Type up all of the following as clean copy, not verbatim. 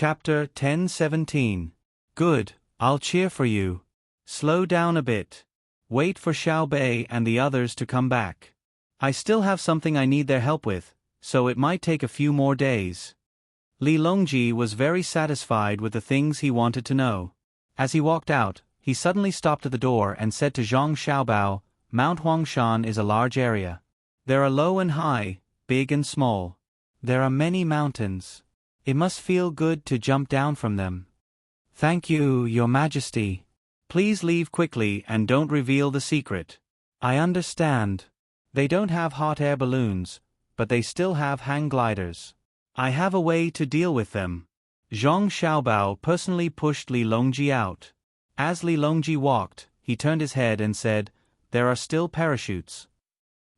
Chapter 10:17. Good, I'll cheer for you. Slow down a bit. Wait for Xiao Bei and the others to come back. I still have something I need their help with, so it might take a few more days. Li Longji was very satisfied with the things he wanted to know. As he walked out, he suddenly stopped at the door and said to Zhang Xiaobao, Mount Huangshan is a large area. There are low and high, big and small. There are many mountains. It must feel good to jump down from them. Thank you, Your Majesty. Please leave quickly and don't reveal the secret. I understand. They don't have hot air balloons, but they still have hang gliders. I have a way to deal with them. Zhang Xiaobao personally pushed Li Longji out. As Li Longji walked, he turned his head and said, There are still parachutes.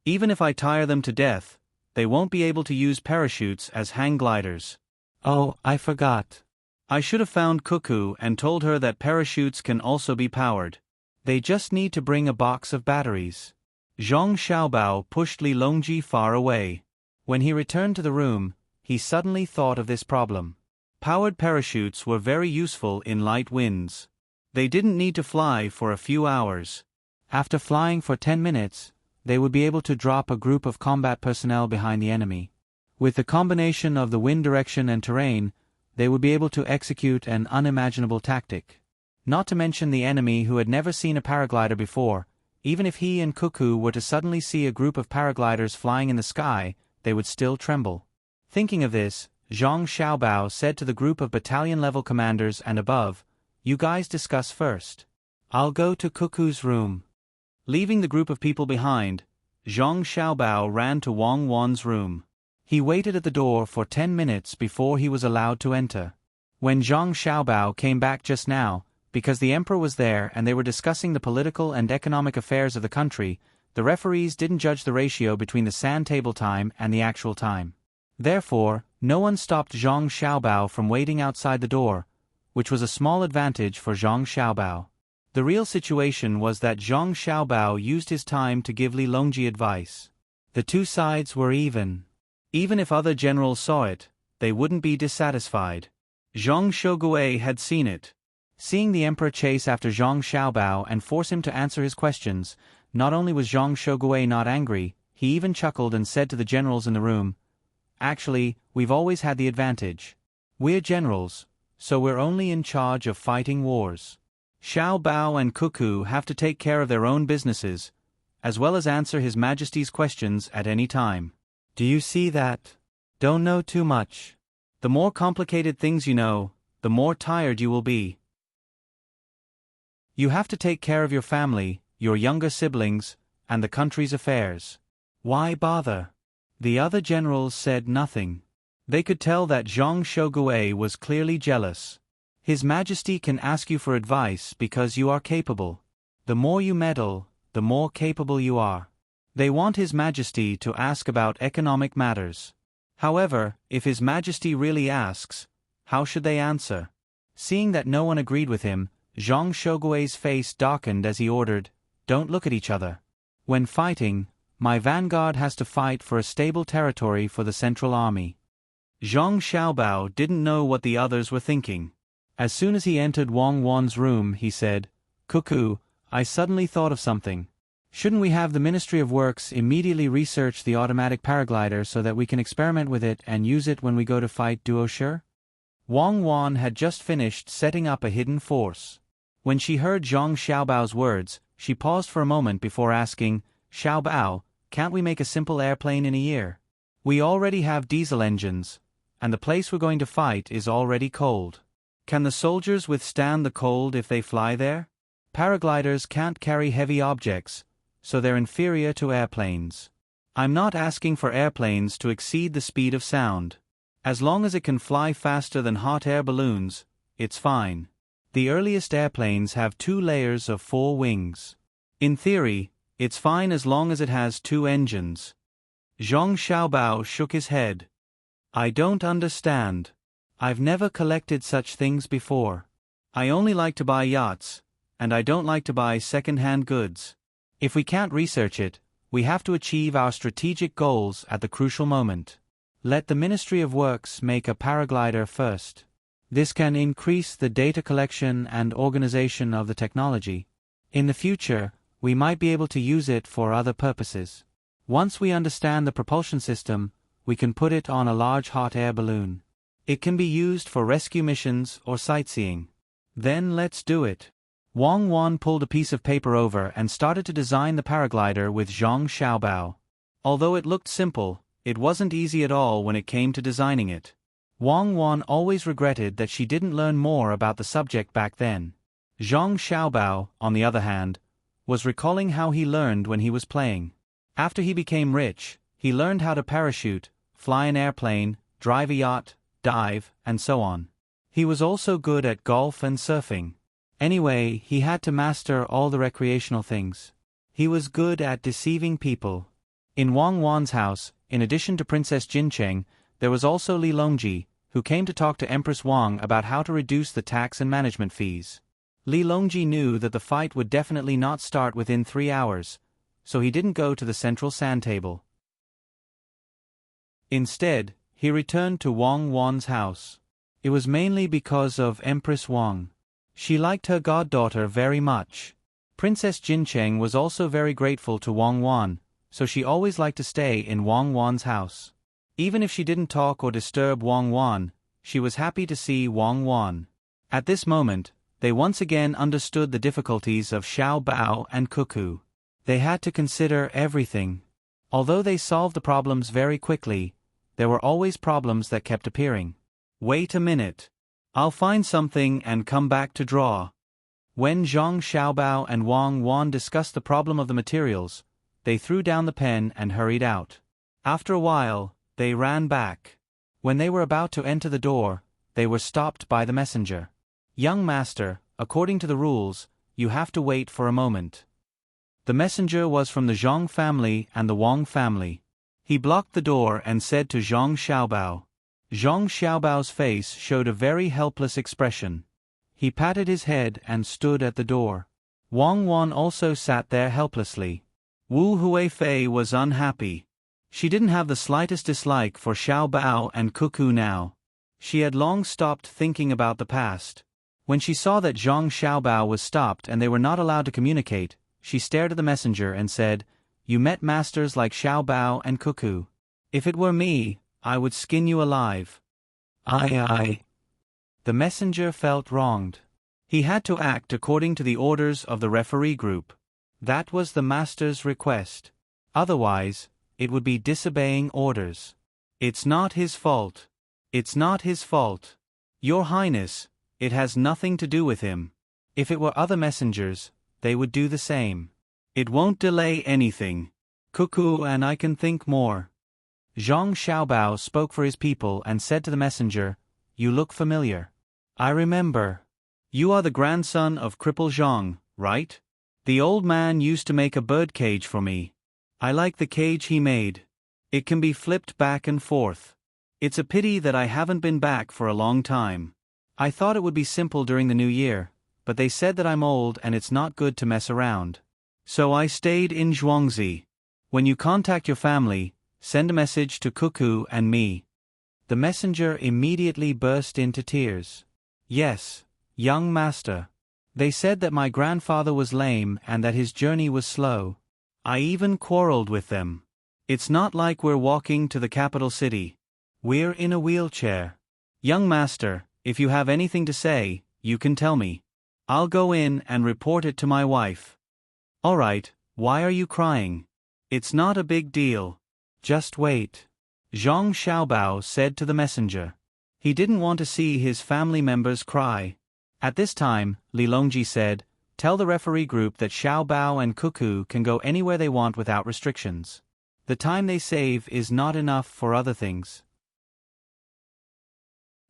Even if I tire them to death, they won't be able to use parachutes as hang gliders. Oh, I forgot. I should have found Cuckoo and told her that parachutes can also be powered. They just need to bring a box of batteries. Zhang Xiaobao pushed Li Longji far away. When he returned to the room, he suddenly thought of this problem. Powered parachutes were very useful in light winds. They didn't need to fly for a few hours. After flying for 10 minutes, they would be able to drop a group of combat personnel behind the enemy. With the combination of the wind direction and terrain, they would be able to execute an unimaginable tactic. Not to mention the enemy who had never seen a paraglider before. Even if he and Cuckoo were to suddenly see a group of paragliders flying in the sky, they would still tremble. Thinking of this, Zhang Xiaobao said to the group of battalion-level commanders and above, You guys discuss first. I'll go to Cuckoo's room. Leaving the group of people behind, Zhang Xiaobao ran to Wang Wan's room. He waited at the door for 10 minutes before he was allowed to enter. When Zhang Xiaobao came back just now, because the emperor was there and they were discussing the political and economic affairs of the country, the referees didn't judge the ratio between the sand table time and the actual time. Therefore, no one stopped Zhang Xiaobao from waiting outside the door, which was a small advantage for Zhang Xiaobao. The real situation was that Zhang Xiaobao used his time to give Li Longji advice. The two sides were even. Even if other generals saw it, they wouldn't be dissatisfied. Zhang Shogui had seen it. Seeing the emperor chase after Zhang Xiaobao and force him to answer his questions, not only was Zhang Shogui not angry, he even chuckled and said to the generals in the room, Actually, we've always had the advantage. We're generals, so we're only in charge of fighting wars. Xiao Bao and Cuckoo have to take care of their own businesses, as well as answer His Majesty's questions at any time. Do you see that? Don't know too much. The more complicated things you know, the more tired you will be. You have to take care of your family, your younger siblings, and the country's affairs. Why bother? The other generals said nothing. They could tell that Zhang Shogui was clearly jealous. His Majesty can ask you for advice because you are capable. The more you meddle, the more capable you are. They want His Majesty to ask about economic matters. However, if His Majesty really asks, how should they answer? Seeing that no one agreed with him, Zhang Shogui's face darkened as he ordered, Don't look at each other. When fighting, my vanguard has to fight for a stable territory for the Central Army. Zhang Xiaobao didn't know what the others were thinking. As soon as he entered Wang Wan's room, he said, Cuckoo, I suddenly thought of something. Shouldn't we have the Ministry of Works immediately research the automatic paraglider so that we can experiment with it and use it when we go to fight Duoshi? Wang Wan had just finished setting up a hidden force. When she heard Zhang Xiaobao's words, she paused for a moment before asking, Xiaobao, can't we make a simple airplane in a year? We already have diesel engines, and the place we're going to fight is already cold. Can the soldiers withstand the cold if they fly there? Paragliders can't carry heavy objects, so they're inferior to airplanes. I'm not asking for airplanes to exceed the speed of sound. As long as it can fly faster than hot air balloons, it's fine. The earliest airplanes have 2 layers of 4 wings. In theory, it's fine as long as it has 2 engines. Zhang Xiaobao shook his head. I don't understand. I've never collected such things before. I only like to buy yachts, and I don't like to buy second-hand goods. If we can't research it, we have to achieve our strategic goals at the crucial moment. Let the Ministry of Works make a paraglider first. This can increase the data collection and organization of the technology. In the future, we might be able to use it for other purposes. Once we understand the propulsion system, we can put it on a large hot air balloon. It can be used for rescue missions or sightseeing. Then let's do it. Wang Wan pulled a piece of paper over and started to design the paraglider with Zhang Xiaobao. Although it looked simple, it wasn't easy at all when it came to designing it. Wang Wan always regretted that she didn't learn more about the subject back then. Zhang Xiaobao, on the other hand, was recalling how he learned when he was playing. After he became rich, he learned how to parachute, fly an airplane, drive a yacht, dive, and so on. He was also good at golf and surfing. Anyway, he had to master all the recreational things. He was good at deceiving people. In Wang Wan's house, in addition to Princess Jincheng, there was also Li Longji, who came to talk to Empress Wang about how to reduce the tax and management fees. Li Longji knew that the fight would definitely not start within 3 hours, so he didn't go to the central sand table. Instead, he returned to Wang Wan's house. It was mainly because of Empress Wang. She liked her goddaughter very much. Princess Jincheng was also very grateful to Wang Wan, so she always liked to stay in Wang Wan's house. Even if she didn't talk or disturb Wang Wan, she was happy to see Wang Wan. At this moment, they once again understood the difficulties of Xiao Bao and Cuckoo. They had to consider everything. Although they solved the problems very quickly, there were always problems that kept appearing. Wait a minute. I'll find something and come back to draw. When Zhang Xiaobao and Wang Wan discussed the problem of the materials, they threw down the pen and hurried out. After a while, they ran back. When they were about to enter the door, they were stopped by the messenger. Young master, according to the rules, you have to wait for a moment. The messenger was from the Zhang family and the Wang family. He blocked the door and said to Zhang Xiaobao. Zhang Xiaobao's face showed a very helpless expression. He patted his head and stood at the door. Wang Wan also sat there helplessly. Wu Huifei was unhappy. She didn't have the slightest dislike for Xiao Bao and Cuckoo now. She had long stopped thinking about the past. When she saw that Zhang Xiaobao was stopped and they were not allowed to communicate, she stared at the messenger and said, "You met masters like Xiao Bao and Cuckoo. If it were me, I would skin you alive." Aye. The messenger felt wronged. He had to act according to the orders of the referee group. That was the master's request. Otherwise, it would be disobeying orders. It's not his fault. It's not his fault. Your Highness, it has nothing to do with him. If it were other messengers, they would do the same. It won't delay anything. Cuckoo and I can think more. Zhang Xiaobao spoke for his people and said to the messenger, "You look familiar. I remember. You are the grandson of Cripple Zhang, right? The old man used to make a bird cage for me. I like the cage he made. It can be flipped back and forth. It's a pity that I haven't been back for a long time. I thought it would be simple during the new year, but they said that I'm old and it's not good to mess around. So I stayed in Zhuangzi. When you contact your family, send a message to Cuckoo and me." The messenger immediately burst into tears. "Yes, young master. They said that my grandfather was lame and that his journey was slow. I even quarreled with them. It's not like we're walking to the capital city. We're in a wheelchair. Young master, if you have anything to say, you can tell me. I'll go in and report it to my wife." "All right, why are you crying? It's not a big deal. Just wait," Zhang Xiaobao said to the messenger. He didn't want to see his family members cry. At this time, Li Longji said, "Tell the referee group that Xiao Bao and Cuckoo can go anywhere they want without restrictions. The time they save is not enough for other things.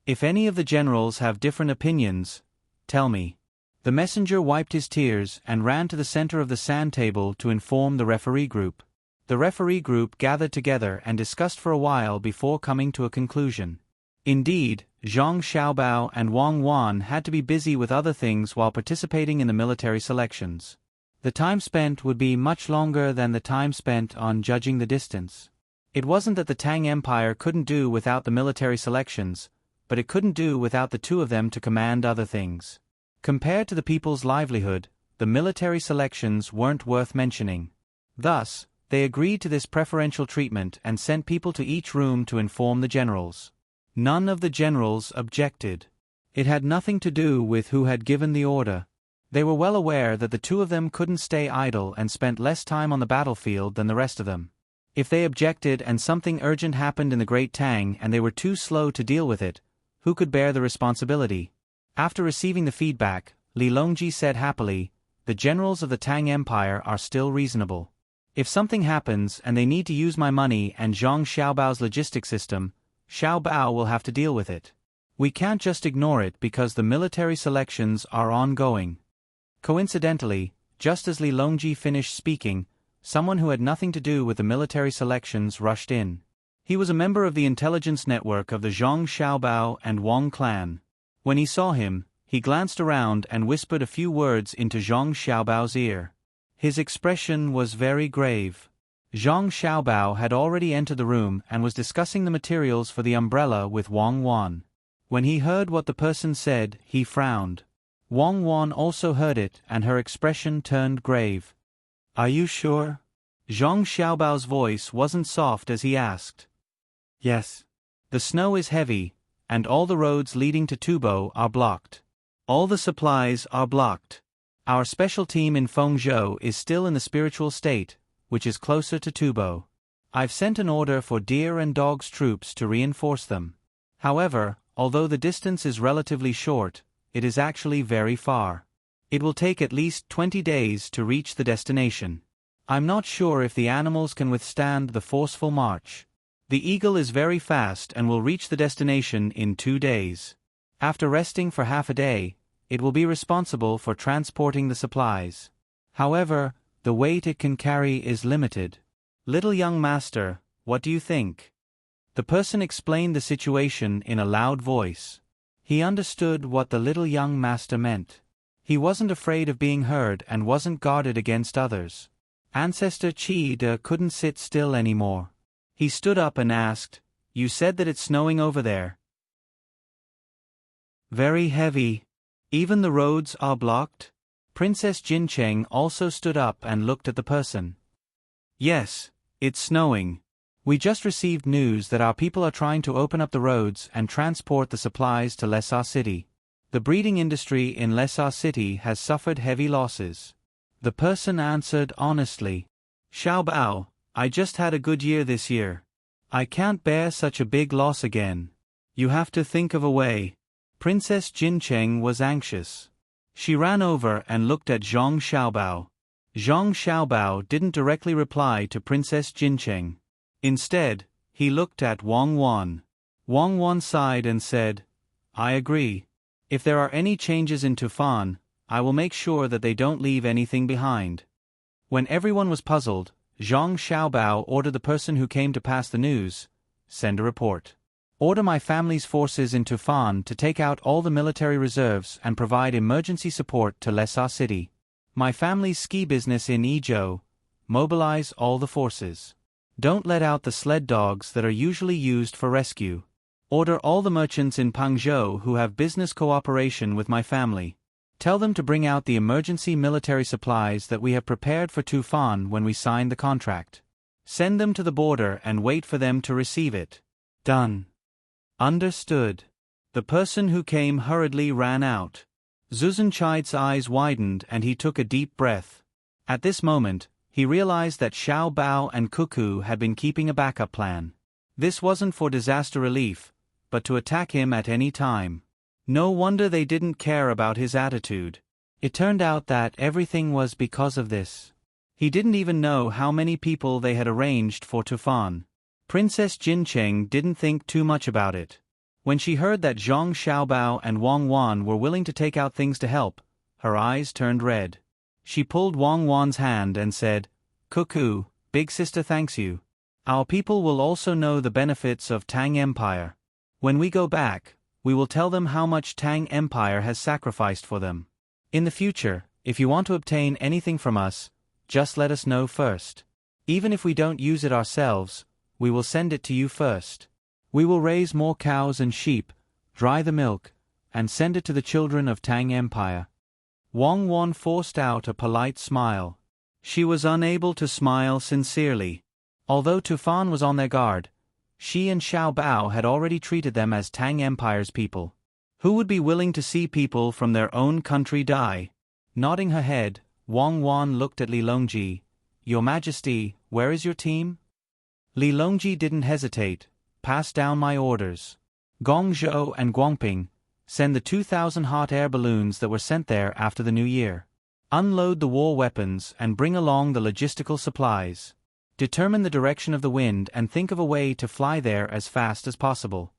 If any of the generals have different opinions, tell me." The messenger wiped his tears and ran to the center of the sand table to inform the referee group. The referee group gathered together and discussed for a while before coming to a conclusion. Indeed, Zhang Xiaobao and Wang Wan had to be busy with other things while participating in the military selections. The time spent would be much longer than the time spent on judging the distance. It wasn't that the Tang Empire couldn't do without the military selections, but it couldn't do without the two of them to command other things. Compared to the people's livelihood, the military selections weren't worth mentioning. Thus, they agreed to this preferential treatment and sent people to each room to inform the generals. None of the generals objected. It had nothing to do with who had given the order. They were well aware that the two of them couldn't stay idle and spent less time on the battlefield than the rest of them. If they objected and something urgent happened in the Great Tang and they were too slow to deal with it, who could bear the responsibility? After receiving the feedback, Li Longji said happily, "The generals of the Tang Empire are still reasonable. If something happens and they need to use my money and Zhang Xiaobao's logistic system, Xiaobao will have to deal with it. We can't just ignore it because the military selections are ongoing." Coincidentally, just as Li Longji finished speaking, someone who had nothing to do with the military selections rushed in. He was a member of the intelligence network of the Zhang Xiaobao and Wang clan. When he saw him, he glanced around and whispered a few words into Zhang Xiaobao's ear. His expression was very grave. Zhang Xiaobao had already entered the room and was discussing the materials for the umbrella with Wang Wan. When he heard what the person said, he frowned. Wang Wan also heard it and her expression turned grave. "Are you sure?" Zhang Xiaobao's voice wasn't soft as he asked. "Yes. The snow is heavy, and all the roads leading to Tubo are blocked. All the supplies are blocked. Our special team in Fengzhou is still in the spiritual state, which is closer to Tubo. I've sent an order for deer and dogs troops to reinforce them. However, although the distance is relatively short, it is actually very far. It will take at least 20 days to reach the destination. I'm not sure if the animals can withstand the forceful march. The eagle is very fast and will reach the destination in 2 days. After resting for half a day, it will be responsible for transporting the supplies. However, the weight it can carry is limited. Little young master, what do you think?" The person explained the situation in a loud voice. He understood what the little young master meant. He wasn't afraid of being heard and wasn't guarded against others. Ancestor Qi De couldn't sit still anymore. He stood up and asked, "You said that it's snowing over there?" "Very heavy. Even the roads are blocked?" Princess Jincheng also stood up and looked at the person. "Yes, it's snowing. We just received news that our people are trying to open up the roads and transport the supplies to Lessa City. The breeding industry in Lessa City has suffered heavy losses." The person answered honestly. "Xiaobao, I just had a good year this year. I can't bear such a big loss again. You have to think of a way." Princess Jincheng was anxious. She ran over and looked at Zhang Xiaobao. Zhang Xiaobao didn't directly reply to Princess Jincheng. Instead, he looked at Wang Wan. Wang Wan sighed and said, "I agree. If there are any changes in Tufan, I will make sure that they don't leave anything behind." When everyone was puzzled, Zhang Xiaobao ordered the person who came to pass the news, "Send a report. Order my family's forces in Tufan to take out all the military reserves and provide emergency support to Lessa City. My family's ski business in Izhou. Mobilize all the forces. Don't let out the sled dogs that are usually used for rescue. Order all the merchants in Pangzhou who have business cooperation with my family. Tell them to bring out the emergency military supplies that we have prepared for Tufan when we signed the contract. Send them to the border and wait for them to receive it." "Done." "Understood." The person who came hurriedly ran out. Zuzhenchai's eyes widened and he took a deep breath. At this moment, he realized that Xiao Bao and Cuckoo had been keeping a backup plan. This wasn't for disaster relief, but to attack him at any time. No wonder they didn't care about his attitude. It turned out that everything was because of this. He didn't even know how many people they had arranged for Tufan. Princess Jincheng didn't think too much about it. When she heard that Zhang Xiaobao and Wang Wan were willing to take out things to help, her eyes turned red. She pulled Wang Wan's hand and said, "Cuckoo, big sister thanks you. Our people will also know the benefits of Tang Empire. When we go back, we will tell them how much Tang Empire has sacrificed for them. In the future, if you want to obtain anything from us, just let us know first. Even if we don't use it ourselves, we will send it to you first. We will raise more cows and sheep, dry the milk, and send it to the children of Tang Empire. Wang Wan forced out a polite smile. She was unable to smile sincerely. Although Tufan was on their guard, she and Xiao Bao had already treated them as Tang Empire's people. Who would be willing to see people from their own country die? Nodding her head, Wang Wan looked at Li Longji. Your Majesty, where is your team? Li Longji didn't hesitate. Pass down my orders. Gongzhou and Guangping, send the 2,000 hot air balloons that were sent there after the New Year. Unload the war weapons and bring along the logistical supplies. Determine the direction of the wind and think of a way to fly there as fast as possible.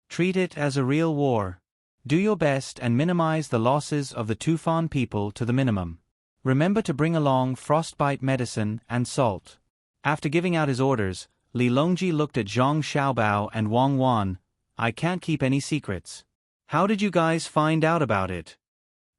Treat it as a real war. Do your best and minimize the losses of the Tufan people to the minimum. Remember to bring along frostbite medicine and salt. After giving out his orders, Li Longji looked at Zhang Xiaobao and Wang Wan. I can't keep any secrets. How did you guys find out about it?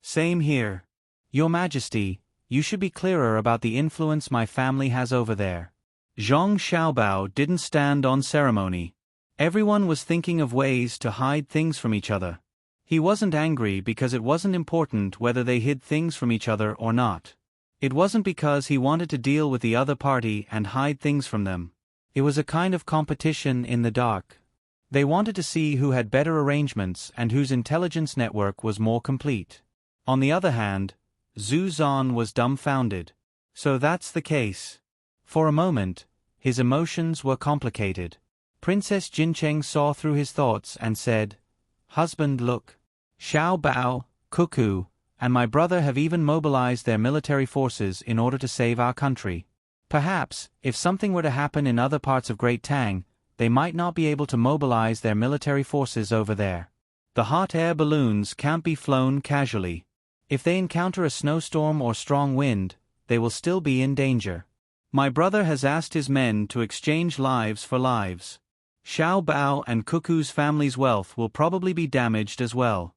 Same here. Your Majesty, you should be clearer about the influence my family has over there. Zhang Xiaobao didn't stand on ceremony. Everyone was thinking of ways to hide things from each other. He wasn't angry because it wasn't important whether they hid things from each other or not. It wasn't because he wanted to deal with the other party and hide things from them. It was a kind of competition in the dark. They wanted to see who had better arrangements and whose intelligence network was more complete. On the other hand, Zhu Zan was dumbfounded. So that's the case. For a moment, his emotions were complicated. Princess Jincheng saw through his thoughts and said, Husband, look. Xiao Bao, Cuckoo, and my brother have even mobilized their military forces in order to save our country. Perhaps, if something were to happen in other parts of Great Tang, they might not be able to mobilize their military forces over there. The hot air balloons can't be flown casually. If they encounter a snowstorm or strong wind, they will still be in danger. My brother has asked his men to exchange lives for lives. Xiao Bao and Cuckoo's family's wealth will probably be damaged as well.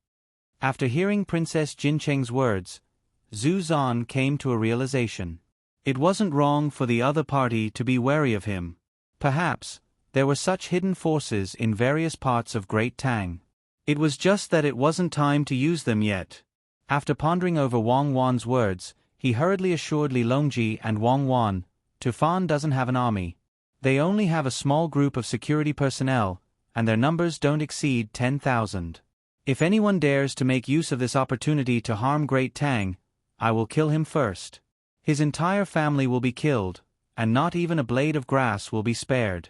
After hearing Princess Jincheng's words, Zhu Zan came to a realization. It wasn't wrong for the other party to be wary of him. Perhaps, there were such hidden forces in various parts of Great Tang. It was just that it wasn't time to use them yet. After pondering over Wang Wan's words, he hurriedly assured Li Longji and Wang Wan, Tufan doesn't have an army. They only have a small group of security personnel, and their numbers don't exceed 10,000. If anyone dares to make use of this opportunity to harm Great Tang, I will kill him first. His entire family will be killed, and not even a blade of grass will be spared.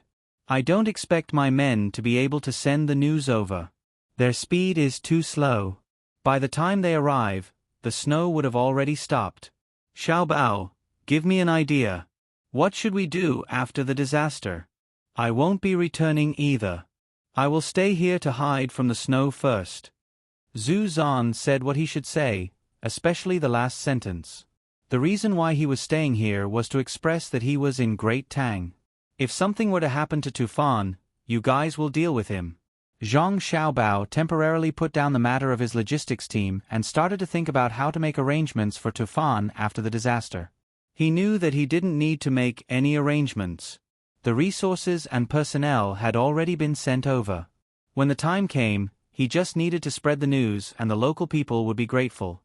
I don't expect my men to be able to send the news over. Their speed is too slow. By the time they arrive, the snow would have already stopped. Xiao Bao, give me an idea. What should we do after the disaster? I won't be returning either. I will stay here to hide from the snow first. Zhu Zan said what he should say, especially the last sentence. The reason why he was staying here was to express that he was in Great Tang. If something were to happen to Tufan, you guys will deal with him. Zhang Xiaobao temporarily put down the matter of his logistics team and started to think about how to make arrangements for Tufan after the disaster. He knew that he didn't need to make any arrangements. The resources and personnel had already been sent over. When the time came, he just needed to spread the news and the local people would be grateful.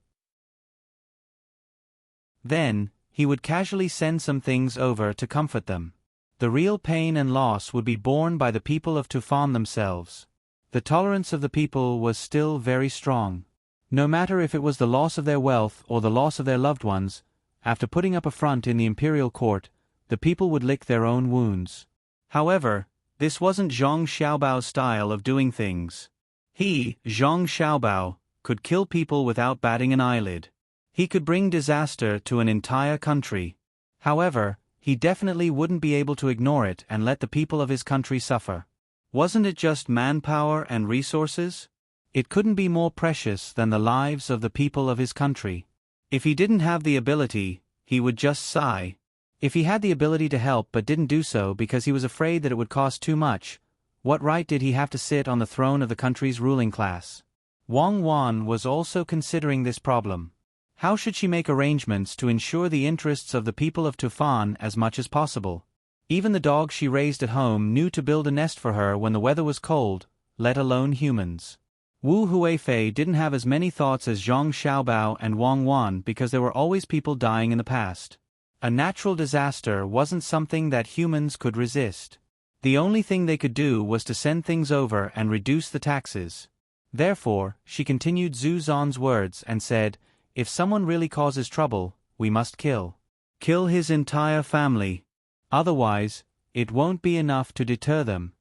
Then, he would casually send some things over to comfort them. The real pain and loss would be borne by the people of Tufan themselves. The tolerance of the people was still very strong. No matter if it was the loss of their wealth or the loss of their loved ones, after putting up a front in the imperial court, the people would lick their own wounds. However, this wasn't Zhang Xiaobao's style of doing things. He, Zhang Xiaobao, could kill people without batting an eyelid. He could bring disaster to an entire country. However, he definitely wouldn't be able to ignore it and let the people of his country suffer. Wasn't it just manpower and resources? It couldn't be more precious than the lives of the people of his country. If he didn't have the ability, he would just sigh. If he had the ability to help but didn't do so because he was afraid that it would cost too much, what right did he have to sit on the throne of the country's ruling class? Wang Wan was also considering this problem. How should she make arrangements to ensure the interests of the people of Tufan as much as possible? Even the dog she raised at home knew to build a nest for her when the weather was cold, let alone humans. Wu Huifei didn't have as many thoughts as Zhang Xiaobao and Wang Wan because there were always people dying in the past. A natural disaster wasn't something that humans could resist. The only thing they could do was to send things over and reduce the taxes. Therefore, she continued Zhu Zan's words and said, "If someone really causes trouble, we must kill. Kill his entire family. Otherwise, it won't be enough to deter them.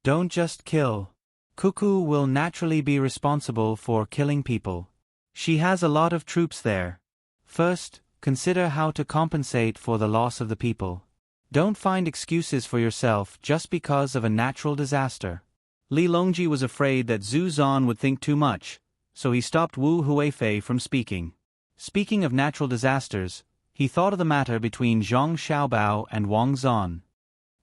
Don't just kill. Cuckoo will naturally be responsible for killing people. She has a lot of troops there. First, consider how to compensate for the loss of the people. Don't find excuses for yourself just because of a natural disaster." Li Longji was afraid that Zhu Zan would think too much, so he stopped Wu Huifei from speaking. Speaking of natural disasters, he thought of the matter between Zhang Xiaobao and Wang Zan.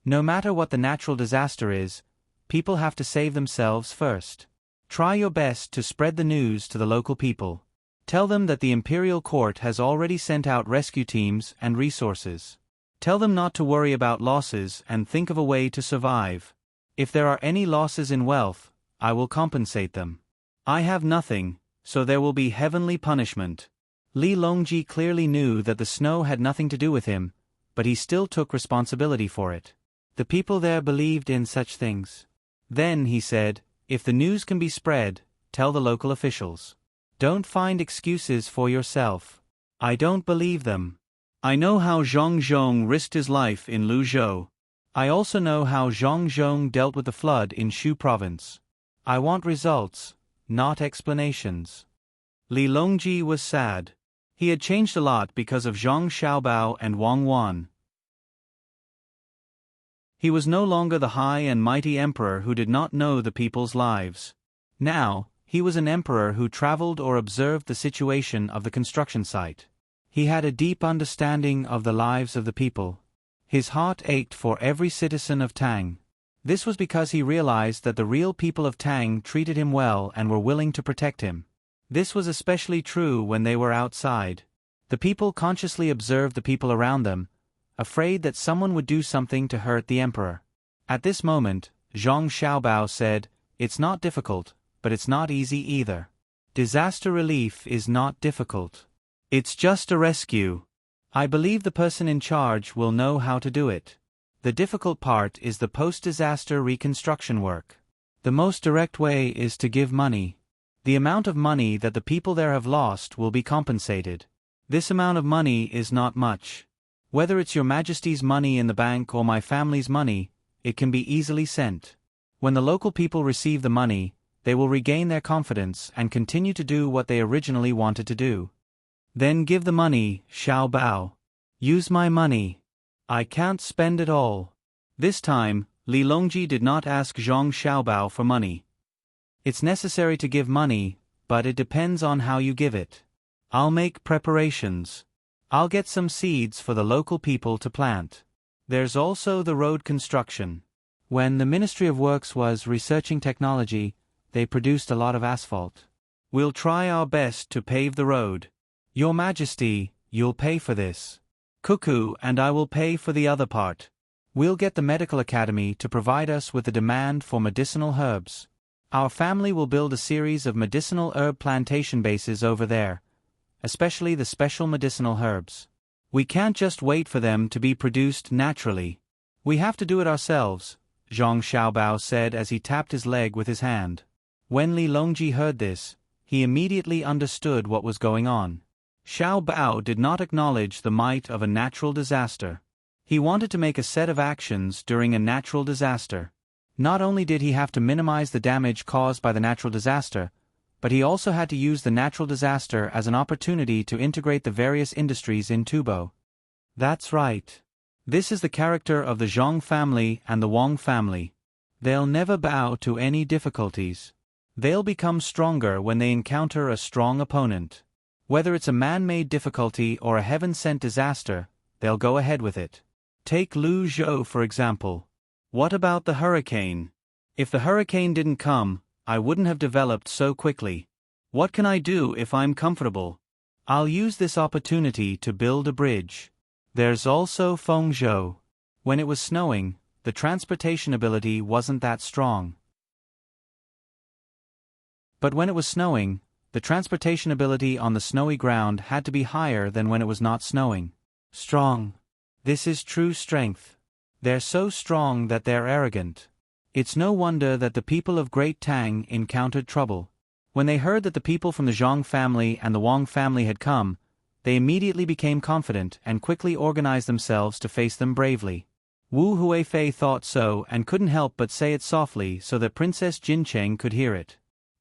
No matter what the natural disaster is, people have to save themselves first. Try your best to spread the news to the local people. Tell them that the imperial court has already sent out rescue teams and resources. Tell them not to worry about losses and think of a way to survive. If there are any losses in wealth, I will compensate them. I have nothing, so there will be heavenly punishment. Li Longji clearly knew that the snow had nothing to do with him, but he still took responsibility for it. The people there believed in such things. Then, he said, if the news can be spread, tell the local officials. Don't find excuses for yourself. I don't believe them. I know how Zhang Zhong risked his life in Luzhou. I also know how Zhang Zhong dealt with the flood in Shu province. I want results, not explanations. Li Longji was sad. He had changed a lot because of Zhang Xiaobao and Wang Wan. He was no longer the high and mighty emperor who did not know the people's lives. Now, he was an emperor who traveled or observed the situation of the construction site. He had a deep understanding of the lives of the people. His heart ached for every citizen of Tang. This was because he realized that the real people of Tang treated him well and were willing to protect him. This was especially true when they were outside. The people consciously observed the people around them, afraid that someone would do something to hurt the emperor. At this moment, Zhang Xiaobao said, "It's not difficult, but it's not easy either. Disaster relief is not difficult. It's just a rescue. I believe the person in charge will know how to do it. The difficult part is the post-disaster reconstruction work. The most direct way is to give money. The amount of money that the people there have lost will be compensated. This amount of money is not much. Whether it's your Majesty's money in the bank or my family's money, it can be easily sent. When the local people receive the money, they will regain their confidence and continue to do what they originally wanted to do. Then give the money, Xiao Bao. Use my money. I can't spend it all." This time, Li Longji did not ask Zhang Xiaobao for money. It's necessary to give money, but it depends on how you give it. I'll make preparations. I'll get some seeds for the local people to plant. There's also the road construction. When the Ministry of Works was researching technology, they produced a lot of asphalt. We'll try our best to pave the road. Your Majesty, you'll pay for this. Cuckoo and I will pay for the other part. We'll get the medical academy to provide us with the demand for medicinal herbs. Our family will build a series of medicinal herb plantation bases over there, especially the special medicinal herbs. We can't just wait for them to be produced naturally. We have to do it ourselves, Zhang Xiaobao said as he tapped his leg with his hand. When Li Longji heard this, he immediately understood what was going on. Xiao Bao did not acknowledge the might of a natural disaster. He wanted to make a set of actions during a natural disaster. Not only did he have to minimize the damage caused by the natural disaster, but he also had to use the natural disaster as an opportunity to integrate the various industries in Tubo. That's right. This is the character of the Zhang family and the Wang family. They'll never bow to any difficulties. They'll become stronger when they encounter a strong opponent. Whether it's a man-made difficulty or a heaven-sent disaster, they'll go ahead with it. Take Lu Zhou for example. What about the hurricane? If the hurricane didn't come, I wouldn't have developed so quickly. What can I do if I'm comfortable? I'll use this opportunity to build a bridge. There's also Feng Zhou. When it was snowing, the transportation ability wasn't that strong. But when it was snowing, the transportation ability on the snowy ground had to be higher than when it was not snowing. Strong. This is true strength. They're so strong that they're arrogant. It's no wonder that the people of Great Tang encountered trouble. When they heard that the people from the Zhang family and the Wang family had come, they immediately became confident and quickly organized themselves to face them bravely. Wu Huifei thought so and couldn't help but say it softly so that Princess Jincheng could hear it.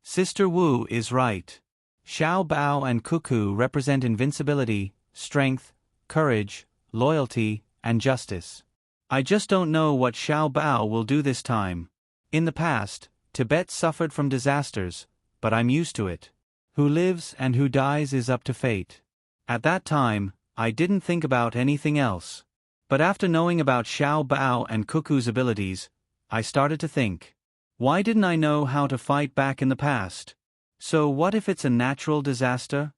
Sister Wu is right. Xiao Bao and Cuckoo represent invincibility, strength, courage, loyalty, and justice. I just don't know what Xiao Bao will do this time. In the past, Tibet suffered from disasters, but I'm used to it. Who lives and who dies is up to fate. At that time, I didn't think about anything else. But after knowing about Xiao Bao and Cuckoo's abilities, I started to think. Why didn't I know how to fight back in the past? So what if it's a natural disaster?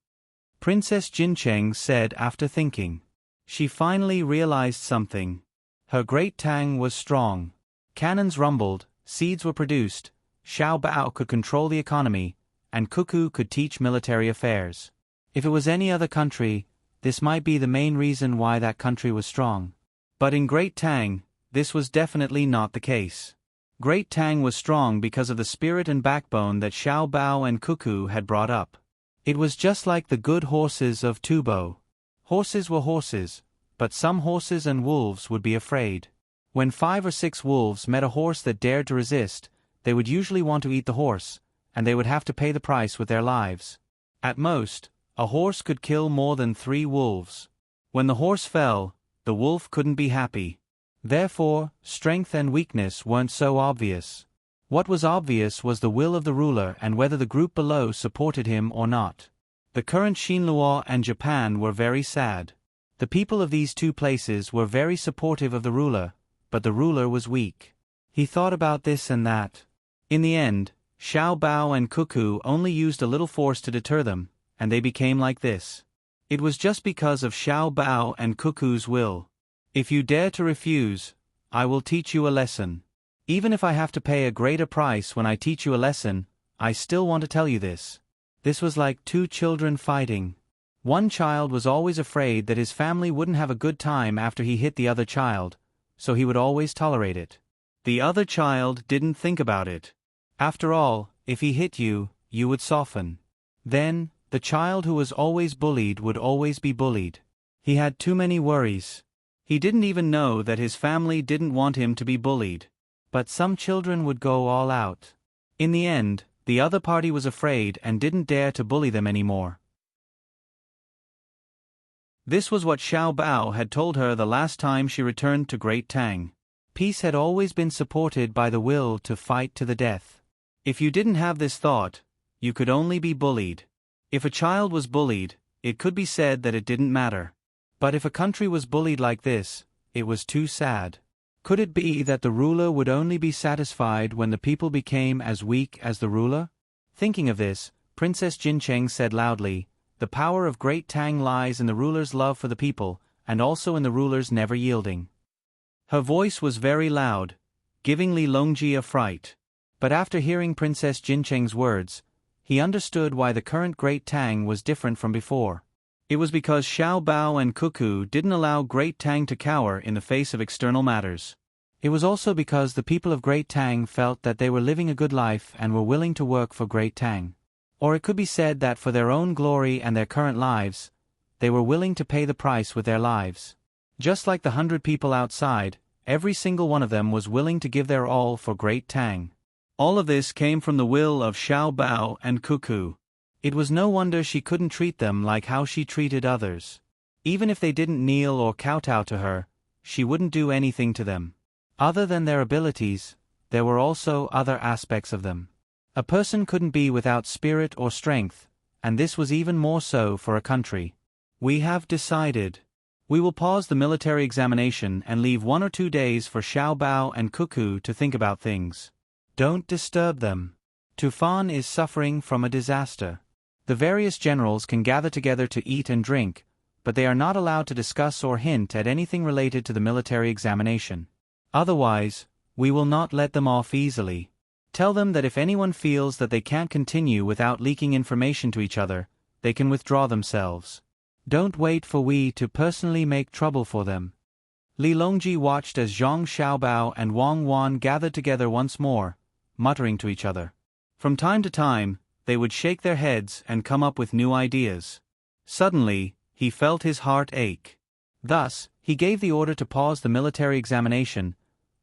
Princess Jincheng said after thinking. She finally realized something. Her Great Tang was strong. Cannons rumbled, seeds were produced, Xiao Bao could control the economy, and Cuckoo could teach military affairs. If it was any other country, this might be the main reason why that country was strong. But in Great Tang, this was definitely not the case. Great Tang was strong because of the spirit and backbone that Xiao Bao and Cuckoo had brought up. It was just like the good horses of Tubo. Horses were horses, but some horses and wolves would be afraid. When 5 or 6 wolves met a horse that dared to resist, they would usually want to eat the horse, and they would have to pay the price with their lives. At most, a horse could kill more than 3 wolves. When the horse fell, the wolf couldn't be happy. Therefore, strength and weakness weren't so obvious. What was obvious was the will of the ruler and whether the group below supported him or not. The current Xinhua and Japan were very sad. The people of these two places were very supportive of the ruler, but the ruler was weak. He thought about this and that. In the end, Xiao Bao and Cuckoo only used a little force to deter them, and they became like this. It was just because of Xiao Bao and Cuckoo's will. If you dare to refuse, I will teach you a lesson. Even if I have to pay a greater price when I teach you a lesson, I still want to tell you this. This was like 2 children fighting. One child was always afraid that his family wouldn't have a good time after he hit the other child, so he would always tolerate it. The other child didn't think about it. After all, if he hit you, you would soften. Then, the child who was always bullied would always be bullied. He had too many worries. He didn't even know that his family didn't want him to be bullied. But some children would go all out. In the end, the other party was afraid and didn't dare to bully them anymore. This was what Xiao Bao had told her the last time she returned to Great Tang. Peace had always been supported by the will to fight to the death. If you didn't have this thought, you could only be bullied. If a child was bullied, it could be said that it didn't matter. But if a country was bullied like this, it was too sad. Could it be that the ruler would only be satisfied when the people became as weak as the ruler? Thinking of this, Princess Jincheng said loudly, "The power of Great Tang lies in the ruler's love for the people, and also in the ruler's never yielding." Her voice was very loud, giving Li Longji a fright. But after hearing Princess Jincheng's words, he understood why the current Great Tang was different from before. It was because Xiao Bao and Cuckoo didn't allow Great Tang to cower in the face of external matters. It was also because the people of Great Tang felt that they were living a good life and were willing to work for Great Tang. Or it could be said that for their own glory and their current lives, they were willing to pay the price with their lives. Just like the 100 people outside, every single one of them was willing to give their all for Great Tang. All of this came from the will of Xiao Bao and Cuckoo. It was no wonder she couldn't treat them like how she treated others. Even if they didn't kneel or kowtow to her, she wouldn't do anything to them. Other than their abilities, there were also other aspects of them. A person couldn't be without spirit or strength, and this was even more so for a country. We have decided. We will pause the military examination and leave 1 or 2 days for Xiao Bao and Cuckoo to think about things. Don't disturb them. Tufan is suffering from a disaster. The various generals can gather together to eat and drink, but they are not allowed to discuss or hint at anything related to the military examination. Otherwise, we will not let them off easily. Tell them that if anyone feels that they can't continue without leaking information to each other, they can withdraw themselves. Don't wait for we to personally make trouble for them. Li Longji watched as Zhang Xiaobao and Wang Wan gathered together once more, muttering to each other. From time to time, they would shake their heads and come up with new ideas. Suddenly, he felt his heart ache. Thus, he gave the order to pause the military examination,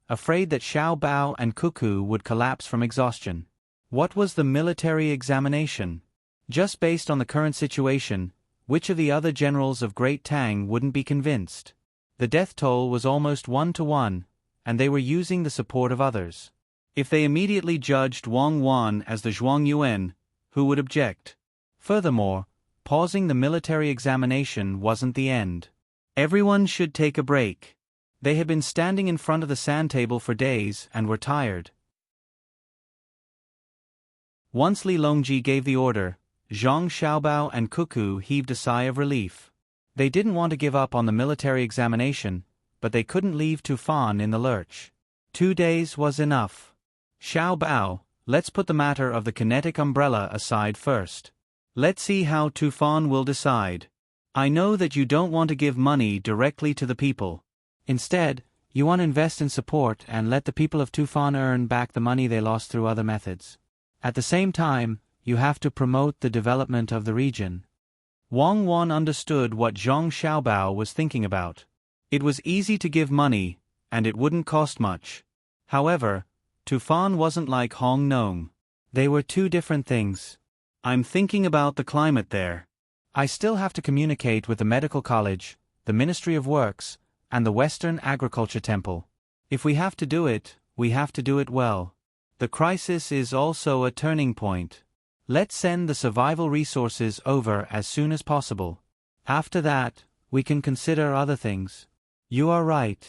afraid that Xiao Bao and Cuckoo would collapse from exhaustion. What was the military examination? Just based on the current situation, which of the other generals of Great Tang wouldn't be convinced? The death toll was almost 1-to-1, and they were using the support of others. If they immediately judged Wang Wan as the Zhuang Yuan, who would object? Furthermore, pausing the military examination wasn't the end. Everyone should take a break. They had been standing in front of the sand table for days and were tired. Once Li Longji gave the order, Zhang Xiaobao and Cuckoo heaved a sigh of relief. They didn't want to give up on the military examination, but they couldn't leave Tufan in the lurch. 2 days was enough. Xiao Bao, let's put the matter of the kinetic umbrella aside first. Let's see how Tufan will decide. I know that you don't want to give money directly to the people. Instead, you want to invest in support and let the people of Tufan earn back the money they lost through other methods. At the same time, you have to promote the development of the region. Wang Wan understood what Zhang Xiaobao was thinking about. It was easy to give money, and it wouldn't cost much. However, Tufan wasn't like Hong Nong. They were two different things. I'm thinking about the climate there. I still have to communicate with the medical college, the Ministry of Works, and the Western Agriculture Temple. If we have to do it, we have to do it well. The crisis is also a turning point. Let's send the survival resources over as soon as possible. After that, we can consider other things. You are right.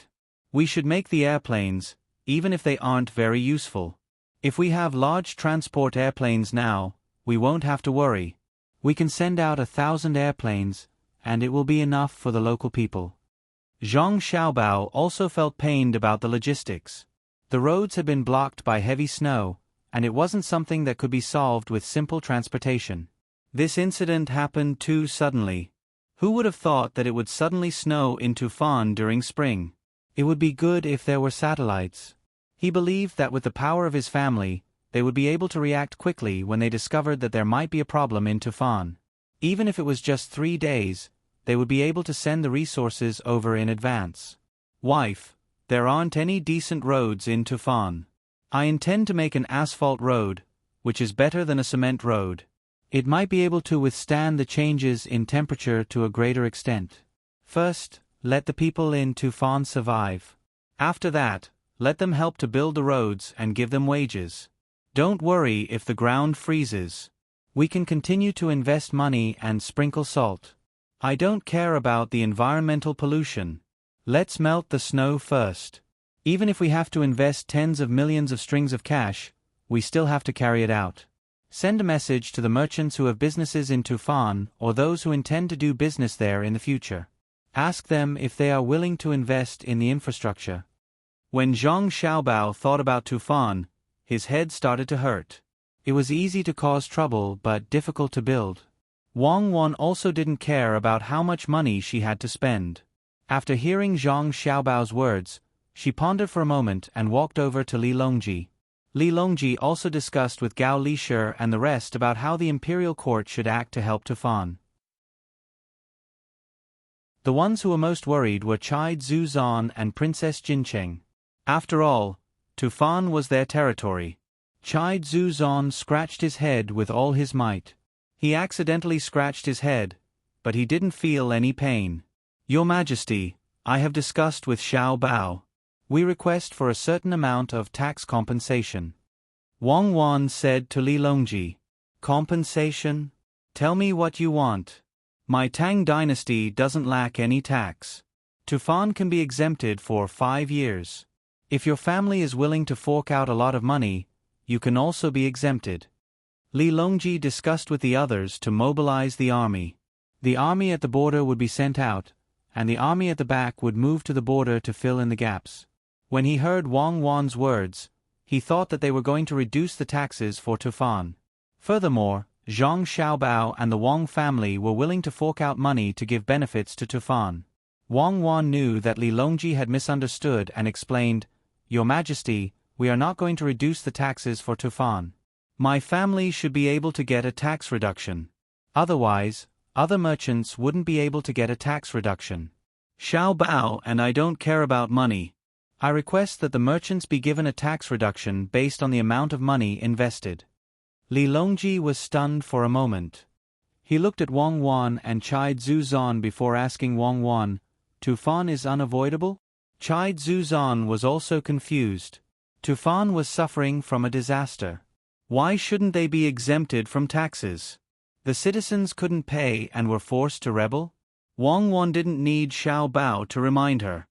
We should make the airplanes, even if they aren't very useful. If we have large transport airplanes now, we won't have to worry. We can send out 1,000 airplanes, and it will be enough for the local people. Zhang Xiaobao also felt pained about the logistics. The roads had been blocked by heavy snow, and it wasn't something that could be solved with simple transportation. This incident happened too suddenly. Who would have thought that it would suddenly snow in Tufan during spring? It would be good if there were satellites. He believed that with the power of his family, they would be able to react quickly when they discovered that there might be a problem in Tufan. Even if it was just 3 days, they would be able to send the resources over in advance. Wife, there aren't any decent roads in Tufan. I intend to make an asphalt road, which is better than a cement road. It might be able to withstand the changes in temperature to a greater extent. First, let the people in Tufan survive. After that, let them help to build the roads and give them wages. Don't worry if the ground freezes. We can continue to invest money and sprinkle salt. I don't care about the environmental pollution. Let's melt the snow first. Even if we have to invest tens of millions of strings of cash, we still have to carry it out. Send a message to the merchants who have businesses in Tufan or those who intend to do business there in the future. Ask them if they are willing to invest in the infrastructure. When Zhang Xiaobao thought about Tufan, his head started to hurt. It was easy to cause trouble but difficult to build. Wang Wan also didn't care about how much money she had to spend. After hearing Zhang Xiaobao's words, she pondered for a moment and walked over to Li Longji. Li Longji also discussed with Gao Lishir and the rest about how the imperial court should act to help Tufan. The ones who were most worried were Chai Zuzan and Princess Jincheng. After all, Tufan was their territory. Chai Zuzan scratched his head with all his might. He accidentally scratched his head, but he didn't feel any pain. Your Majesty, I have discussed with Xiao Bao. We request for a certain amount of tax compensation. Wang Wan said to Li Longji. Compensation? Tell me what you want. My Tang Dynasty doesn't lack any tax. Tufan can be exempted for 5 years. If your family is willing to fork out a lot of money, you can also be exempted. Li Longji discussed with the others to mobilize the army. The army at the border would be sent out, and the army at the back would move to the border to fill in the gaps. When he heard Wang Wan's words, he thought that they were going to reduce the taxes for Tufan. Furthermore, Zhang Xiaobao and the Wang family were willing to fork out money to give benefits to Tufan. Wang Wan knew that Li Longji had misunderstood and explained, "Your Majesty, we are not going to reduce the taxes for Tufan. My family should be able to get a tax reduction. Otherwise, other merchants wouldn't be able to get a tax reduction. Xiaobao and I don't care about money. I request that the merchants be given a tax reduction based on the amount of money invested." Li Longji was stunned for a moment. He looked at Wang Wan and Chai Zuzan before asking Wang Wan, "Tufan is unavoidable?" Chai Zuzan was also confused. Tufan was suffering from a disaster. Why shouldn't they be exempted from taxes? The citizens couldn't pay and were forced to rebel? Wang Wan didn't need Xiao Bao to remind her.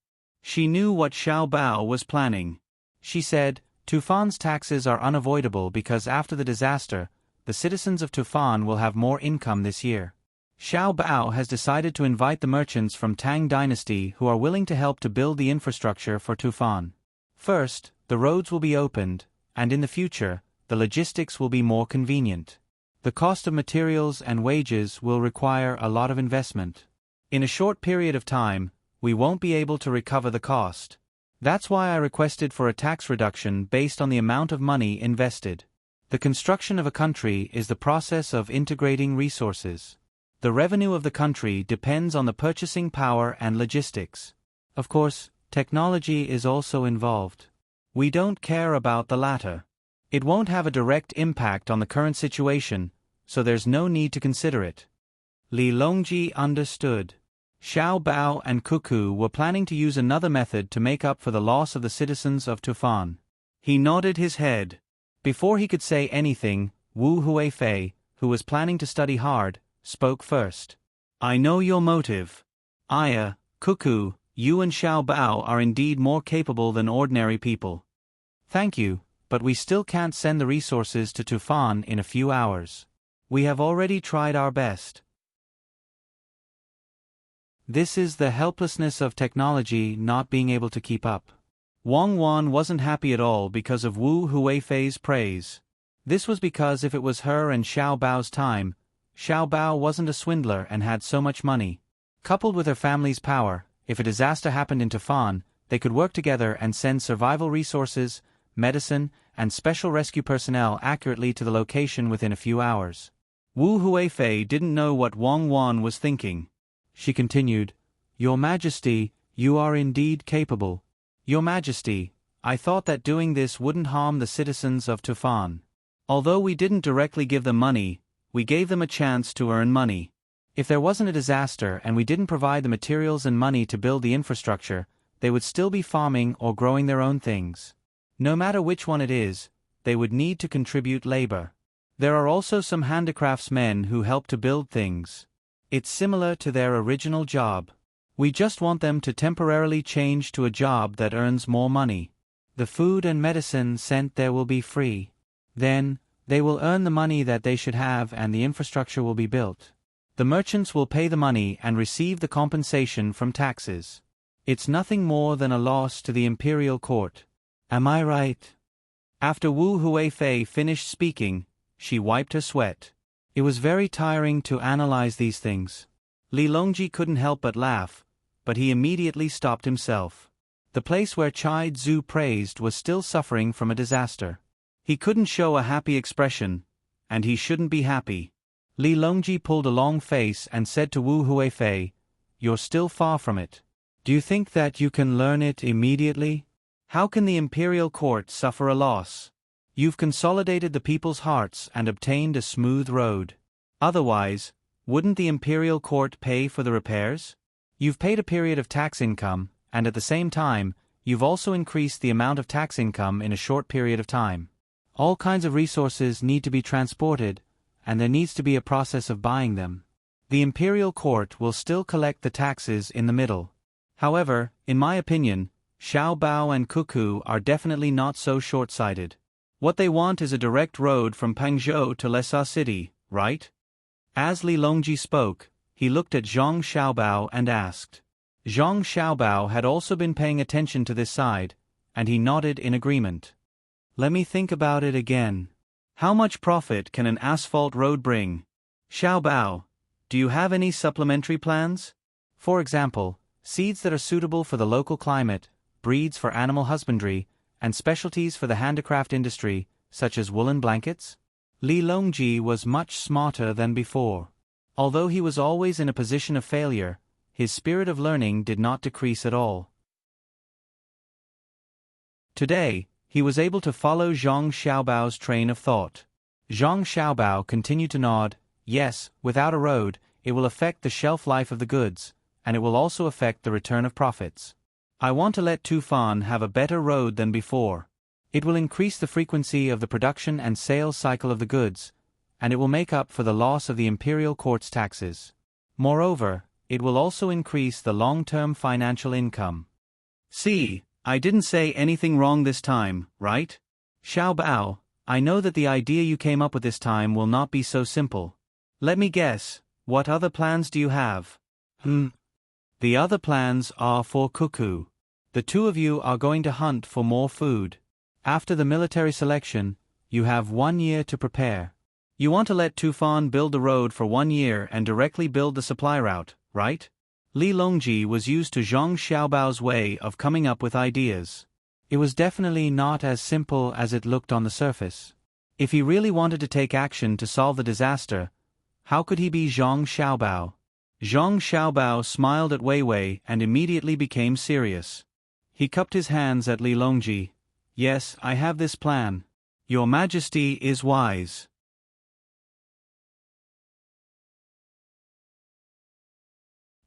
She knew what Xiao Bao was planning. She said, "Tufan's taxes are unavoidable because after the disaster, the citizens of Tufan will have more income this year. Xiao Bao has decided to invite the merchants from Tang Dynasty who are willing to help to build the infrastructure for Tufan. First, the roads will be opened, and in the future, the logistics will be more convenient. The cost of materials and wages will require a lot of investment. In a short period of time, we won't be able to recover the cost. That's why I requested for a tax reduction based on the amount of money invested. The construction of a country is the process of integrating resources. The revenue of the country depends on the purchasing power and logistics. Of course, technology is also involved. We don't care about the latter. It won't have a direct impact on the current situation, so there's no need to consider it." Li Longji understood. Xiao Bao and Cuckoo were planning to use another method to make up for the loss of the citizens of Tufan. He nodded his head. Before he could say anything, Wu Huifei, who was planning to study hard, spoke first. "I know your motive. Aya, Cuckoo, you and Xiao Bao are indeed more capable than ordinary people. Thank you, but we still can't send the resources to Tufan in a few hours. We have already tried our best." This is the helplessness of technology not being able to keep up. Wang Wan wasn't happy at all because of Wu Huifei's praise. This was because if it was her and Xiao Bao's time, Xiao Bao wasn't a swindler and had so much money. Coupled with her family's power, if a disaster happened in Tufan, they could work together and send survival resources, medicine, and special rescue personnel accurately to the location within a few hours. Wu Huifei didn't know what Wang Wan was thinking. She continued, "Your Majesty, you are indeed capable. Your Majesty, I thought that doing this wouldn't harm the citizens of Tufan. Although we didn't directly give them money, we gave them a chance to earn money. If there wasn't a disaster and we didn't provide the materials and money to build the infrastructure, they would still be farming or growing their own things. No matter which one it is, they would need to contribute labor. There are also some handicraftsmen who help to build things. It's similar to their original job. We just want them to temporarily change to a job that earns more money. The food and medicine sent there will be free. Then, they will earn the money that they should have and the infrastructure will be built. The merchants will pay the money and receive the compensation from taxes. It's nothing more than a loss to the imperial court. Am I right?" After Wu Huifei finished speaking, she wiped her sweat. It was very tiring to analyze these things. Li Longji couldn't help but laugh, but he immediately stopped himself. The place where Chai Zhu praised was still suffering from a disaster. He couldn't show a happy expression, and he shouldn't be happy. Li Longji pulled a long face and said to Wu Huifei, "You're still far from it. Do you think that you can learn it immediately? How can the imperial court suffer a loss? You've consolidated the people's hearts and obtained a smooth road. Otherwise, wouldn't the imperial court pay for the repairs? You've paid a period of tax income, and at the same time, you've also increased the amount of tax income in a short period of time. All kinds of resources need to be transported, and there needs to be a process of buying them. The imperial court will still collect the taxes in the middle. However, in my opinion, Xiao Bao and Cuckoo are definitely not so short-sighted. What they want is a direct road from Pangzhou to Lesa City, right?" As Li Longji spoke, he looked at Zhang Xiaobao and asked. Zhang Xiaobao had also been paying attention to this side, and he nodded in agreement. Let me think about it again. How much profit can an asphalt road bring? Xiao Bao, do you have any supplementary plans? For example, seeds that are suitable for the local climate, breeds for animal husbandry, and specialties for the handicraft industry, such as woolen blankets? Li Longji was much smarter than before. Although he was always in a position of failure, his spirit of learning did not decrease at all. Today, he was able to follow Zhang Xiaobao's train of thought. Zhang Xiaobao continued to nod. Yes, without a road, it will affect the shelf life of the goods, and it will also affect the return of profits. I want to let Tufan have a better road than before. It will increase the frequency of the production and sales cycle of the goods, and it will make up for the loss of the imperial court's taxes. Moreover, it will also increase the long-term financial income. See, I didn't say anything wrong this time, right? Xiao Bao, I know that the idea you came up with this time will not be so simple. Let me guess, what other plans do you have? The other plans are for Cuckoo. The two of you are going to hunt for more food. After the military selection, you have 1 year to prepare. You want to let Tufan build the road for 1 year and directly build the supply route, right? Li Longji was used to Zhang Xiaobao's way of coming up with ideas. It was definitely not as simple as it looked on the surface. If he really wanted to take action to solve the disaster, how could he be Zhang Xiaobao? Zhang Xiaobao smiled at Wei Wei and immediately became serious. He cupped his hands at Li Longji. Yes, I have this plan. Your Majesty is wise.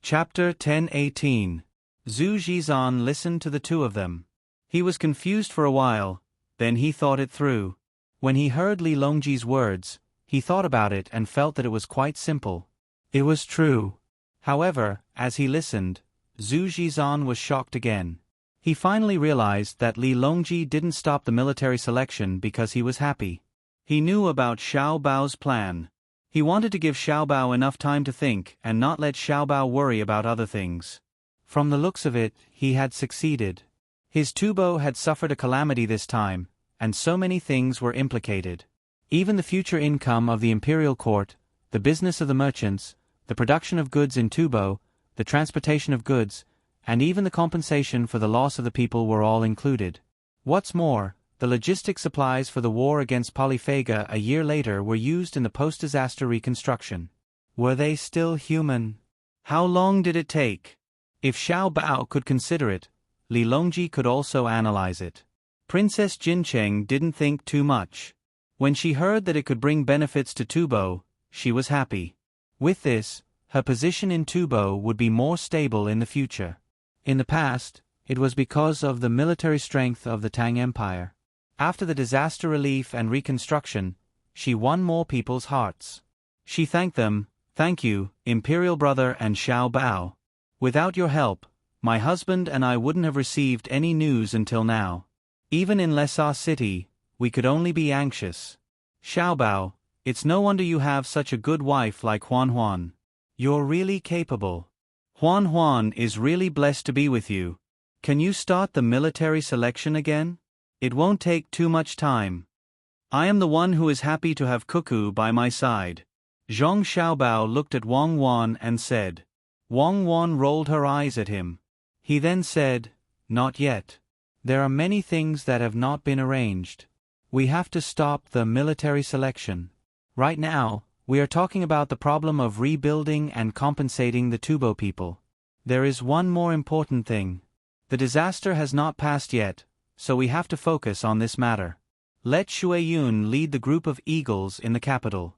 Chapter 10:18. Zhu Zhizan listened to the two of them. He was confused for a while, then he thought it through. When he heard Li Longji's words, he thought about it and felt that it was quite simple. It was true. However, as he listened, Zhu Zhizan was shocked again. He finally realized that Li Longji didn't stop the military selection because he was happy. He knew about Xiao Bao's plan. He wanted to give Xiao Bao enough time to think and not let Xiao Bao worry about other things. From the looks of it, he had succeeded. His Tubo had suffered a calamity this time, and so many things were implicated. Even the future income of the imperial court, the business of the merchants, the production of goods in Tubo, the transportation of goods, and even the compensation for the loss of the people were all included. What's more, the logistic supplies for the war against Polyphaga a year later were used in the post-disaster reconstruction. Were they still human? How long did it take? If Xiao Bao could consider it, Li Longji could also analyze it. Princess Jincheng didn't think too much. When she heard that it could bring benefits to Tubo, she was happy. With this, her position in Tubo would be more stable in the future. In the past, it was because of the military strength of the Tang Empire. After the disaster relief and reconstruction, she won more people's hearts. She thanked them. Thank you, Imperial Brother and Xiao Bao. Without your help, my husband and I wouldn't have received any news until now. Even in Lessa City, we could only be anxious. Xiao Bao, it's no wonder you have such a good wife like Huan Huan. You're really capable. Huan Huan is really blessed to be with you. Can you start the military selection again? It won't take too much time. I am the one who is happy to have Cuckoo by my side. Zhang Xiaobao looked at Wang Wan and said. Wang Wan rolled her eyes at him. He then said, Not yet. There are many things that have not been arranged. We have to stop the military selection. Right now, we are talking about the problem of rebuilding and compensating the Tubo people. There is one more important thing. The disaster has not passed yet, so we have to focus on this matter. Let Shueyun lead the group of eagles in the capital.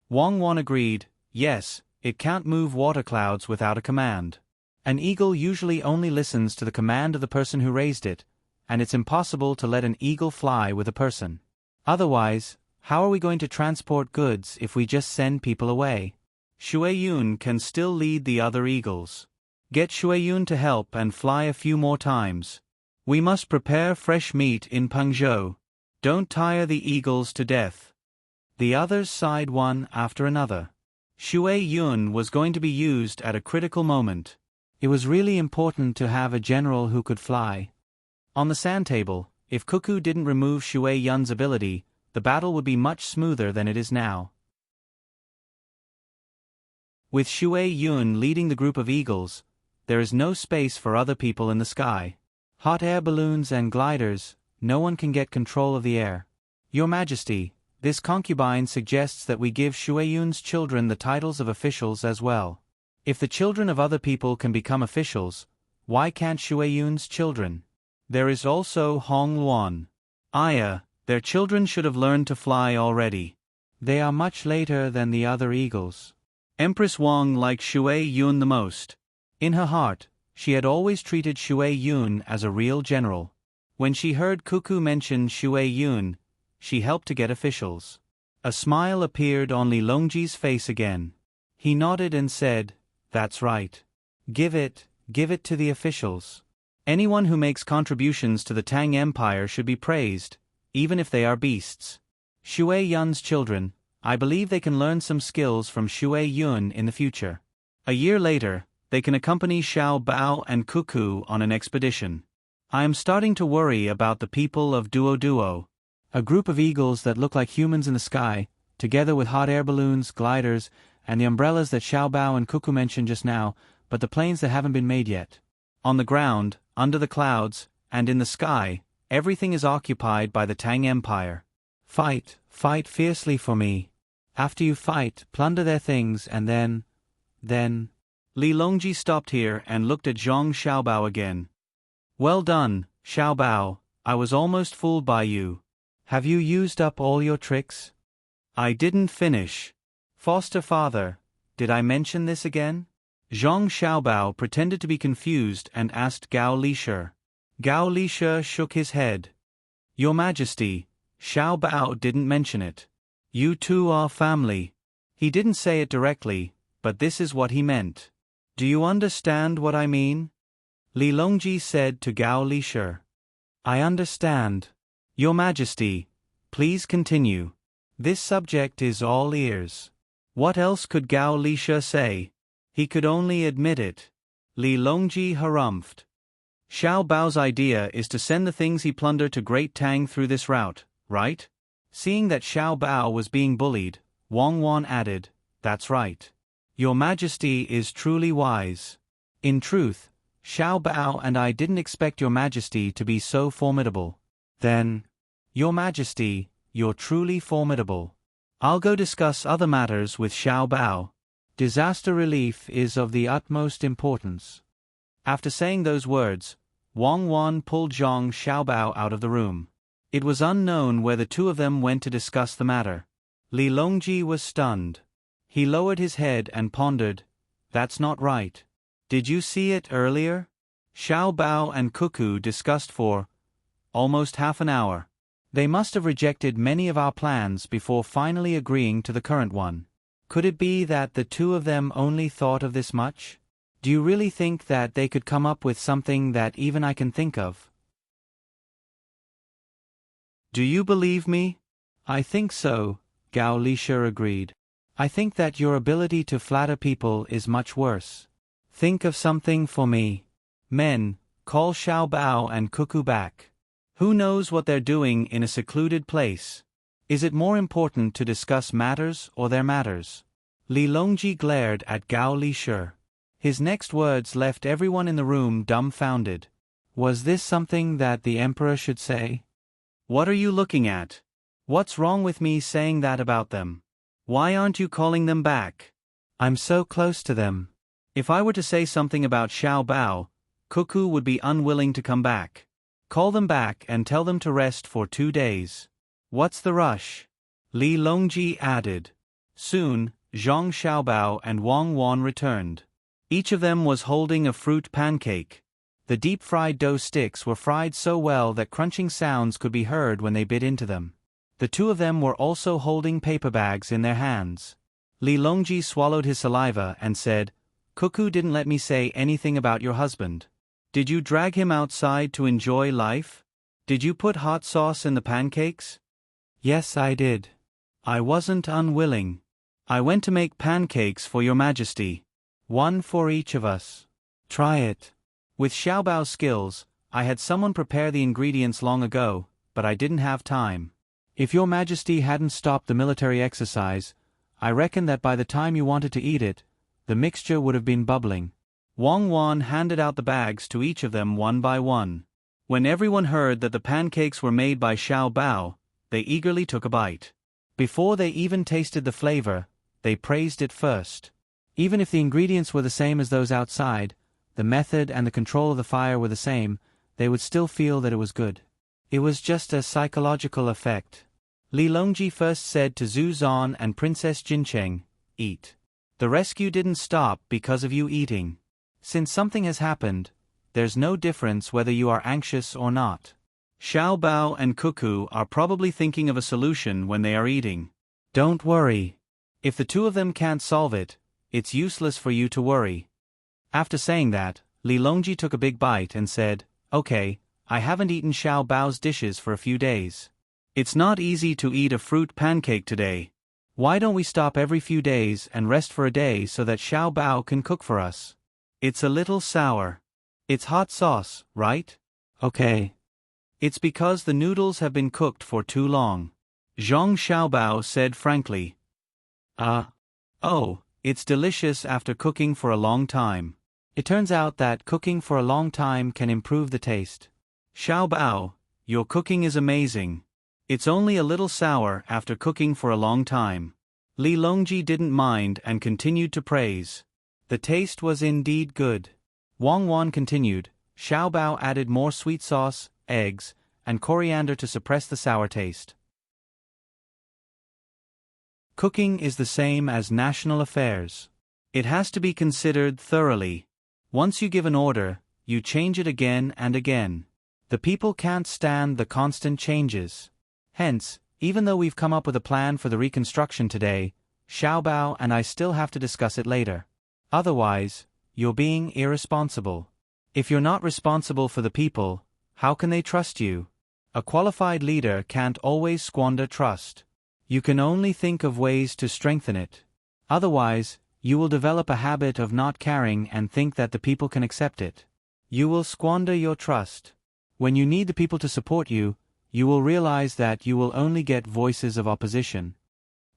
Wang Wan agreed. Yes, it can't move water clouds without a command. An eagle usually only listens to the command of the person who raised it, and it's impossible to let an eagle fly with a person. Otherwise, how are we going to transport goods if we just send people away? Shueyun can still lead the other eagles. Get Shueyun to help and fly a few more times. We must prepare fresh meat in Pengzhou. Don't tire the eagles to death. The others sighed one after another. Shueyun was going to be used at a critical moment. It was really important to have a general who could fly. On the sand table, If Cuckoo didn't remove Shui Yun's ability, the battle would be much smoother than it is now. With Shui Yun leading the group of eagles, there is no space for other people in the sky. Hot air balloons and gliders, no one can get control of the air. Your Majesty, this concubine suggests that we give Shui Yun's children the titles of officials as well. If the children of other people can become officials, why can't Shui Yun's children? There is also Hong Luan. Their children should have learned to fly already. They are much later than the other eagles. Empress Wang liked Shui Yun the most. In her heart, she had always treated Shui Yun as a real general. When she heard Cuckoo mention Shui Yun, she helped to get officials. A smile appeared on Li Longji's face again. He nodded and said, "That's right. Give it to the officials. Anyone who makes contributions to the Tang Empire should be praised, even if they are beasts. Shui Yun's children, I believe they can learn some skills from Shui Yun in the future. A year later, they can accompany Xiao Bao and Cuckoo on an expedition. I am starting to worry about the people of Duo Duo." A group of eagles that look like humans in the sky, together with hot air balloons, gliders, and the umbrellas that Xiao Bao and Cuckoo mentioned just now, but the planes that haven't been made yet. On the ground, under the clouds, and in the sky, everything is occupied by the Tang Empire. Fight fiercely for me. After you fight, plunder their things, and then... Li Longji stopped here and looked at Zhang Xiaobao again. "Well done, Xiaobao, I was almost fooled by you. Have you used up all your tricks?" "I didn't finish. Foster father, did I mention this again?" Zhang Xiaobao pretended to be confused and asked Gao Lishe. Gao Lishe shook his head. "Your Majesty, Xiaobao didn't mention it. You two are family." He didn't say it directly, but this is what he meant. "Do you understand what I mean?" Li Longji said to Gao Lishe. "I understand. Your Majesty, please continue. This subject is all ears." What else could Gao Lishe say? He could only admit it. Li Longji harumphed. "Xiao Bao's idea is to send the things he plundered to Great Tang through this route, right?" Seeing that Xiao Bao was being bullied, Wang Wan added, "That's right. Your Majesty is truly wise. In truth, Xiao Bao and I didn't expect Your Majesty to be so formidable." "Then, Your Majesty, you're truly formidable. I'll go discuss other matters with Xiao Bao. Disaster relief is of the utmost importance." After saying those words, Wang Wan pulled Zhang Xiaobao out of the room. It was unknown where the two of them went to discuss the matter. Li Longji was stunned. He lowered his head and pondered, "That's not right. Did you see it earlier?" Xiao Bao and Cuckoo discussed for almost half an hour. They must have rejected many of our plans before finally agreeing to the current one. Could it be that the two of them only thought of this much? Do you really think that they could come up with something that even I can think of? Do you believe me? I think so, Gao Lishe agreed. I think that your ability to flatter people is much worse. Think of something for me. Men, call Xiao Bao and Cuckoo back. Who knows what they're doing in a secluded place? Is it more important to discuss matters or their matters? Li Longji glared at Gao Lishe. His next words left everyone in the room dumbfounded. Was this something that the emperor should say? What are you looking at? What's wrong with me saying that about them? Why aren't you calling them back? I'm so close to them. If I were to say something about Xiao Bao, Cuckoo would be unwilling to come back. Call them back and tell them to rest for 2 days. What's the rush? Li Longji added. Soon, Zhang Xiaobao and Wang Wan returned. Each of them was holding a fruit pancake. The deep-fried dough sticks were fried so well that crunching sounds could be heard when they bit into them. The two of them were also holding paper bags in their hands. Li Longji swallowed his saliva and said, Cuckoo didn't let me say anything about your husband. Did you drag him outside to enjoy life? Did you put hot sauce in the pancakes? Yes, I did. I wasn't unwilling. I went to make pancakes for your Majesty. One for each of us. Try it. With Xiaobao's skills, I had someone prepare the ingredients long ago, but I didn't have time. If your Majesty hadn't stopped the military exercise, I reckon that by the time you wanted to eat it, the mixture would have been bubbling. Wang Wan handed out the bags to each of them one by one. When everyone heard that the pancakes were made by Xiao Bao, they eagerly took a bite. Before they even tasted the flavor, they praised it first. Even if the ingredients were the same as those outside, the method and the control of the fire were the same, they would still feel that it was good. It was just a psychological effect. Li Longji first said to Zhu Zan and Princess Jincheng, "Eat. The rescue didn't stop because of you eating. Since something has happened, there's no difference whether you are anxious or not." Xiao Bao and Cuckoo are probably thinking of a solution when they are eating. Don't worry. If the two of them can't solve it, it's useless for you to worry. After saying that, Li Longji took a big bite and said, "Okay, I haven't eaten Xiao Bao's dishes for a few days. It's not easy to eat a fruit pancake today. Why don't we stop every few days and rest for a day so that Xiao Bao can cook for us? It's a little sour. It's hot sauce, right? Okay. It's because the noodles have been cooked for too long," Zhang Xiaobao said frankly. Oh, it's delicious after cooking for a long time. It turns out that cooking for a long time can improve the taste. Xiaobao, your cooking is amazing. It's only a little sour after cooking for a long time. Li Longji didn't mind and continued to praise. The taste was indeed good. Wang Wan continued, Xiaobao added more sweet sauce, eggs, and coriander to suppress the sour taste. Cooking is the same as national affairs. It has to be considered thoroughly. Once you give an order, you change it again and again. The people can't stand the constant changes. Hence, even though we've come up with a plan for the reconstruction today, Xiaobao and I still have to discuss it later. Otherwise, you're being irresponsible. If you're not responsible for the people, how can they trust you? A qualified leader can't always squander trust. You can only think of ways to strengthen it. Otherwise, you will develop a habit of not caring and think that the people can accept it. You will squander your trust. When you need the people to support you, you will realize that you will only get voices of opposition.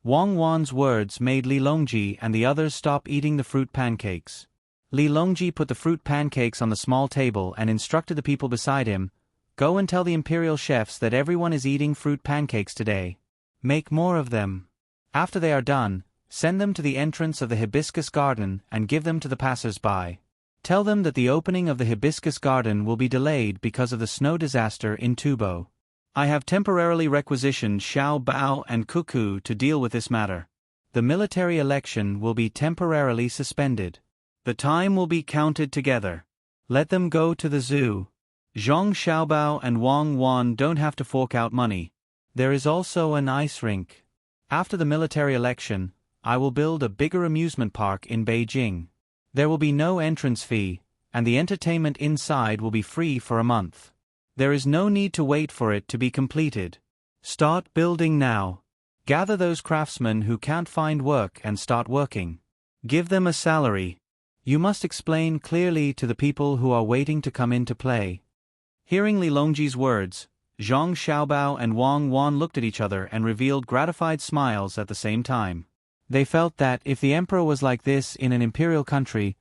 Wang Wan's words made Li Longji and the others stop eating the fruit pancakes. Li Longji put the fruit pancakes on the small table and instructed the people beside him, "Go and tell the imperial chefs that everyone is eating fruit pancakes today. Make more of them. After they are done, send them to the entrance of the hibiscus garden and give them to the passers-by. Tell them that the opening of the hibiscus garden will be delayed because of the snow disaster in Tubo. I have temporarily requisitioned Xiao Bao and Cuckoo to deal with this matter. The military election will be temporarily suspended. The time will be counted together. Let them go to the zoo. Zhang Xiaobao and Wang Wan don't have to fork out money. There is also an ice rink. After the military election, I will build a bigger amusement park in Beijing. There will be no entrance fee, and the entertainment inside will be free for a month. There is no need to wait for it to be completed. Start building now. Gather those craftsmen who can't find work and start working. Give them a salary. You must explain clearly to the people who are waiting to come into play." Hearing Li Longji's words, Zhang Xiaobao and Wang Wan looked at each other and revealed gratified smiles at the same time. They felt that if the emperor was like this in an imperial country,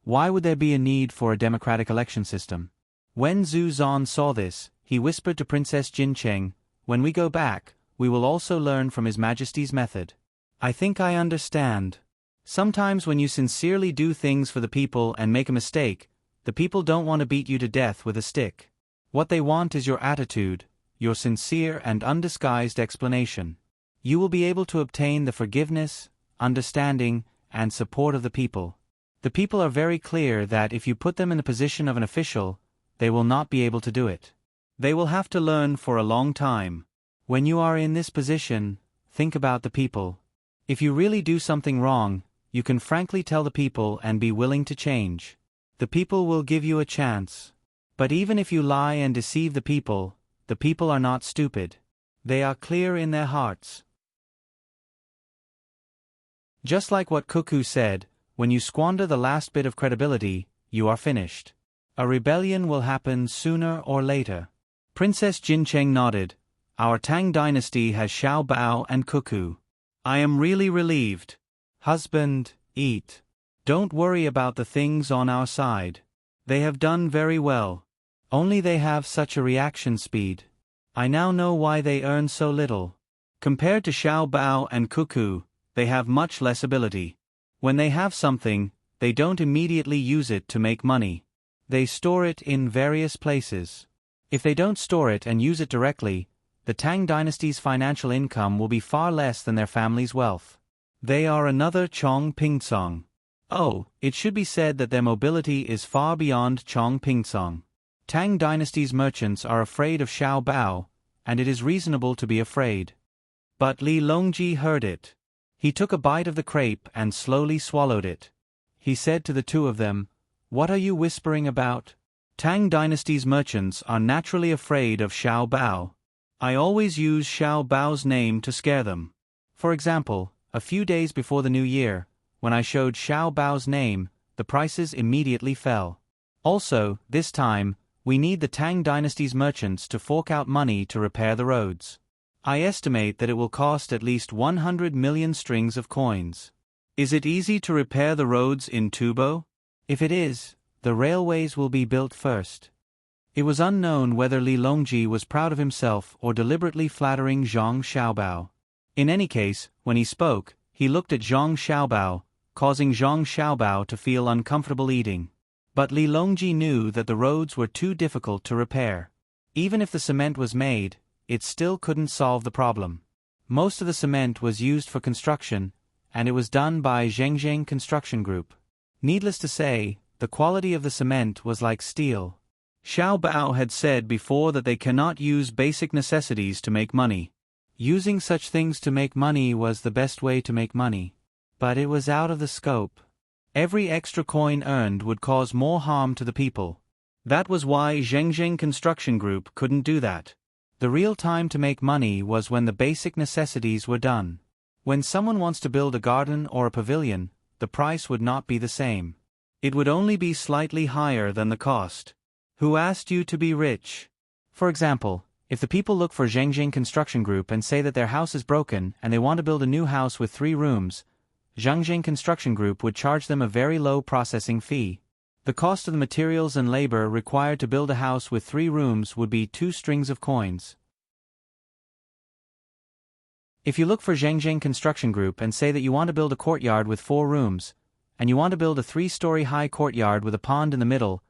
why would there be a need for a democratic election system? When Zhu Zan saw this, he whispered to Princess Jincheng, "When we go back, we will also learn from His Majesty's method." I think I understand. Sometimes when you sincerely do things for the people and make a mistake, the people don't want to beat you to death with a stick. What they want is your attitude, your sincere and undisguised explanation. You will be able to obtain the forgiveness, understanding, and support of the people. The people are very clear that if you put them in the position of an official, they will not be able to do it. They will have to learn for a long time. When you are in this position, think about the people. If you really do something wrong, you can frankly tell the people and be willing to change. The people will give you a chance. But even if you lie and deceive the people are not stupid. They are clear in their hearts. Just like what Cuckoo said, when you squander the last bit of credibility, you are finished. A rebellion will happen sooner or later. Princess Jincheng nodded. Our Tang dynasty has Xiao Bao and Cuckoo. I am really relieved. Husband, eat. Don't worry about the things on our side. They have done very well. Only they have such a reaction speed. I now know why they earn so little. Compared to Xiao Bao and Cuckoo, they have much less ability. When they have something, they don't immediately use it to make money. They store it in various places. If they don't store it and use it directly, the Tang dynasty's financial income will be far less than their family's wealth. They are another Chong Pingsong. Oh, it should be said that their mobility is far beyond Chong Pingsong. Tang dynasty's merchants are afraid of Xiao Bao, and it is reasonable to be afraid. But Li Longji heard it. He took a bite of the crepe and slowly swallowed it. He said to the two of them, "What are you whispering about?" Tang dynasty's merchants are naturally afraid of Xiao Bao. I always use Xiao Bao's name to scare them. For example, a few days before the new year, when I showed Xiao Bao's name, the prices immediately fell. Also, this time, we need the Tang dynasty's merchants to fork out money to repair the roads. I estimate that it will cost at least 100 million strings of coins. Is it easy to repair the roads in Tubo? If it is, the railways will be built first. It was unknown whether Li Longji was proud of himself or deliberately flattering Zhang Xiaobao. In any case, when he spoke, he looked at Zhang Xiaobao, causing Zhang Xiaobao to feel uncomfortable eating. But Li Longji knew that the roads were too difficult to repair. Even if the cement was made, it still couldn't solve the problem. Most of the cement was used for construction, and it was done by Zhengzheng Construction Group. Needless to say, the quality of the cement was like steel. Xiao Bao had said before that they cannot use basic necessities to make money. Using such things to make money was the best way to make money. But it was out of the scope. Every extra coin earned would cause more harm to the people. That was why Zhengzheng Construction Group couldn't do that. The real time to make money was when the basic necessities were done. When someone wants to build a garden or a pavilion, the price would not be the same. It would only be slightly higher than the cost. Who asked you to be rich? For example, if the people look for Zhengzheng Construction Group and say that their house is broken and they want to build a new house with 3 rooms, Zhengzheng Construction Group would charge them a very low processing fee. The cost of the materials and labor required to build a house with 3 rooms would be 2 strings of coins. If you look for Zhengzheng Construction Group and say that you want to build a courtyard with 4 rooms, and you want to build a 3-story high courtyard with a pond in the middle,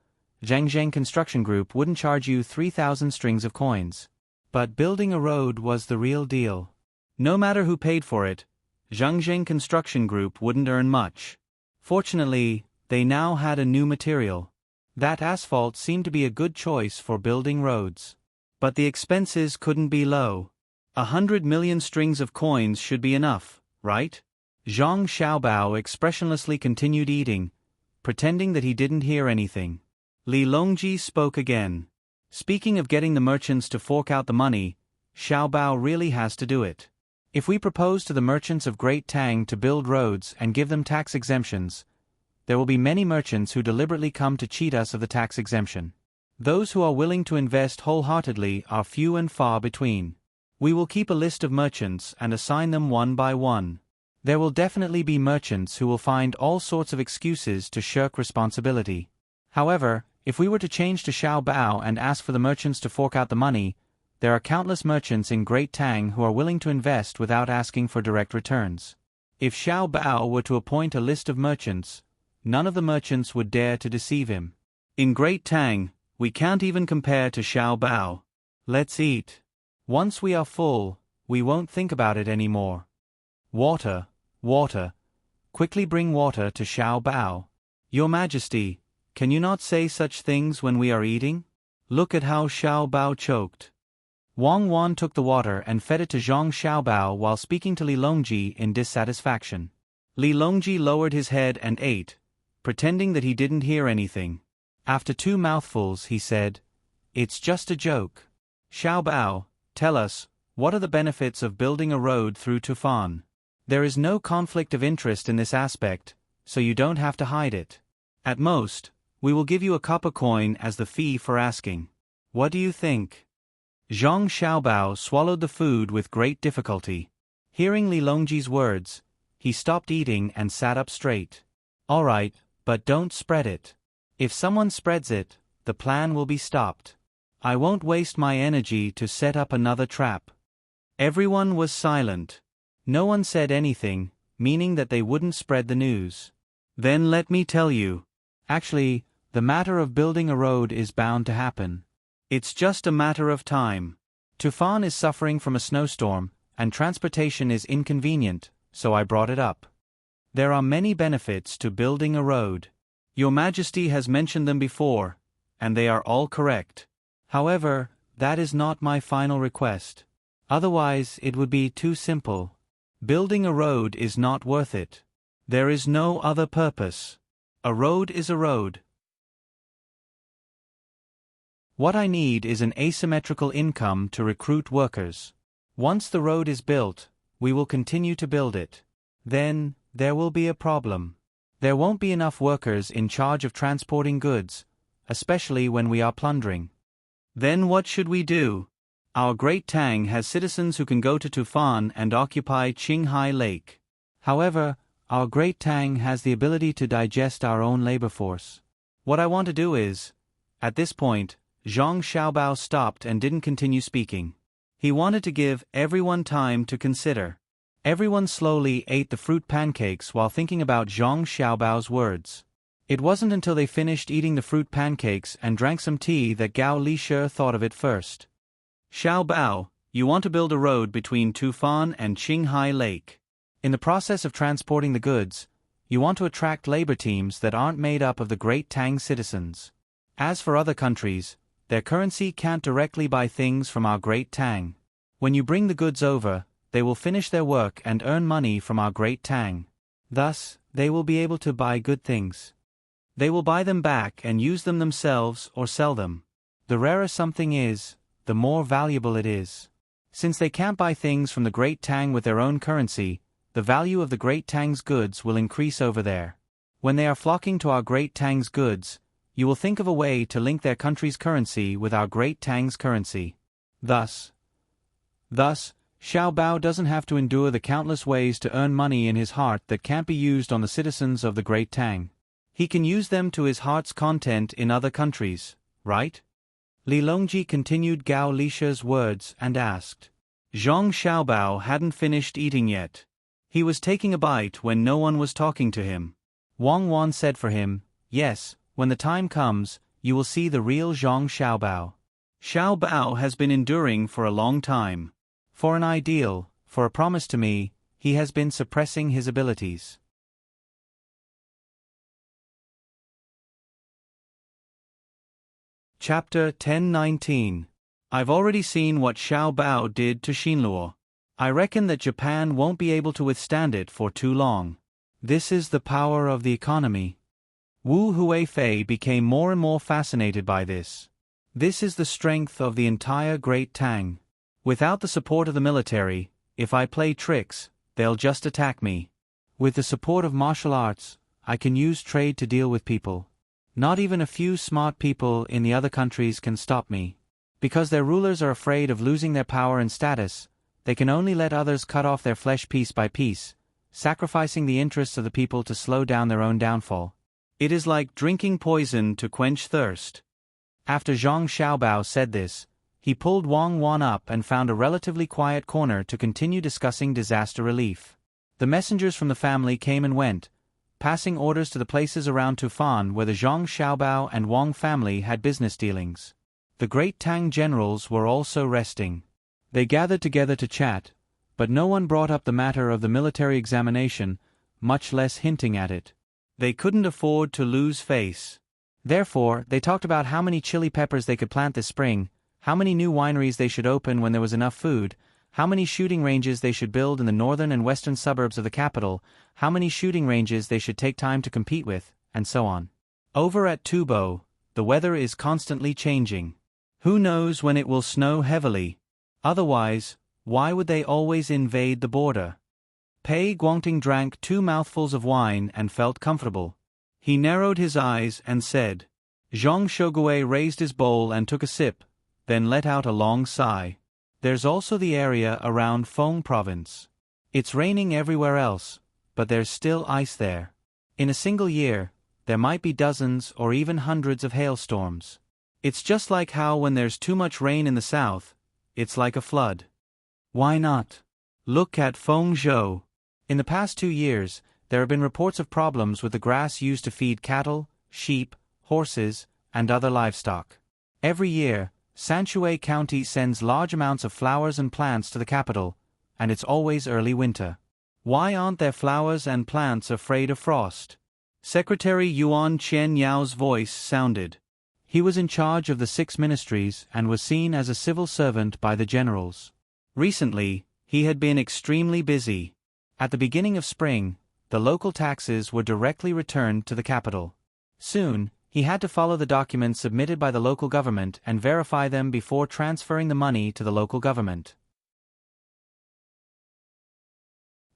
Zhengzheng Construction Group wouldn't charge you 3,000 strings of coins. But building a road was the real deal. No matter who paid for it, Zhengzheng Construction Group wouldn't earn much. Fortunately, they now had a new material. That asphalt seemed to be a good choice for building roads. But the expenses couldn't be low. 100 million strings of coins should be enough, right? Zhang Xiaobao expressionlessly continued eating, pretending that he didn't hear anything. Li Longji spoke again. Speaking of getting the merchants to fork out the money, Xiaobao really has to do it. If we propose to the merchants of Great Tang to build roads and give them tax exemptions, there will be many merchants who deliberately come to cheat us of the tax exemption. Those who are willing to invest wholeheartedly are few and far between. We will keep a list of merchants and assign them one by one. There will definitely be merchants who will find all sorts of excuses to shirk responsibility. However, if we were to change to Xiao Bao and ask for the merchants to fork out the money, there are countless merchants in Great Tang who are willing to invest without asking for direct returns. If Xiao Bao were to appoint a list of merchants, none of the merchants would dare to deceive him. In Great Tang, we can't even compare to Xiao Bao. Let's eat. Once we are full, we won't think about it anymore. Water, water. Quickly bring water to Xiao Bao. Your Majesty, can you not say such things when we are eating? Look at how Xiao Bao choked. Wang Wan took the water and fed it to Zhang Xiaobao while speaking to Li Longji in dissatisfaction. Li Longji lowered his head and ate, pretending that he didn't hear anything. After 2 mouthfuls he said, "It's just a joke. Xiaobao, tell us, what are the benefits of building a road through Tufan? There is no conflict of interest in this aspect, so you don't have to hide it. At most, We will give you a copper coin as the fee for asking. What do you think? Zhang Xiaobao swallowed the food with great difficulty. Hearing Li Longji's words, he stopped eating and sat up straight. All right, but don't spread it. If someone spreads it, the plan will be stopped. I won't waste my energy to set up another trap. Everyone was silent. No one said anything, meaning that they wouldn't spread the news. Then let me tell you. Actually, the matter of building a road is bound to happen. It's just a matter of time. Tufan is suffering from a snowstorm, and transportation is inconvenient, so I brought it up. There are many benefits to building a road. Your Majesty has mentioned them before, and they are all correct. However, that is not my final request. Otherwise, it would be too simple. Building a road is not worth it. There is no other purpose. A road is a road. What I need is an asymmetrical income to recruit workers. Once the road is built, we will continue to build it. Then, there will be a problem. There won't be enough workers in charge of transporting goods, especially when we are plundering. Then what should we do? Our great Tang has citizens who can go to Tufan and occupy Qinghai Lake. However, our great Tang has the ability to digest our own labor force. What I want to do is, at this point, Zhang Xiaobao stopped and didn't continue speaking. He wanted to give everyone time to consider. Everyone slowly ate the fruit pancakes while thinking about Zhang Xiaobao's words. It wasn't until they finished eating the fruit pancakes and drank some tea that Gao Lishe thought of it first. Xiaobao, you want to build a road between Tufan and Qinghai Lake. In the process of transporting the goods, you want to attract labor teams that aren't made up of the great Tang citizens. As for other countries, their currency can't directly buy things from our great Tang. When you bring the goods over, they will finish their work and earn money from our great Tang. Thus, they will be able to buy good things. They will buy them back and use them themselves or sell them. The rarer something is, the more valuable it is. Since they can't buy things from the great Tang with their own currency, the value of the great Tang's goods will increase over there. When they are flocking to our great Tang's goods, you will think of a way to link their country's currency with our great Tang's currency. Thus, Xiao Bao doesn't have to endure the countless ways to earn money in his heart that can't be used on the citizens of the great Tang. He can use them to his heart's content in other countries, right? Li Longji continued Gao Lishe's words and asked. Zhang Xiaobao hadn't finished eating yet. He was taking a bite when no one was talking to him. Wang Wan said for him, yes, when the time comes, you will see the real Zhang Xiaobao. Xiaobao has been enduring for a long time. For an ideal, for a promise to me, he has been suppressing his abilities. Chapter 1019. I've already seen what Xiaobao did to Xinluo. I reckon that Japan won't be able to withstand it for too long. This is the power of the economy. Wu Huifei became more and more fascinated by this. This is the strength of the entire Great Tang. Without the support of the military, if I play tricks, they'll just attack me. With the support of martial arts, I can use trade to deal with people. Not even a few smart people in the other countries can stop me. Because their rulers are afraid of losing their power and status, they can only let others cut off their flesh piece by piece, sacrificing the interests of the people to slow down their own downfall. It is like drinking poison to quench thirst. After Zhang Xiaobao said this, he pulled Wang Wan up and found a relatively quiet corner to continue discussing disaster relief. The messengers from the family came and went, passing orders to the places around Tufan where the Zhang Xiaobao and Wang family had business dealings. The great Tang generals were also resting. They gathered together to chat, but no one brought up the matter of the military examination, much less hinting at it. They couldn't afford to lose face. Therefore, they talked about how many chili peppers they could plant this spring, how many new wineries they should open when there was enough food, how many shooting ranges they should build in the northern and western suburbs of the capital, how many shooting ranges they should take time to compete with, and so on. Over at Tubo, the weather is constantly changing. Who knows when it will snow heavily? Otherwise, why would they always invade the border? Pei Guangting drank 2 mouthfuls of wine and felt comfortable. He narrowed his eyes and said, Zhang Shogui raised his bowl and took a sip, then let out a long sigh. There's also the area around Feng province. It's raining everywhere else, but there's still ice there. In a single year, there might be dozens or even hundreds of hailstorms. It's just like how when there's too much rain in the south, it's like a flood. Why not? Look at Fengzhou. In the past 2 years, there have been reports of problems with the grass used to feed cattle, sheep, horses, and other livestock. Every year, Sanshui County sends large amounts of flowers and plants to the capital, and it's always early winter. Why aren't their flowers and plants afraid of frost? Secretary Yuan Qianyao's voice sounded. He was in charge of the 6 ministries and was seen as a civil servant by the generals. Recently, he had been extremely busy. At the beginning of spring, the local taxes were directly returned to the capital. Soon, he had to follow the documents submitted by the local government and verify them before transferring the money to the local government.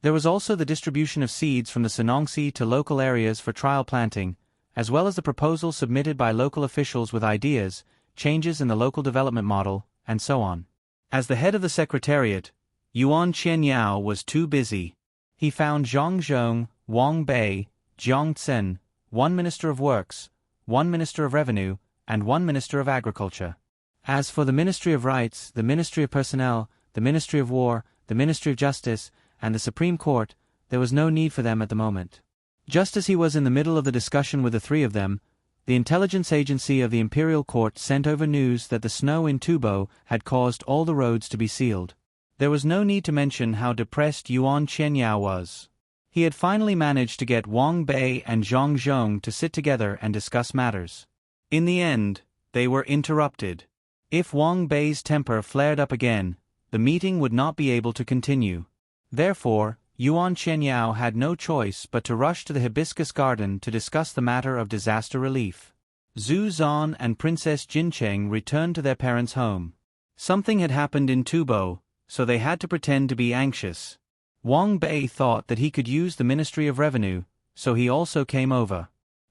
There was also the distribution of seeds from the Senongsi to local areas for trial planting, as well as the proposals submitted by local officials with ideas, changes in the local development model, and so on. As the head of the secretariat, Yuan Qianyao was too busy. He found Zhang Zhong, Wang Bei, Jiang Tsen, 1 Minister of Works, 1 Minister of Revenue, and 1 Minister of Agriculture. As for the Ministry of Rights, the Ministry of Personnel, the Ministry of War, the Ministry of Justice, and the Supreme Court, there was no need for them at the moment. Just as he was in the middle of the discussion with the 3 of them, the intelligence agency of the Imperial Court sent over news that the snow in Tubo had caused all the roads to be sealed. There was no need to mention how depressed Yuan Qianyao was. He had finally managed to get Wang Bei and Zhang Zhong to sit together and discuss matters. In the end, they were interrupted. If Wang Bei's temper flared up again, the meeting would not be able to continue. Therefore, Yuan Qianyao had no choice but to rush to the hibiscus garden to discuss the matter of disaster relief. Zhu Zan and Princess Jincheng returned to their parents' home. Something had happened in Tubo, so they had to pretend to be anxious. Wang Bei thought that he could use the Ministry of Revenue, so he also came over.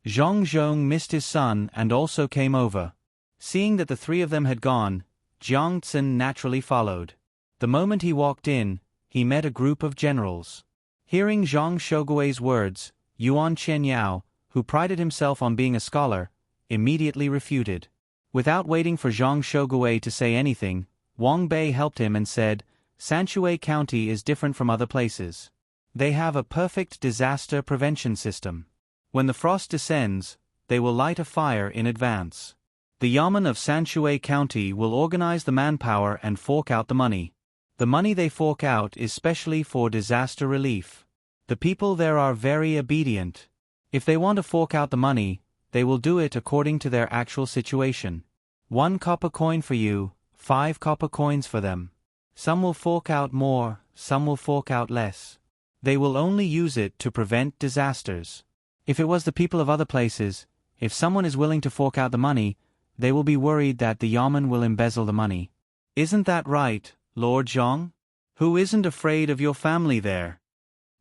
Zhang Zhong missed his son and also came over. Seeing that the 3 of them had gone, Jiang Tsen naturally followed. The moment he walked in, he met a group of generals. Hearing Zhang Shogui's words, Yuan Qianyao, who prided himself on being a scholar, immediately refuted. Without waiting for Zhang Shogui to say anything, Wang Bei helped him and said, Sanshui County is different from other places. They have a perfect disaster prevention system. When the frost descends, they will light a fire in advance. The Yamen of Sanshui County will organize the manpower and fork out the money. The money they fork out is specially for disaster relief. The people there are very obedient. If they want to fork out the money, they will do it according to their actual situation. 1 copper coin for you, 5 copper coins for them. Some will fork out more, some will fork out less. They will only use it to prevent disasters. If it was the people of other places, if someone is willing to fork out the money, they will be worried that the Yamen will embezzle the money. Isn't that right, Lord Zhang? Who isn't afraid of your family there?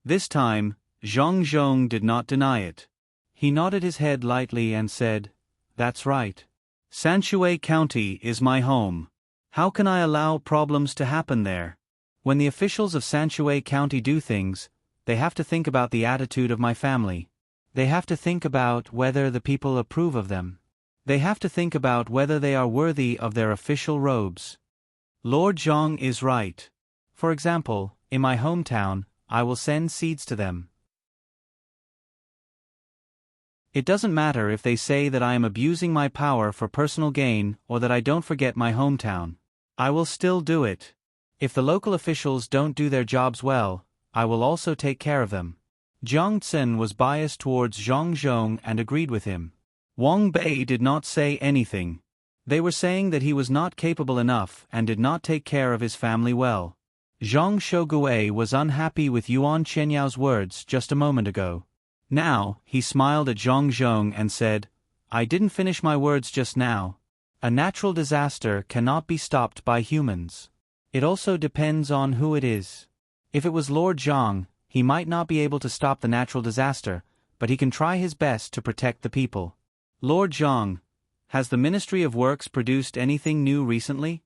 This time, Zhang Zhong did not deny it. He nodded his head lightly and said, That's right. Sanshui County is my home. How can I allow problems to happen there? When the officials of Sanshui County do things, they have to think about the attitude of my family. They have to think about whether the people approve of them. They have to think about whether they are worthy of their official robes. Lord Zhang is right. For example, in my hometown, I will send seeds to them. It doesn't matter if they say that I am abusing my power for personal gain or that I don't forget my hometown. I will still do it. If the local officials don't do their jobs well, I will also take care of them. Jiang Tsen was biased towards Zhang Zhong and agreed with him. Wang Bei did not say anything. They were saying that he was not capable enough and did not take care of his family well. Zhang Shogui was unhappy with Yuan Qianyao's words just a moment ago. Now, he smiled at Zhang Zhong and said, I didn't finish my words just now. A natural disaster cannot be stopped by humans. It also depends on who it is. If it was Lord Zhang, he might not be able to stop the natural disaster, but he can try his best to protect the people. Lord Zhang, Has the Ministry of Works produced anything new recently?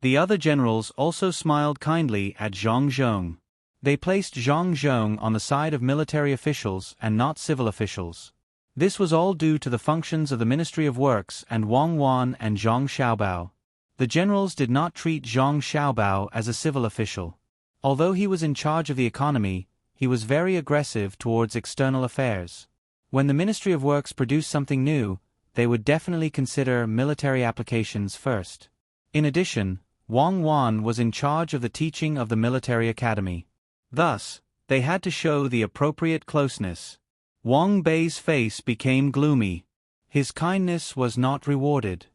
The other generals also smiled kindly at Zhang Zhong. They placed Zhang Zhong on the side of military officials and not civil officials. This was all due to the functions of the Ministry of Works and Wang Wan and Zhang Xiaobao. The generals did not treat Zhang Xiaobao as a civil official. Although he was in charge of the economy, he was very aggressive towards external affairs. When the Ministry of Works produced something new, they would definitely consider military applications first. In addition, Wang Wan was in charge of the teaching of the military academy. Thus, they had to show the appropriate closeness. Wang Bei's face became gloomy. His kindness was not rewarded.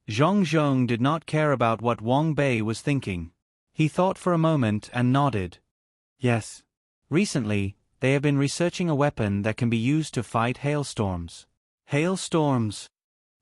Zhang Zhong did not care about what Wang Bei was thinking. He thought for a moment and nodded. Yes. Recently, they have been researching a weapon that can be used to fight hailstorms. Hailstorms.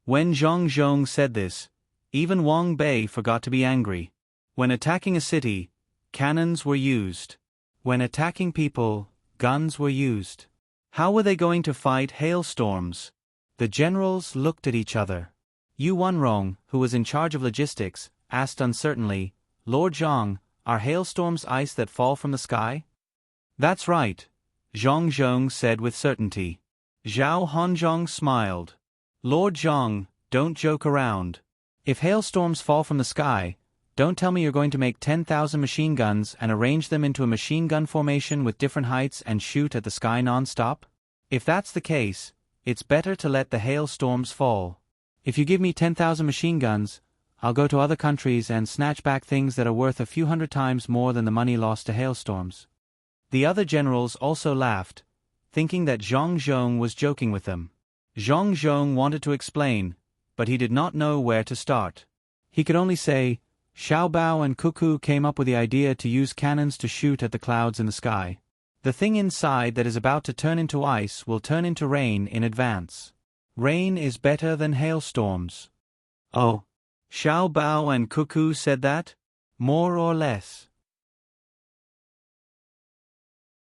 When Zhang Zhong said this, even Wang Bei forgot to be angry. When attacking a city, cannons were used. When attacking people, guns were used. How were they going to fight hailstorms? The generals looked at each other. Yu Wenrong, who was in charge of logistics, asked uncertainly, Lord Zhang, are hailstorms ice that fall from the sky? That's right, Zhang Zhong said with certainty. Zhao Hanzhong smiled. Lord Zhang, don't joke around. If hailstorms fall from the sky, don't tell me you're going to make 10,000 machine guns and arrange them into a machine gun formation with different heights and shoot at the sky non-stop? If that's the case, it's better to let the hailstorms fall. If you give me 10,000 machine guns, I'll go to other countries and snatch back things that are worth a few hundred times more than the money lost to hailstorms. The other generals also laughed, thinking that Zhang Zhong was joking with them. Zhang Zhong wanted to explain, but he did not know where to start. He could only say, Xiaobao and Cuckoo came up with the idea to use cannons to shoot at the clouds in the sky. The thing inside that is about to turn into ice will turn into rain in advance. Rain is better than hailstorms. Oh. Xiaobao and Cuckoo said that? More or less.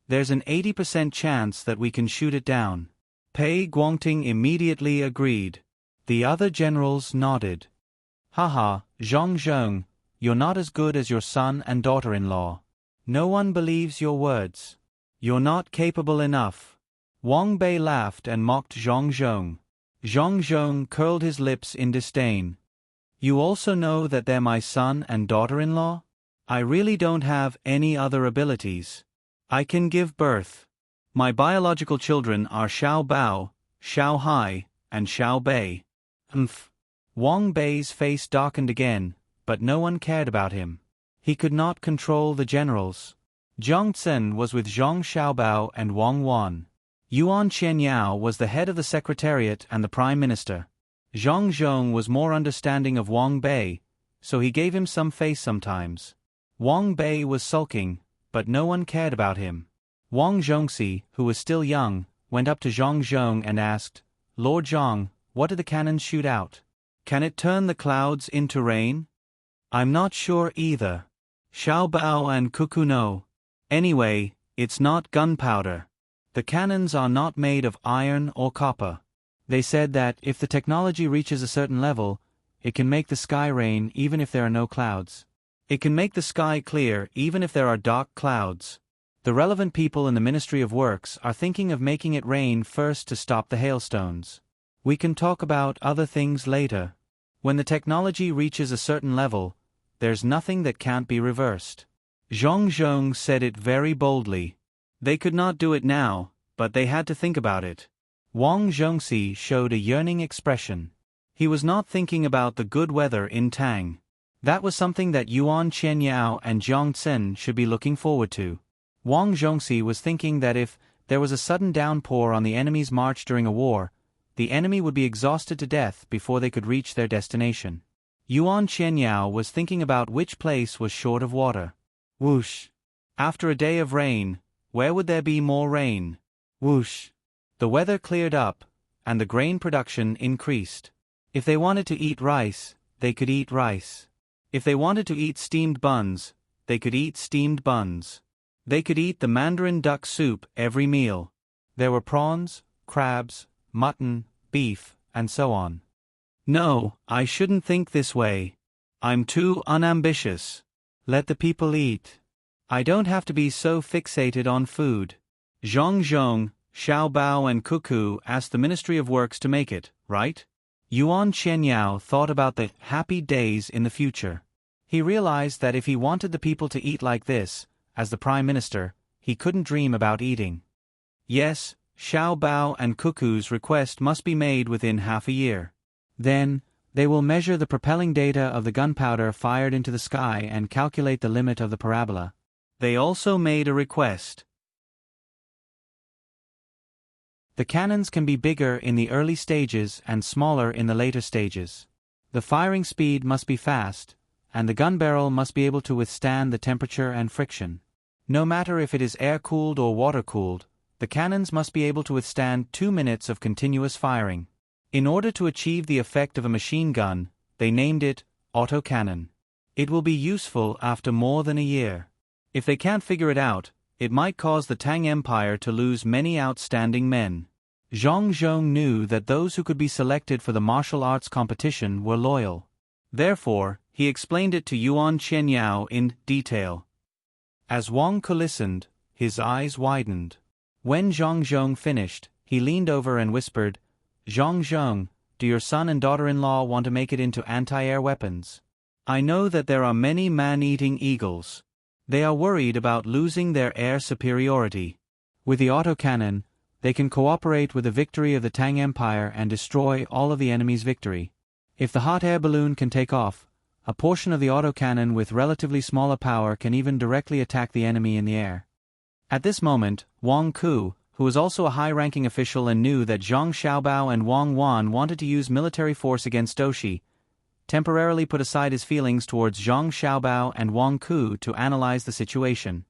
There's an 80% chance that we can shoot it down. Pei Guangting immediately agreed. The other generals nodded. Haha, Zhang Zhong, you're not as good as your son and daughter-in-law. No one believes your words. You're not capable enough. Wang Bei laughed and mocked Zhang Zhong. Zhang Zhong curled his lips in disdain. You also know that they're my son and daughter-in-law? I really don't have any other abilities. I can give birth. My biological children are Xiao Bao, Xiao Hai, and Xiao Bei. Wang Bei's face darkened again, but no one cared about him. He could not control the generals. Jiang Zhen was with Zhang Xiaobao and Wang Wan. Yuan Qianyao was the head of the secretariat and the prime minister. Zhang Zhong was more understanding of Wang Bei, so he gave him some face sometimes. Wang Bei was sulking, but no one cared about him. Wang Zhongxi, who was still young, went up to Zhang Zhong and asked, Lord Zhang, what do the cannons shoot out? Can it turn the clouds into rain? I'm not sure either. Xiaobao and Cuckoo know. Anyway, it's not gunpowder. The cannons are not made of iron or copper. They said that if the technology reaches a certain level, it can make the sky rain even if there are no clouds. It can make the sky clear even if there are dark clouds. The relevant people in the Ministry of Works are thinking of making it rain first to stop the hailstones. We can talk about other things later. When the technology reaches a certain level, there's nothing that can't be reversed. Zhang Zhong said it very boldly. They could not do it now, but they had to think about it. Wang Zhongxi showed a yearning expression. He was not thinking about the good weather in Tang. That was something that Yuan Qianyao and Jiang Zhen should be looking forward to. Wang Zhongxi was thinking that if there was a sudden downpour on the enemy's march during a war, the enemy would be exhausted to death before they could reach their destination. Yuan Qianyao was thinking about which place was short of water. Whoosh! After a day of rain, where would there be more rain? Whoosh! The weather cleared up, and the grain production increased. If they wanted to eat rice, they could eat rice. If they wanted to eat steamed buns, they could eat steamed buns. They could eat the mandarin duck soup every meal. There were prawns, crabs, mutton, beef, and so on. No, I shouldn't think this way. I'm too unambitious. Let the people eat. I don't have to be so fixated on food. Zhong Zhong, Xiao Bao and Cuckoo asked the Ministry of Works to make it, right? Yuan Qianyao thought about the happy days in the future. He realized that if he wanted the people to eat like this, as the Prime Minister, he couldn't dream about eating. Yes, Xiao Bao and Cuckoo's request must be made within half a year. Then, they will measure the propelling data of the gunpowder fired into the sky and calculate the limit of the parabola. They also made a request. The cannons can be bigger in the early stages and smaller in the later stages. The firing speed must be fast, and the gun barrel must be able to withstand the temperature and friction. No matter if it is air-cooled or water-cooled, the cannons must be able to withstand 2 minutes of continuous firing. In order to achieve the effect of a machine gun, they named it autocannon. It will be useful after more than a year. If they can't figure it out, it might cause the Tang Empire to lose many outstanding men. Zhong Zhong knew that those who could be selected for the martial arts competition were loyal. Therefore, he explained it to Yuan Qianyao in detail. As Wang Ke listened, his eyes widened. When Zhong Zhong finished, he leaned over and whispered, "Zhong Zhong, do your son and daughter-in-law want to make it into anti-air weapons? I know that there are many man-eating eagles. They are worried about losing their air superiority. With the autocannon, they can cooperate with the victory of the Tang Empire and destroy all of the enemy's victory. If the hot air balloon can take off, a portion of the autocannon with relatively smaller power can even directly attack the enemy in the air." At this moment, Wang Ku, who was also a high-ranking official and knew that Zhang Xiaobao and Wang Wan wanted to use military force against Doshi, temporarily put aside his feelings towards Zhang Xiaobao and Wang Ku to analyze the situation.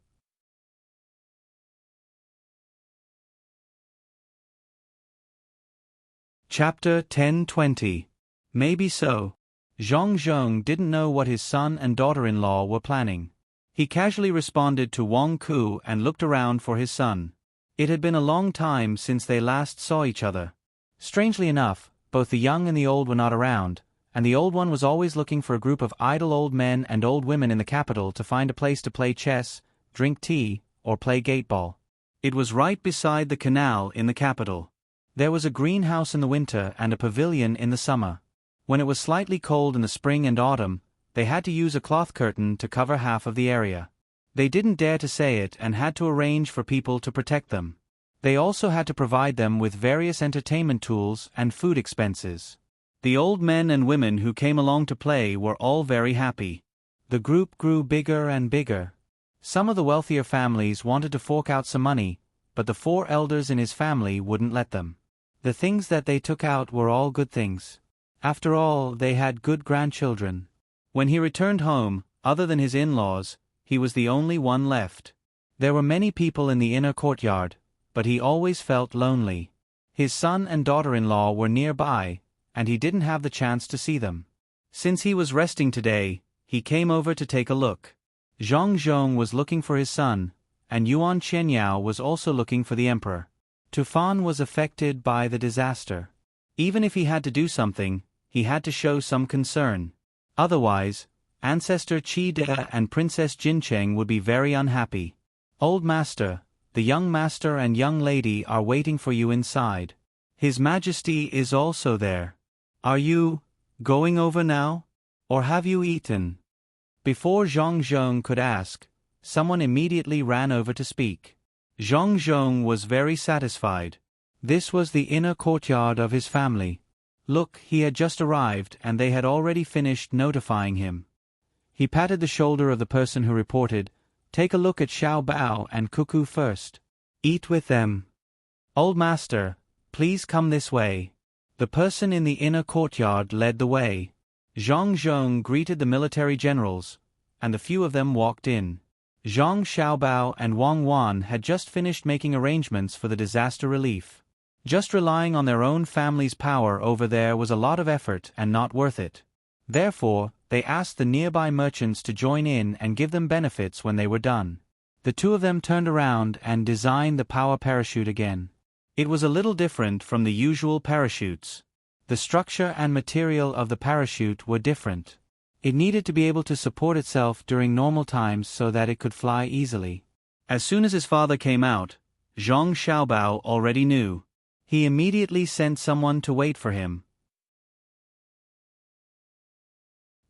Chapter 10-20. Maybe so. Zhong Zhong didn't know what his son and daughter-in-law were planning. He casually responded to Wang Ku and looked around for his son. It had been a long time since they last saw each other. Strangely enough, both the young and the old were not around, and the old one was always looking for a group of idle old men and old women in the capital to find a place to play chess, drink tea, or play gateball. It was right beside the canal in the capital. There was a greenhouse in the winter and a pavilion in the summer. When it was slightly cold in the spring and autumn, they had to use a cloth curtain to cover half of the area. They didn't dare to say it and had to arrange for people to protect them. They also had to provide them with various entertainment tools and food expenses. The old men and women who came along to play were all very happy. The group grew bigger and bigger. Some of the wealthier families wanted to fork out some money, but the 4 elders in his family wouldn't let them. The things that they took out were all good things. After all, they had good grandchildren. When he returned home, other than his in-laws, he was the only one left. There were many people in the inner courtyard, but he always felt lonely. His son and daughter-in-law were nearby, and he didn't have the chance to see them. Since he was resting today, he came over to take a look. Zhong Zhong was looking for his son, and Yuan Qianyao was also looking for the emperor. Tufan was affected by the disaster. Even if he had to do something, he had to show some concern. Otherwise, Ancestor Qi De and Princess Jincheng would be very unhappy. "Old Master, the young master and young lady are waiting for you inside. His Majesty is also there. Are you going over now? Or have you eaten?" Before Zhong Zhong could ask, someone immediately ran over to speak. Zhong Zhong was very satisfied. This was the inner courtyard of his family. Look, he had just arrived and they had already finished notifying him. He patted the shoulder of the person who reported, "Take a look at Xiao Bao and Cuckoo first. Eat with them. Old Master, please come this way." The person in the inner courtyard led the way. Zhong Zhong greeted the military generals, and a few of them walked in. Zhang Xiaobao and Wang Wan had just finished making arrangements for the disaster relief. Just relying on their own family's power over there was a lot of effort and not worth it. Therefore, they asked the nearby merchants to join in and give them benefits when they were done. The 2 of them turned around and designed the power parachute again. It was a little different from the usual parachutes. The structure and material of the parachute were different. It needed to be able to support itself during normal times so that it could fly easily. As soon as his father came out, Zhang Xiaobao already knew. He immediately sent someone to wait for him.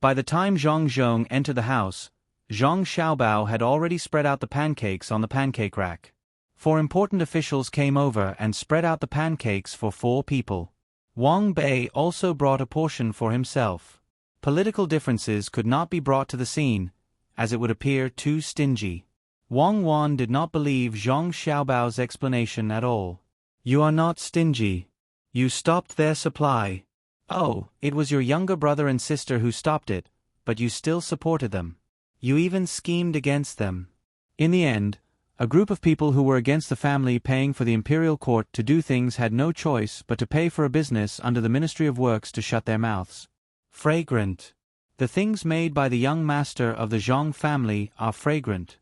By the time Zhang Zhong entered the house, Zhang Xiaobao had already spread out the pancakes on the pancake rack. 4 important officials came over and spread out the pancakes for 4 people. Wang Bei also brought a portion for himself. Political differences could not be brought to the scene, as it would appear too stingy. Wang Wan did not believe Zhang Xiaobao's explanation at all. You are not stingy. You stopped their supply. Oh, it was your younger brother and sister who stopped it, but you still supported them. You even schemed against them. In the end, a group of people who were against the family paying for the imperial court to do things had no choice but to pay for a business under the Ministry of Works to shut their mouths. Fragrant. The things made by the young master of the Zhang family are fragrant.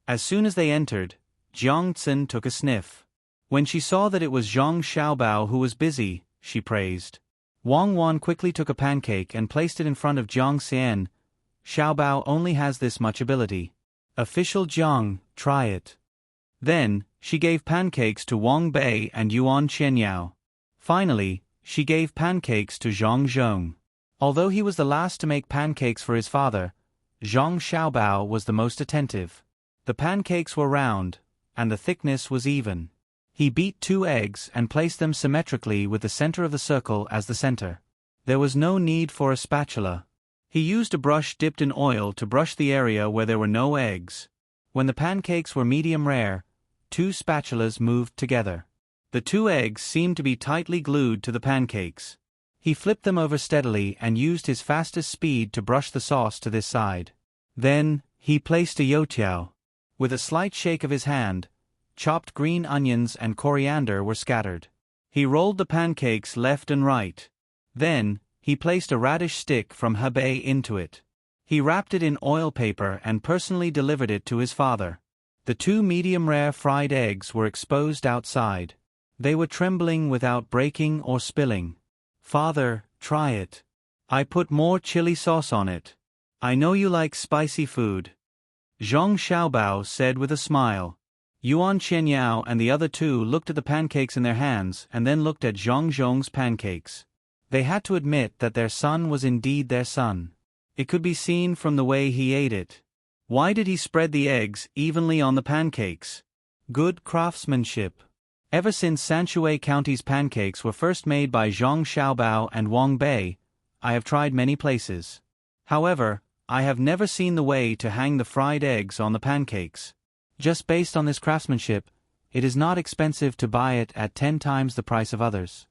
As soon as they entered, Jiang Tsin took a sniff. When she saw that it was Zhang Xiaobao who was busy, she praised. Wang Wan quickly took a pancake and placed it in front of Jiang Xian. Xiaobao only has this much ability. Official Jiang, try it. Then, she gave pancakes to Wang Bei and Yuan Qianyao. Finally, she gave pancakes to Zhang Zhong. Although he was the last to make pancakes for his father, Zhang Xiaobao was the most attentive. The pancakes were round, and the thickness was even. He beat 2 eggs and placed them symmetrically with the center of the circle as the center. There was no need for a spatula. He used a brush dipped in oil to brush the area where there were no eggs. When the pancakes were medium rare, 2 spatulas moved together. The 2 eggs seemed to be tightly glued to the pancakes. He flipped them over steadily and used his fastest speed to brush the sauce to this side. Then, he placed a youtiao. With a slight shake of his hand, chopped green onions and coriander were scattered. He rolled the pancakes left and right. Then, he placed a radish stick from Hebei into it. He wrapped it in oil paper and personally delivered it to his father. The 2 medium-rare fried eggs were exposed outside. They were trembling without breaking or spilling. Father, try it. I put more chili sauce on it. I know you like spicy food. Zhang Xiaobao said with a smile. Yuan Qianyao and the other 2 looked at the pancakes in their hands and then looked at Zhang Zhong's pancakes. They had to admit that their son was indeed their son. It could be seen from the way he ate it. Why did he spread the eggs evenly on the pancakes? Good craftsmanship. Ever since Sanshui County's pancakes were first made by Zhang Xiaobao and Wang Bei, I have tried many places. However, I have never seen the way to hang the fried eggs on the pancakes. Just based on this craftsmanship, it is not expensive to buy it at 10 times the price of others.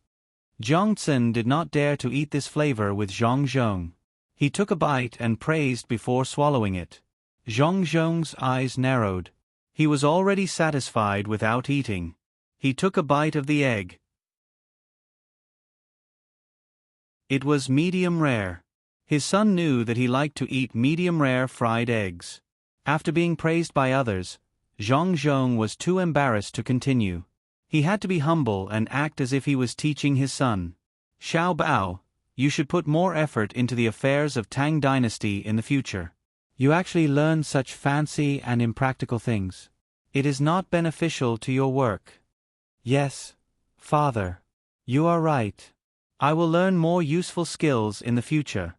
Jiang Tsin did not dare to eat this flavor with Zhang Zhong. He took a bite and praised before swallowing it. Zhang Zhong's eyes narrowed. He was already satisfied without eating. He took a bite of the egg. It was medium rare. His son knew that he liked to eat medium rare fried eggs. After being praised by others, Zhang Zhong was too embarrassed to continue. He had to be humble and act as if he was teaching his son. Xiaobao, you should put more effort into the affairs of Tang Dynasty in the future. You actually learn such fancy and impractical things. It is not beneficial to your work. Yes, father. You are right. I will learn more useful skills in the future.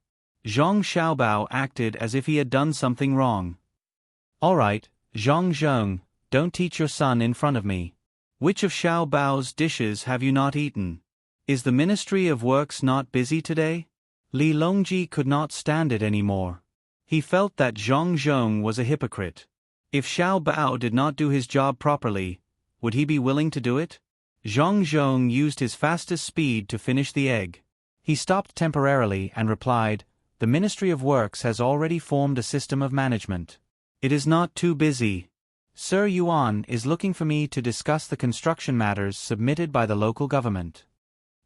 Zhang Xiaobao acted as if he had done something wrong. All right, Zhang Zhong, don't teach your son in front of me. Which of Xiaobao's dishes have you not eaten? Is the Ministry of Works not busy today? Li Longji could not stand it anymore. He felt that Zhang Zhong was a hypocrite. If Xiaobao did not do his job properly, would he be willing to do it? Zhang Zhong used his fastest speed to finish the egg. He stopped temporarily and replied, "The Ministry of Works has already formed a system of management. It is not too busy. Sir Yuan is looking for me to discuss the construction matters submitted by the local government."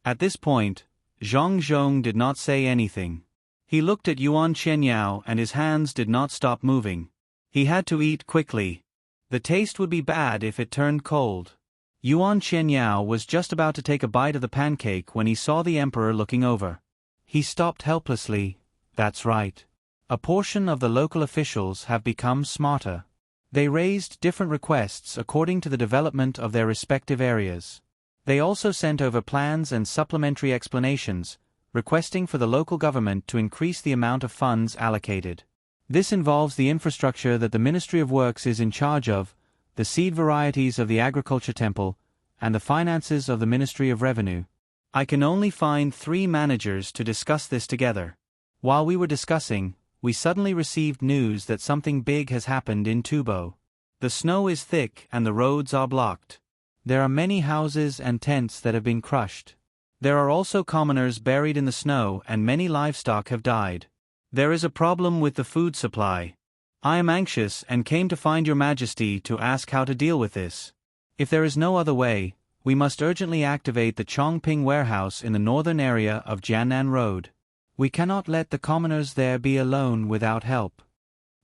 At this point, Zhang Zhong did not say anything. He looked at Yuan Qianyao and his hands did not stop moving. He had to eat quickly. The taste would be bad if it turned cold. Yuan Qianyao was just about to take a bite of the pancake when he saw the emperor looking over. He stopped helplessly. That's right. A portion of the local officials have become smarter. They raised different requests according to the development of their respective areas. They also sent over plans and supplementary explanations, requesting for the local government to increase the amount of funds allocated. This involves the infrastructure that the Ministry of Works is in charge of, the seed varieties of the Agriculture Temple, and the finances of the Ministry of Revenue. I can only find 3 managers to discuss this together. While we were discussing, we suddenly received news that something big has happened in Tubo. The snow is thick and the roads are blocked. There are many houses and tents that have been crushed. There are also commoners buried in the snow and many livestock have died. There is a problem with the food supply. I am anxious and came to find Your Majesty to ask how to deal with this. If there is no other way, we must urgently activate the Chongping warehouse in the northern area of Jiannan Road. We cannot let the commoners there be alone without help.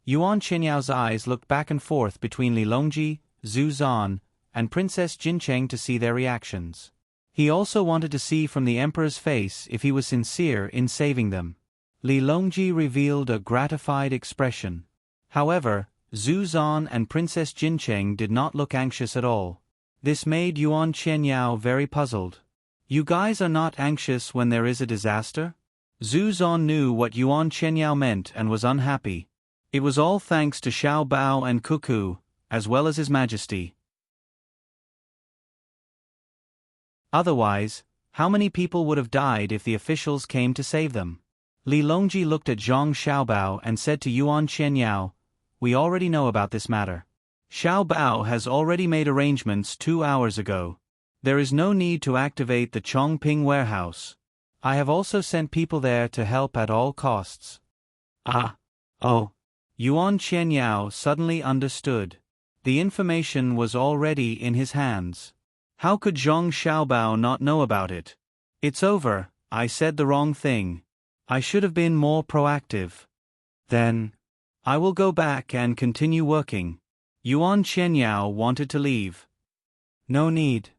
Yuan Qianyao's eyes looked back and forth between Li Longji, Zhu Zan, and Princess Jincheng to see their reactions. He also wanted to see from the emperor's face if he was sincere in saving them. Li Longji revealed a gratified expression. However, Zhu Zan and Princess Jincheng did not look anxious at all. This made Yuan Qianyao very puzzled. You guys are not anxious when there is a disaster? Zhu Zan knew what Yuan Qianyao meant and was unhappy. It was all thanks to Xiao Bao and Cuckoo, as well as His Majesty. Otherwise, how many people would have died if the officials came to save them? Li Longji looked at Zhang Xiaobao and said to Yuan Qianyao, "We already know about this matter. Xiao Bao has already made arrangements 2 hours ago. There is no need to activate the Chongping warehouse. I have also sent people there to help at all costs." Oh. Yuan Qianyao suddenly understood. The information was already in his hands. How could Zhang Xiaobao not know about it? It's over, I said the wrong thing. I should have been more proactive. Then, I will go back and continue working. Yuan Qianyao wanted to leave. No need.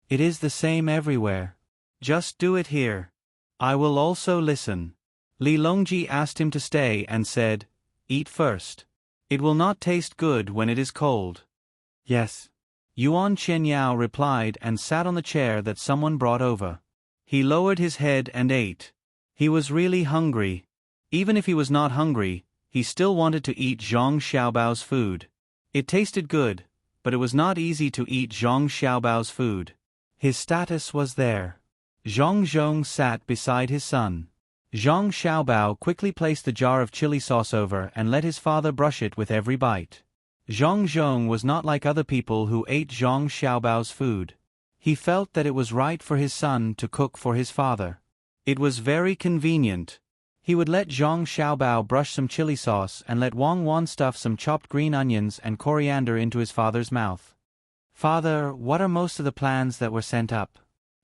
It is the same everywhere. Just do it here. I will also listen. Li Longji asked him to stay and said, "Eat first. It will not taste good when it is cold." Yes. Yuan Qianyao replied and sat on the chair that someone brought over. He lowered his head and ate. He was really hungry. Even if he was not hungry, he still wanted to eat Zhang Xiaobao's food. It tasted good, but it was not easy to eat Zhang Xiaobao's food. His status was there. Zhang Zhong sat beside his son. Zhang Xiaobao quickly placed the jar of chili sauce over and let his father brush it with every bite. Zhang Zhong was not like other people who ate Zhang Xiaobao's food. He felt that it was right for his son to cook for his father. It was very convenient. He would let Zhang Xiaobao brush some chili sauce and let Wang Wan stuff some chopped green onions and coriander into his father's mouth. "Father, what are most of the plans that were sent up?"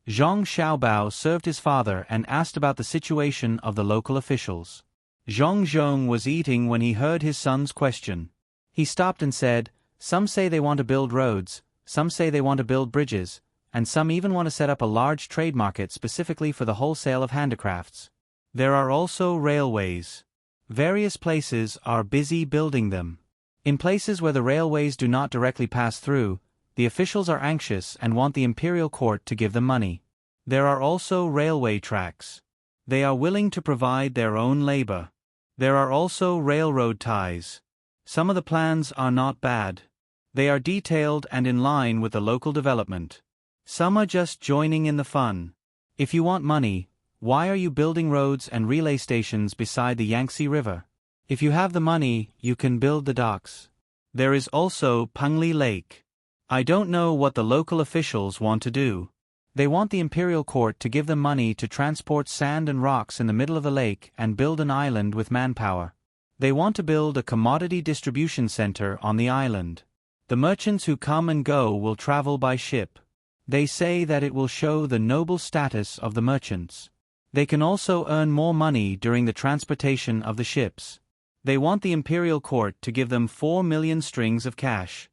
Zhang Xiaobao served his father and asked about the situation of the local officials. Zhang Zhong was eating when he heard his son's question. He stopped and said, "Some say they want to build roads, some say they want to build bridges, and some even want to set up a large trade market specifically for the wholesale of handicrafts. There are also railways. Various places are busy building them. In places where the railways do not directly pass through, the officials are anxious and want the imperial court to give them money. There are also railway tracks. They are willing to provide their own labor. There are also railroad ties. Some of the plans are not bad. They are detailed and in line with the local development. Some are just joining in the fun. If you want money, why are you building roads and relay stations beside the Yangtze River? If you have the money, you can build the docks. There is also Pengli Lake. I don't know what the local officials want to do. They want the imperial court to give them money to transport sand and rocks in the middle of the lake and build an island with manpower. They want to build a commodity distribution center on the island. The merchants who come and go will travel by ship. They say that it will show the noble status of the merchants. They can also earn more money during the transportation of the ships. They want the imperial court to give them 4 million strings of cash.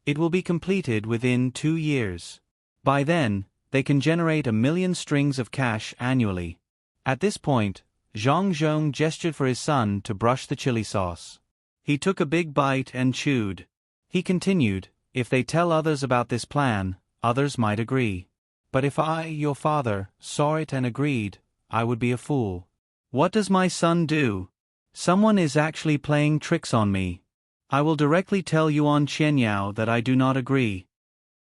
It will be completed within 2 years. By then, they can generate 1 million strings of cash annually. At this point, Zhang Zhong gestured for his son to brush the chili sauce. He took a big bite and chewed. He continued, if they tell others about this plan, others might agree. But if I, your father, saw it and agreed, I would be a fool. What does my son do? Someone is actually playing tricks on me. I will directly tell Yuan Qianyao that I do not agree.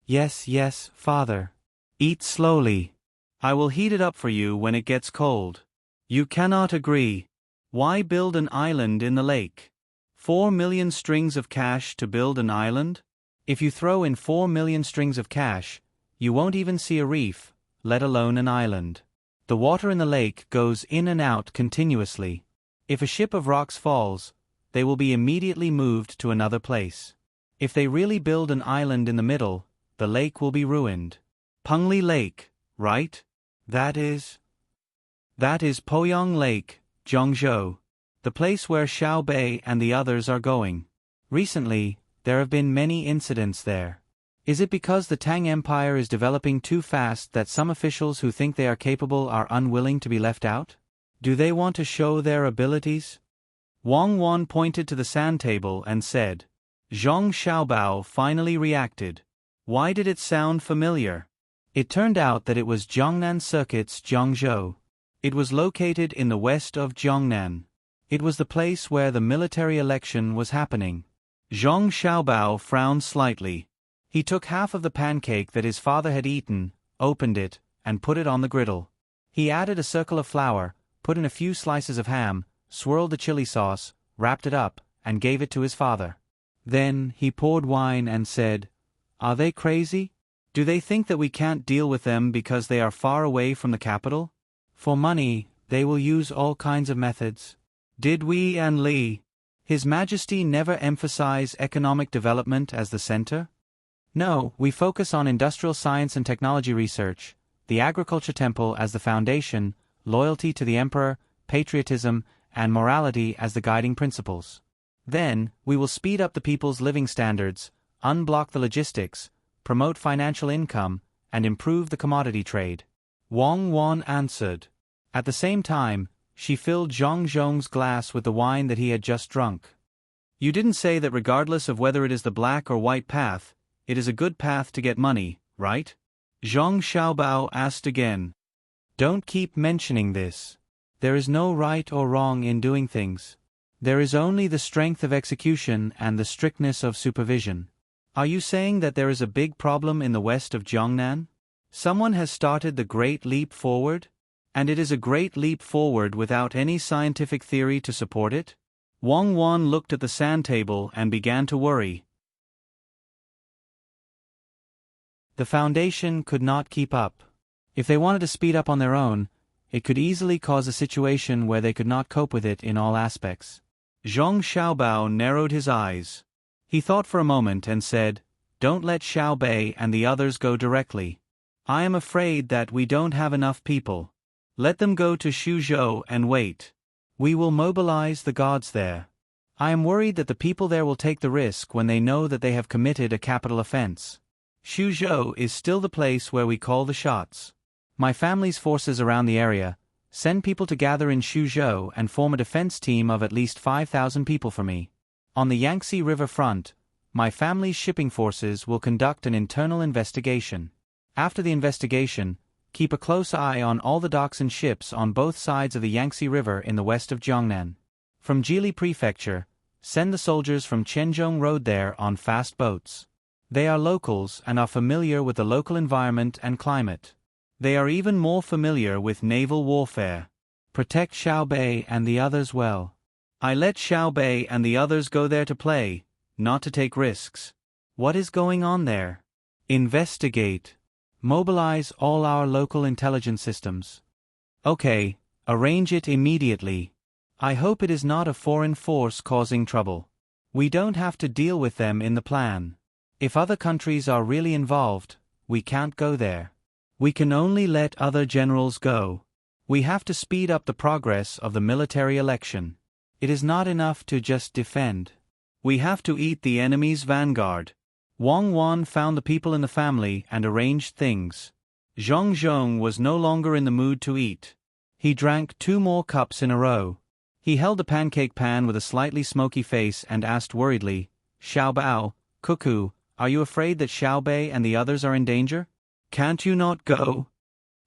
Yes, father. Eat slowly. I will heat it up for you when it gets cold. You cannot agree. Why build an island in the lake? 4 million strings of cash to build an island? If you throw in 4 million strings of cash, you won't even see a reef, let alone an island. The water in the lake goes in and out continuously. If a ship of rocks falls, they will be immediately moved to another place. If they really build an island in the middle, the lake will be ruined. Pengli Lake, right? That is Poyang Lake, Zhongzhou, the place where Xiao Bei and the others are going. Recently, there have been many incidents there. Is it because the Tang Empire is developing too fast that some officials who think they are capable are unwilling to be left out? Do they want to show their abilities? Wang Wan pointed to the sand table and said. Zhang Xiaobao finally reacted. Why did it sound familiar? It turned out that it was Jiangnan Circuit's Jiangzhou. It was located in the west of Jiangnan. It was the place where the military election was happening. Zhang Xiaobao frowned slightly. He took half of the pancake that his father had eaten, opened it, and put it on the griddle. He added a circle of flour, put in a few slices of ham, swirled the chili sauce, wrapped it up, and gave it to his father. Then he poured wine and said, Are they crazy? Do they think that we can't deal with them because they are far away from the capital? For money, they will use all kinds of methods. Did we and Li, His Majesty, never emphasize economic development as the center? No, we focus on industrial science and technology research, the agriculture temple as the foundation, loyalty to the emperor, patriotism, and morality as the guiding principles. Then, we will speed up the people's living standards, unblock the logistics, promote financial income, and improve the commodity trade. Wang Wan answered. At the same time, she filled Zhang Zhong's glass with the wine that he had just drunk. You didn't say that regardless of whether it is the black or white path, it is a good path to get money, right? Zhang Xiaobao asked again. Don't keep mentioning this. There is no right or wrong in doing things. There is only the strength of execution and the strictness of supervision. Are you saying that there is a big problem in the west of Jiangnan? Someone has started the Great Leap Forward? And it is a great leap forward without any scientific theory to support it? Wang Wan looked at the sand table and began to worry. The foundation could not keep up. If they wanted to speed up on their own, it could easily cause a situation where they could not cope with it in all aspects. Zhang Xiaobao narrowed his eyes. He thought for a moment and said, Don't let Xiao Bei and the others go directly. I am afraid that we don't have enough people. Let them go to Xuzhou and wait. We will mobilize the gods there. I am worried that the people there will take the risk when they know that they have committed a capital offense. Xuzhou is still the place where we call the shots. My family's forces around the area, send people to gather in Xuzhou and form a defense team of at least 5,000 people for me. On the Yangtze River front, my family's shipping forces will conduct an internal investigation. After the investigation, keep a close eye on all the docks and ships on both sides of the Yangtze River in the west of Jiangnan. From Jili Prefecture, send the soldiers from Quanzhong Road there on fast boats. They are locals and are familiar with the local environment and climate. They are even more familiar with naval warfare. Protect Xiao Bei and the others well. I let Xiao Bei and the others go there to play, not to take risks. What is going on there? Investigate. Mobilize all our local intelligence systems. Okay, arrange it immediately. I hope it is not a foreign force causing trouble. We don't have to deal with them in the plan. If other countries are really involved, we can't go there. We can only let other generals go. We have to speed up the progress of the military election. It is not enough to just defend. We have to eat the enemy's vanguard. Wang Wan found the people in the family and arranged things. Zhong Zhong was no longer in the mood to eat. He drank 2 more cups in a row. He held the pancake pan with a slightly smoky face and asked worriedly, Xiao Bao, Cuckoo, are you afraid that Xiao Bei and the others are in danger? Can't you not go?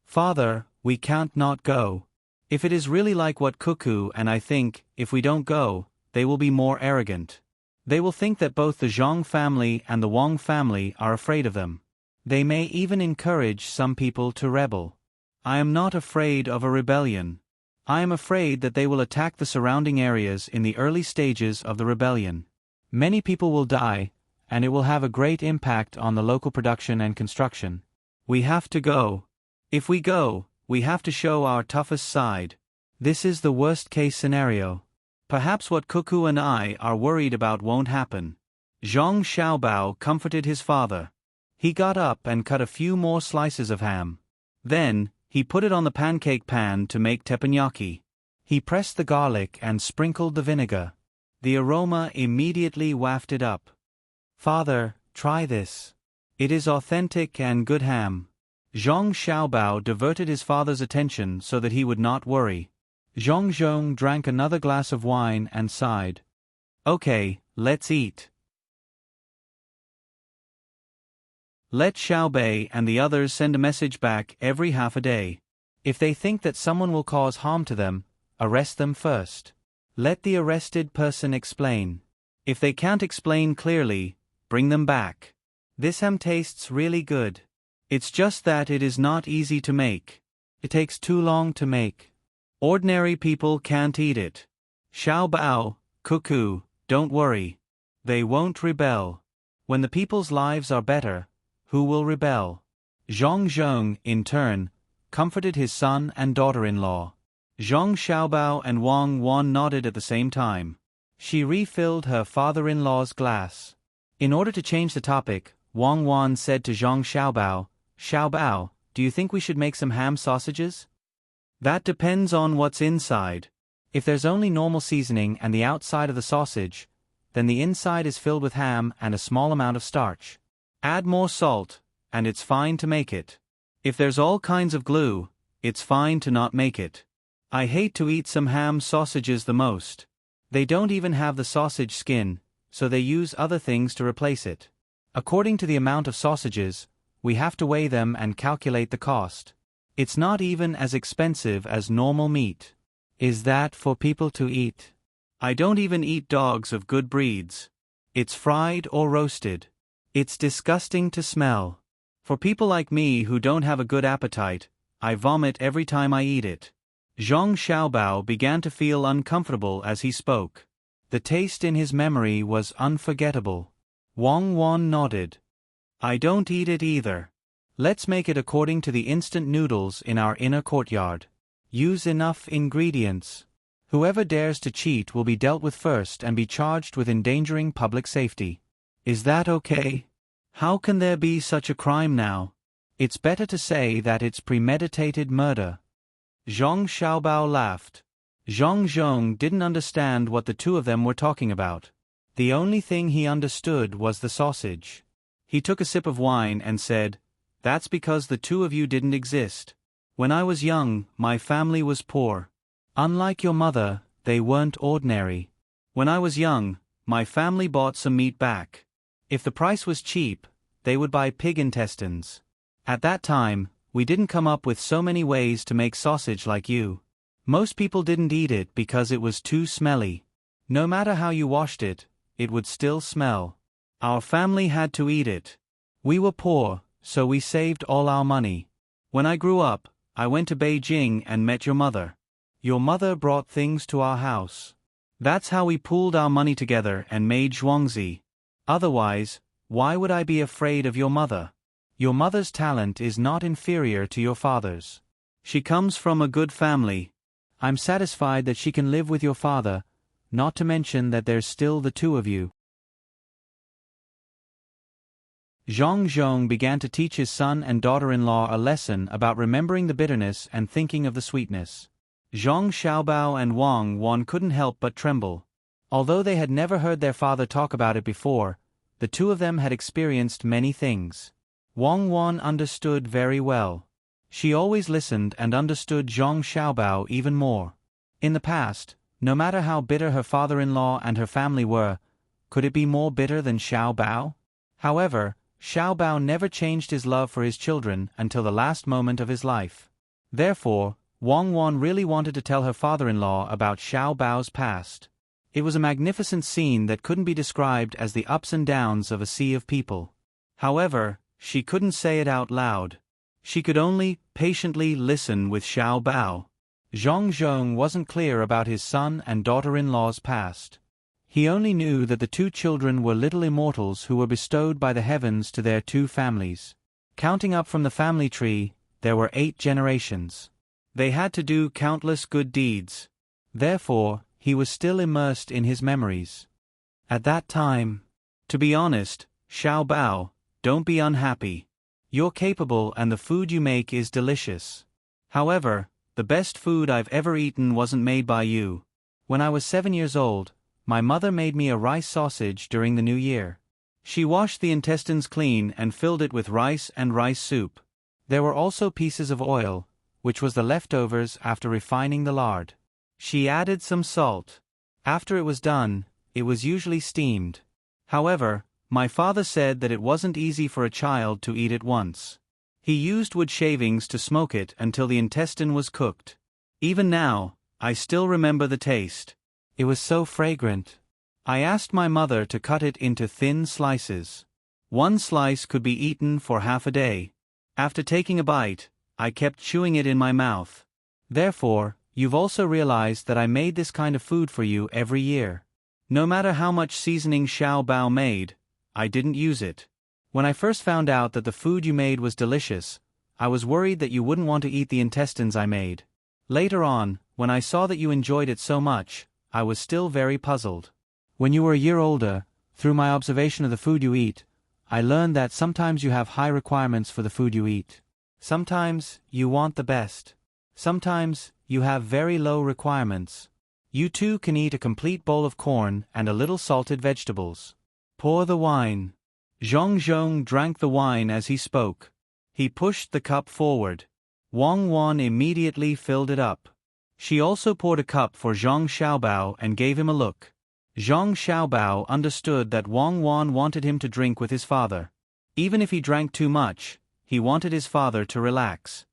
Father, we can't not go. If it is really like what Cuckoo and I think, if we don't go, they will be more arrogant. They will think that both the Zhong family and the Wang family are afraid of them. They may even encourage some people to rebel. I am not afraid of a rebellion. I am afraid that they will attack the surrounding areas in the early stages of the rebellion. Many people will die, and it will have a great impact on the local production and construction. We have to go. If we go, we have to show our toughest side. This is the worst-case scenario. Perhaps what Cuckoo and I are worried about won't happen. Zhong Xiaobao comforted his father. He got up and cut a few more slices of ham. Then, he put it on the pancake pan to make teppanyaki. He pressed the garlic and sprinkled the vinegar. The aroma immediately wafted up. Father, try this. It is authentic and good ham. Zhong Xiaobao diverted his father's attention so that he would not worry. Zhong Zhong drank another glass of wine and sighed. Okay, let's eat. Let Xiao Bei and the others send a message back every half a day. If they think that someone will cause harm to them, arrest them first. Let the arrested person explain. If they can't explain clearly, bring them back. This ham tastes really good. It's just that it is not easy to make. It takes too long to make. Ordinary people can't eat it. Xiao Bao, Cuckoo, don't worry. They won't rebel. When the people's lives are better, who will rebel? Zhong Zhong, in turn, comforted his son and daughter-in-law. Zhong Xiaobao and Wang Wan nodded at the same time. She refilled her father-in-law's glass. In order to change the topic, Wang Wan said to Zhong Xiaobao, Xiaobao, do you think we should make some ham sausages? That depends on what's inside. If there's only normal seasoning and the outside of the sausage, then the inside is filled with ham and a small amount of starch. Add more salt, and it's fine to make it. If there's all kinds of glue, it's fine to not make it. I hate to eat some ham sausages the most. They don't even have the sausage skin, so they use other things to replace it. According to the amount of sausages, we have to weigh them and calculate the cost. It's not even as expensive as normal meat. Is that for people to eat? I don't even eat dogs of good breeds. It's fried or roasted. It's disgusting to smell. For people like me who don't have a good appetite, I vomit every time I eat it. Zhong Xiaobao began to feel uncomfortable as he spoke. The taste in his memory was unforgettable. Wang Wan nodded. I don't eat it either. Let's make it according to the instant noodles in our inner courtyard. Use enough ingredients. Whoever dares to cheat will be dealt with first and be charged with endangering public safety. Is that okay? How can there be such a crime now? It's better to say that it's premeditated murder. Zhong Xiaobao laughed. Zhong Zhong didn't understand what the two of them were talking about. The only thing he understood was the sausage. He took a sip of wine and said, That's because the two of you didn't exist. When I was young, my family was poor. Unlike your mother, they weren't ordinary. When I was young, my family bought some meat back. If the price was cheap, they would buy pig intestines. At that time, we didn't come up with so many ways to make sausage like you. Most people didn't eat it because it was too smelly. No matter how you washed it, it would still smell. Our family had to eat it. We were poor, so we saved all our money. When I grew up, I went to Beijing and met your mother. Your mother brought things to our house. That's how we pooled our money together and made zhuangzi. Otherwise, why would I be afraid of your mother? Your mother's talent is not inferior to your father's. She comes from a good family. I'm satisfied that she can live with your father, not to mention that there's still the two of you. Zhong Zhong began to teach his son and daughter-in-law a lesson about remembering the bitterness and thinking of the sweetness. Zhong Xiaobao and Wang Wan couldn't help but tremble. Although they had never heard their father talk about it before, the two of them had experienced many things. Wang Wan understood very well. She always listened and understood Zhang Xiaobao even more. In the past, no matter how bitter her father-in-law and her family were, could it be more bitter than Xiaobao? However, Xiaobao never changed his love for his children until the last moment of his life. Therefore, Wang Wan really wanted to tell her father-in-law about Xiaobao's past. It was a magnificent scene that couldn't be described as the ups and downs of a sea of people. However, she couldn't say it out loud. She could only patiently listen with Xiaobao. Zhang Zhong wasn't clear about his son and daughter-in-law's past. He only knew that the two children were little immortals who were bestowed by the heavens to their two families. Counting up from the family tree, there were 8 generations. They had to do countless good deeds. Therefore, he was still immersed in his memories. At that time, to be honest, Xiaobao, don't be unhappy. You're capable and the food you make is delicious. However, the best food I've ever eaten wasn't made by you. When I was 7 years old, my mother made me a rice sausage during the New Year. She washed the intestines clean and filled it with rice and rice soup. There were also pieces of oil, which was the leftovers after refining the lard. She added some salt. After it was done, it was usually steamed. However, my father said that it wasn't easy for a child to eat it once. He used wood shavings to smoke it until the intestine was cooked. Even now, I still remember the taste. It was so fragrant. I asked my mother to cut it into thin slices. One slice could be eaten for half a day. After taking a bite, I kept chewing it in my mouth. Therefore, you've also realized that I made this kind of food for you every year. No matter how much seasoning Xiaobao made, I didn't use it. When I first found out that the food you made was delicious, I was worried that you wouldn't want to eat the intestines I made. Later on, when I saw that you enjoyed it so much, I was still very puzzled. When you were a year older, through my observation of the food you eat, I learned that sometimes you have high requirements for the food you eat. Sometimes, you want the best. Sometimes, you have very low requirements. You too can eat a complete bowl of corn and a little salted vegetables. Pour the wine. Zhang Zhong drank the wine as he spoke. He pushed the cup forward. Wang Wan immediately filled it up. She also poured a cup for Zhang Xiaobao and gave him a look. Zhang Xiaobao understood that Wang Wan wanted him to drink with his father. Even if he drank too much, he wanted his father to relax.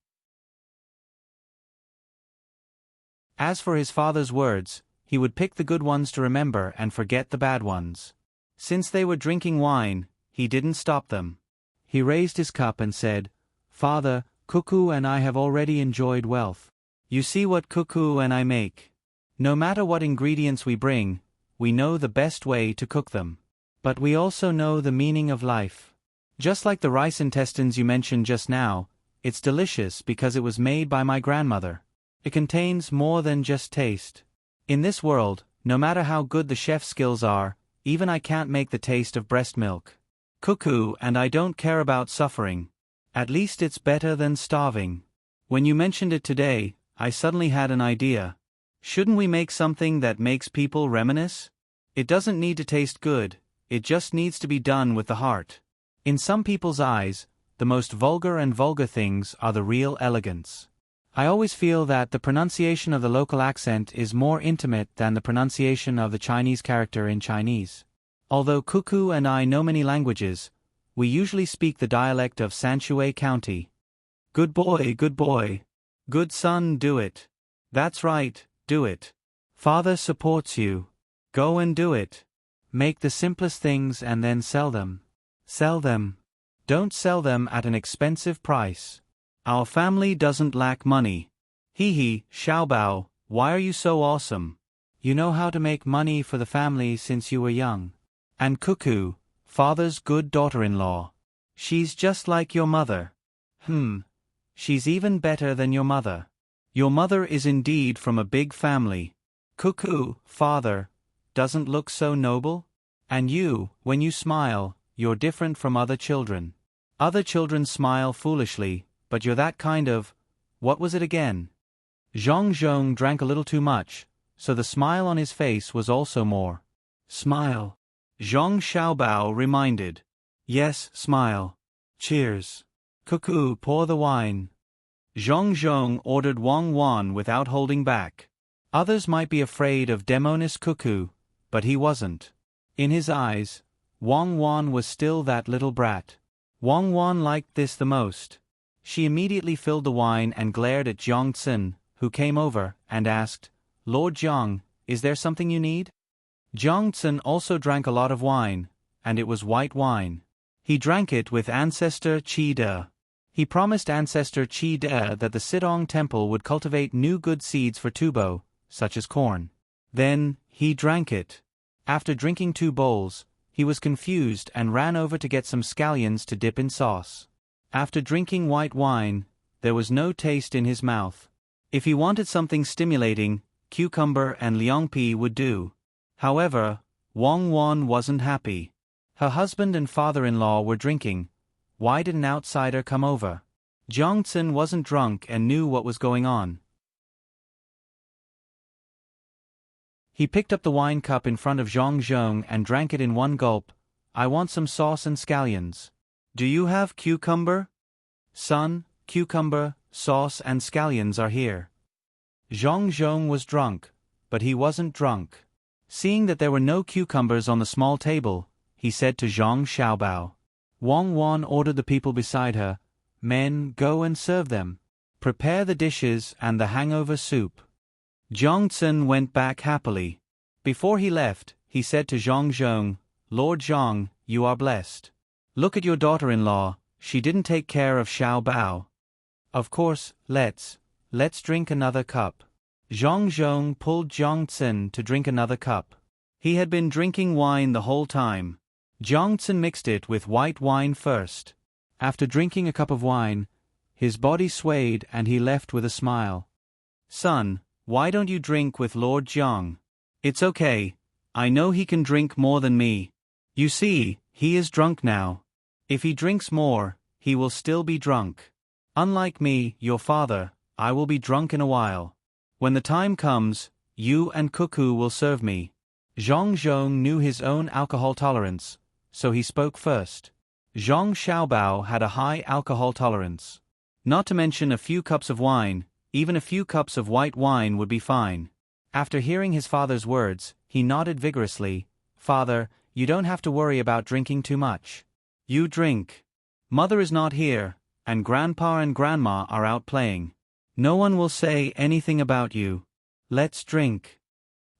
As for his father's words, he would pick the good ones to remember and forget the bad ones. Since they were drinking wine, he didn't stop them. He raised his cup and said, "Father, Cuckoo and I have already enjoyed wealth. You see what Cuckoo and I make. No matter what ingredients we bring, we know the best way to cook them. But we also know the meaning of life. Just like the rice intestines you mentioned just now, it's delicious because it was made by my grandmother. It contains more than just taste. In this world, no matter how good the chef's skills are, even I can't make the taste of breast milk. Cuckoo and I don't care about suffering. At least it's better than starving. When you mentioned it today, I suddenly had an idea. Shouldn't we make something that makes people reminisce? It doesn't need to taste good, it just needs to be done with the heart. In some people's eyes, the most vulgar things are the real elegance. I always feel that the pronunciation of the local accent is more intimate than the pronunciation of the Chinese character in Chinese. Although Cuckoo and I know many languages, we usually speak the dialect of Sanshui County. Good boy, good boy. Good son, do it. That's right, do it. Father supports you. Go and do it. Make the simplest things and then sell them. Sell them. Don't sell them at an expensive price. Our family doesn't lack money. Hee, Xiaobao, why are you so awesome? You know how to make money for the family since you were young. And Cuckoo, father's good daughter-in-law. She's just like your mother. She's even better than your mother. Your mother is indeed from a big family. Cuckoo, father, doesn't look so noble? And you, when you smile, you're different from other children. Other children smile foolishly, but you're that kind of, what was it again? Zhang Zhong drank a little too much, so the smile on his face was also more. Smile. Zhang Xiaobao reminded. Yes, smile. Cheers. Cuckoo, pour the wine. Zhang Zhong ordered Wang Wan without holding back. Others might be afraid of Demonis Cuckoo, but he wasn't. In his eyes, Wang Wan was still that little brat. Wang Wan liked this the most. She immediately filled the wine and glared at Jiang Tsin, who came over, and asked, Lord Jiang, is there something you need? Jiang Tsin also drank a lot of wine, and it was white wine. He drank it with Ancestor Qi De. He promised Ancestor Qi De that the Sidong Temple would cultivate new good seeds for tubo, such as corn. Then, he drank it. After drinking 2 bowls, he was confused and ran over to get some scallions to dip in sauce. After drinking white wine, there was no taste in his mouth. If he wanted something stimulating, cucumber and liangpi would do. However, Wang Wan wasn't happy. Her husband and father-in-law were drinking. Why did an outsider come over? Jiang Tsin wasn't drunk and knew what was going on. He picked up the wine cup in front of Zhang Zhong and drank it in one gulp. I want some sauce and scallions. Do you have cucumber? Son, cucumber, sauce and scallions are here. Zhang Zhong was drunk, but he wasn't drunk. Seeing that there were no cucumbers on the small table, he said to Zhang Xiaobao. Wang Wan ordered the people beside her, Men, go and serve them. Prepare the dishes and the hangover soup. Jiang Tsin went back happily. Before he left, he said to Zhang Zhong, Lord Zhang, you are blessed. Look at your daughter-in-law, she didn't take care of Xiao Bao. Of course, let's drink another cup. Zhang Zhong pulled Jiang Tsin to drink another cup. He had been drinking wine the whole time. Jiang Tsin mixed it with white wine first. After drinking a cup of wine, his body swayed and he left with a smile. Son, why don't you drink with Lord Jiang? It's okay. I know he can drink more than me. You see, he is drunk now. If he drinks more, he will still be drunk. Unlike me, your father, I will be drunk in a while. When the time comes, you and Cuckoo will serve me. Zhang Zhong knew his own alcohol tolerance, so he spoke first. Zhang Xiaobao had a high alcohol tolerance. Not to mention a few cups of wine, even a few cups of white wine would be fine. After hearing his father's words, he nodded vigorously. Father, you don't have to worry about drinking too much. You drink. Mother is not here, and Grandpa and Grandma are out playing. No one will say anything about you. Let's drink.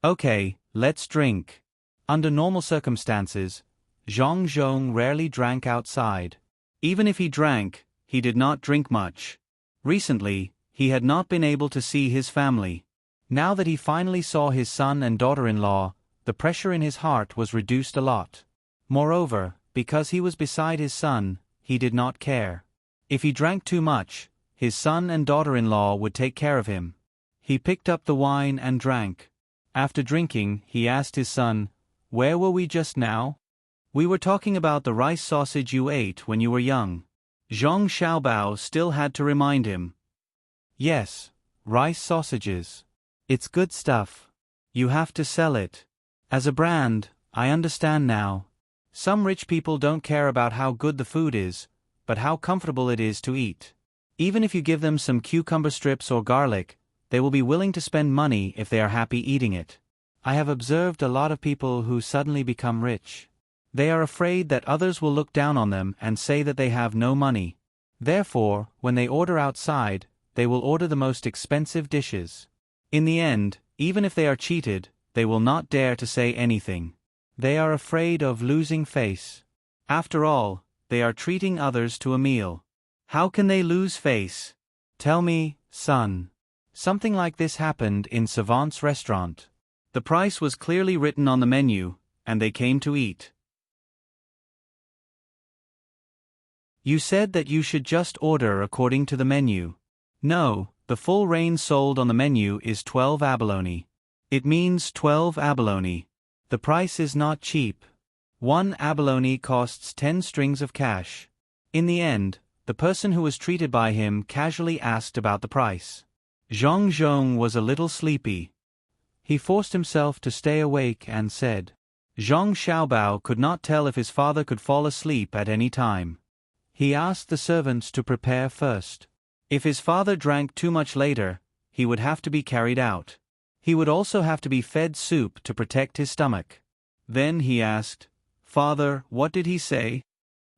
Okay, let's drink. Under normal circumstances, Zhang Zhong rarely drank outside. Even if he drank, he did not drink much. Recently, he had not been able to see his family. Now that he finally saw his son and daughter-in-law, the pressure in his heart was reduced a lot. Moreover, because he was beside his son, he did not care. If he drank too much, his son and daughter-in-law would take care of him. He picked up the wine and drank. After drinking, he asked his son, Where were we just now? We were talking about the rice sausage you ate when you were young. Zhang Xiaobao still had to remind him. Yes, rice sausages. It's good stuff. You have to sell it. As a brand, I understand now. Some rich people don't care about how good the food is, but how comfortable it is to eat. Even if you give them some cucumber strips or garlic, they will be willing to spend money if they are happy eating it. I have observed a lot of people who suddenly become rich. They are afraid that others will look down on them and say that they have no money. Therefore, when they order outside, they will order the most expensive dishes. In the end, even if they are cheated, they will not dare to say anything. They are afraid of losing face. After all, they are treating others to a meal. How can they lose face? Tell me, son. Something like this happened in Savant's restaurant. The price was clearly written on the menu, and they came to eat. You said that you should just order according to the menu. No, the full range sold on the menu is 12 abalone. It means 12 abalone. The price is not cheap. 1 abalone costs 10 strings of cash. In the end, the person who was treated by him casually asked about the price. Zhang Zhong was a little sleepy. He forced himself to stay awake and said, Zhang Xiaobao could not tell if his father could fall asleep at any time. He asked the servants to prepare first. If his father drank too much later, he would have to be carried out. He would also have to be fed soup to protect his stomach. Then he asked, "Father, what did he say?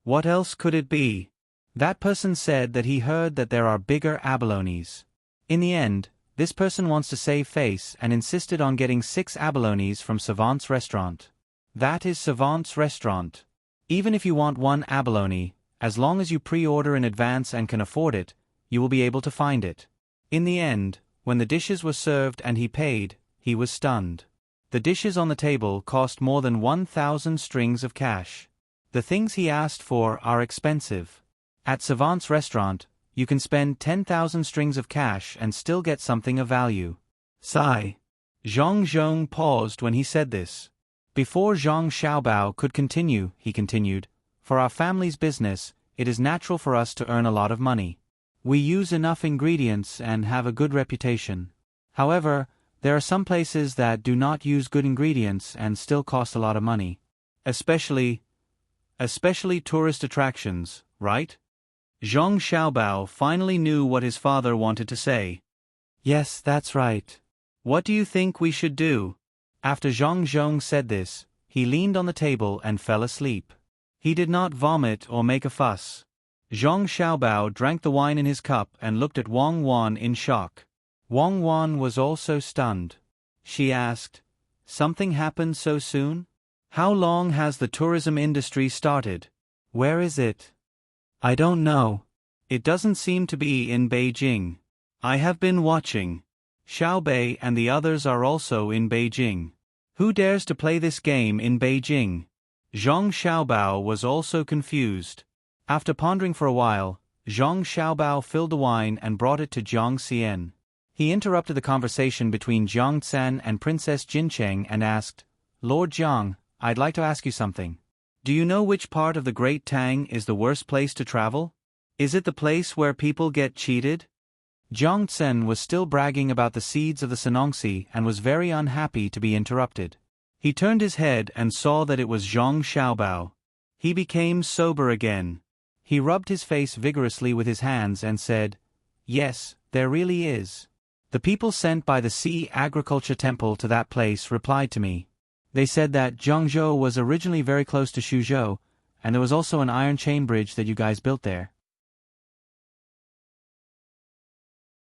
What else could it be?" That person said that he heard that there are bigger abalones. In the end, this person wants to save face and insisted on getting 6 abalones from Savant's restaurant. That is Savant's restaurant. Even if you want 1 abalone, as long as you pre-order in advance and can afford it, you will be able to find it. In the end, when the dishes were served and he paid, he was stunned. The dishes on the table cost more than 1,000 strings of cash. The things he asked for are expensive. At Savant's restaurant, you can spend 10,000 strings of cash and still get something of value. Sigh. Zhang Zhong paused when he said this. Before Zhang Xiaobao could continue, he continued, "For our family's business, it is natural for us to earn a lot of money. We use enough ingredients and have a good reputation. However, there are some places that do not use good ingredients and still cost a lot of money. Especially tourist attractions, right?" Zhang Xiaobao finally knew what his father wanted to say. "Yes, that's right. What do you think we should do?" After Zhang Zhong said this, he leaned on the table and fell asleep. He did not vomit or make a fuss. Zhang Xiaobao drank the wine in his cup and looked at Wang Wan in shock. Wang Wan was also stunned. She asked, "Something happened so soon? How long has the tourism industry started? Where is it?" "I don't know. It doesn't seem to be in Beijing. I have been watching. Xiaobei and the others are also in Beijing. Who dares to play this game in Beijing?" Zhang Xiaobao was also confused. After pondering for a while, Zhang Xiaobao filled the wine and brought it to Jiang Xian. He interrupted the conversation between Jiang Tsan and Princess Jincheng and asked, "Lord Jiang, I'd like to ask you something. Do you know which part of the Great Tang is the worst place to travel? Is it the place where people get cheated?" Jiang Tsen was still bragging about the seeds of the Senongsi and was very unhappy to be interrupted. He turned his head and saw that it was Zhang Xiaobao. He became sober again. He rubbed his face vigorously with his hands and said, "Yes, there really is. The people sent by the Sea Agriculture Temple to that place replied to me. They said that Zhangzhou was originally very close to Suzhou, and there was also an iron chain bridge that you guys built there.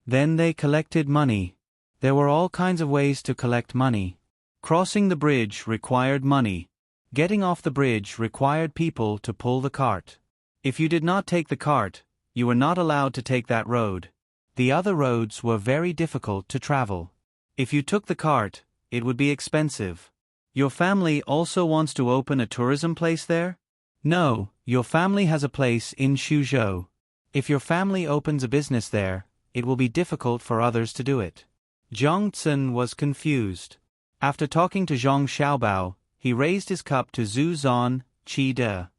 Then they collected money. There were all kinds of ways to collect money. Crossing the bridge required money. Getting off the bridge required people to pull the cart. If you did not take the cart, you were not allowed to take that road. The other roads were very difficult to travel. If you took the cart, it would be expensive. Your family also wants to open a tourism place there? No, your family has a place in Suzhou. If your family opens a business there, it will be difficult for others to do it." Jiang Tsen was confused. After talking to Zhang Xiaobao, he raised his cup to Zhu Zan, Qi De.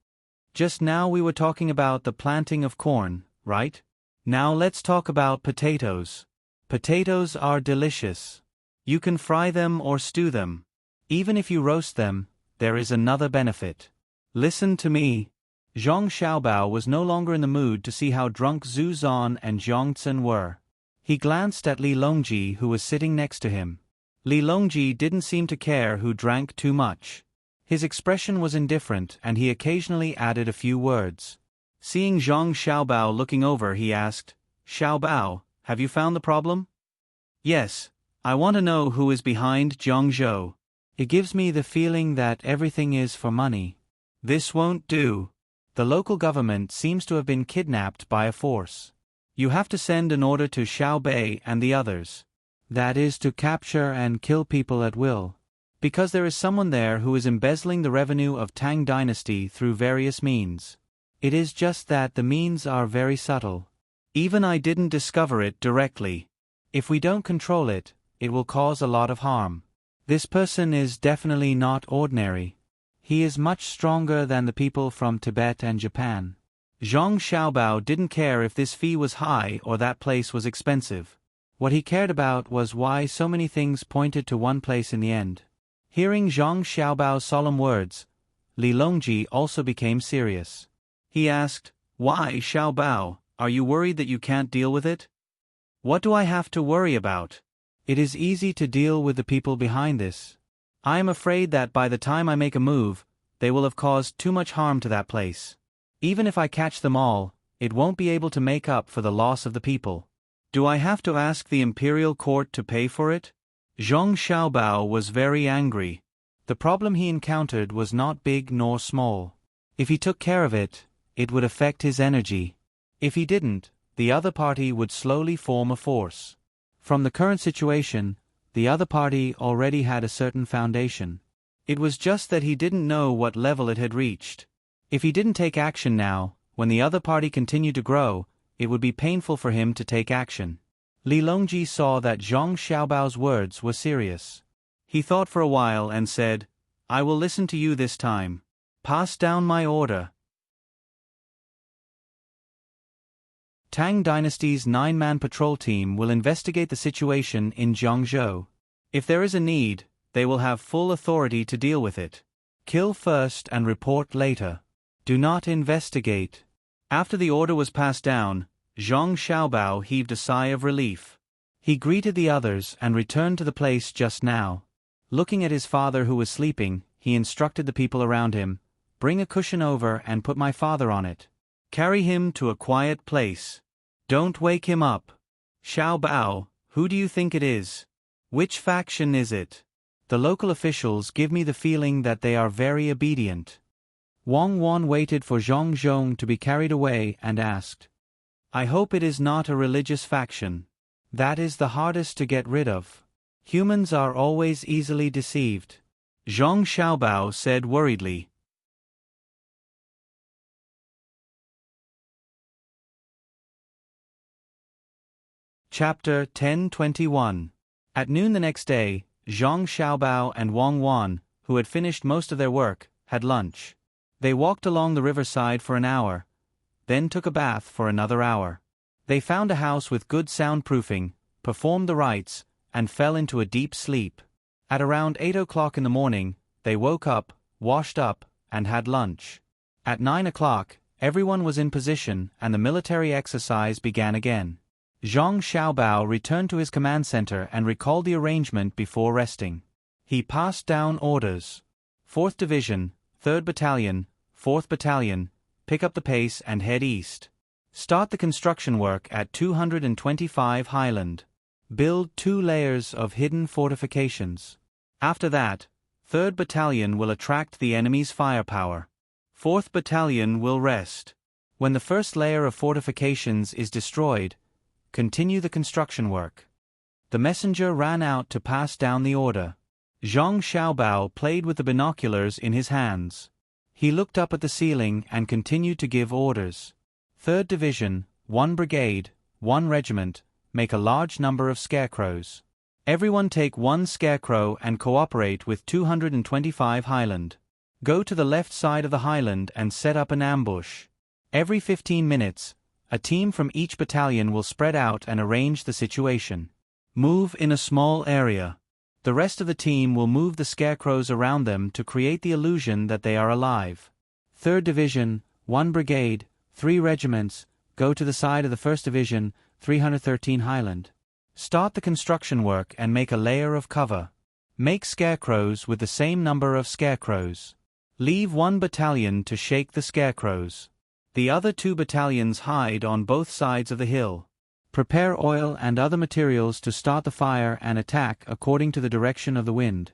"Just now we were talking about the planting of corn, right? Now let's talk about potatoes. Potatoes are delicious. You can fry them or stew them. Even if you roast them, there is another benefit. Listen to me." Zhang Xiaobao was no longer in the mood to see how drunk Zhu Zan and Jiang Tsen were. He glanced at Li Longji, who was sitting next to him. Li Longji didn't seem to care who drank too much. His expression was indifferent and he occasionally added a few words. Seeing Zhang Xiaobao looking over, he asked, "Xiaobao, have you found the problem?" "Yes, I want to know who is behind Jiangzhou. It gives me the feeling that everything is for money. This won't do. The local government seems to have been kidnapped by a force. You have to send an order to Xiaobei and the others. That is to capture and kill people at will. Because there is someone there who is embezzling the revenue of Tang Dynasty through various means. It is just that the means are very subtle. Even I didn't discover it directly. If we don't control it, it will cause a lot of harm. This person is definitely not ordinary. He is much stronger than the people from Tibet and Japan." Zhang Xiaobao didn't care if this fee was high or that place was expensive. What he cared about was why so many things pointed to one place in the end. Hearing Zhang Xiaobao's solemn words, Li Longji also became serious. He asked, "Why, Xiaobao, are you worried that you can't deal with it?" "What do I have to worry about? It is easy to deal with the people behind this. I am afraid that by the time I make a move, they will have caused too much harm to that place. Even if I catch them all, it won't be able to make up for the loss of the people. Do I have to ask the imperial court to pay for it?" Zhang Xiaobao was very angry. The problem he encountered was not big nor small. If he took care of it, it would affect his energy. If he didn't, the other party would slowly form a force. From the current situation, the other party already had a certain foundation. It was just that he didn't know what level it had reached. If he didn't take action now, when the other party continued to grow, it would be painful for him to take action. Li Longji saw that Zhang Xiaobao's words were serious. He thought for a while and said, "I will listen to you this time. Pass down my order." Tang Dynasty's 9-man patrol team will investigate the situation in Jiangzhou. If there is a need, they will have full authority to deal with it. Kill first and report later. Do not investigate. After the order was passed down, Zhang Xiaobao heaved a sigh of relief. He greeted the others and returned to the place just now. Looking at his father who was sleeping, he instructed the people around him, "Bring a cushion over and put my father on it. Carry him to a quiet place. Don't wake him up. Xiaobao, who do you think it is? Which faction is it? The local officials give me the feeling that they are very obedient." Wang Wan waited for Zhang Zhong to be carried away and asked, "I hope it is not a religious faction. That is the hardest to get rid of. Humans are always easily deceived." Zhang Xiaobao said worriedly. Chapter 10:21. At noon the next day, Zhang Xiaobao and Wang Wan, who had finished most of their work, had lunch. They walked along the riverside for an hour, then took a bath for another hour. They found a house with good soundproofing, performed the rites, and fell into a deep sleep. At around 8 o'clock in the morning, they woke up, washed up, and had lunch. At 9 o'clock, everyone was in position and the military exercise began again. Zhang Xiaobao returned to his command center and recalled the arrangement before resting. He passed down orders. 4th Division, 3rd Battalion, 4th Battalion, pick up the pace and head east. Start the construction work at 225 Highland. Build 2 layers of hidden fortifications. After that, 3rd Battalion will attract the enemy's firepower. 4th Battalion will rest. When the first layer of fortifications is destroyed, continue the construction work. The messenger ran out to pass down the order. Zhang Xiaobao played with the binoculars in his hands. He looked up at the ceiling and continued to give orders. 3rd Division, 1 Brigade, 1 Regiment, make a large number of scarecrows. Everyone take 1 scarecrow and cooperate with 225 Highland. Go to the left side of the Highland and set up an ambush. Every 15 minutes, a team from each battalion will spread out and arrange the situation. Move in a small area. The rest of the team will move the scarecrows around them to create the illusion that they are alive. 3rd Division, 1 Brigade, 3 Regiments, go to the side of the 1st Division, 313 Highland. Start the construction work and make a layer of cover. Make scarecrows with the same number of scarecrows. Leave 1 battalion to shake the scarecrows. The other 2 battalions hide on both sides of the hill. Prepare oil and other materials to start the fire and attack according to the direction of the wind.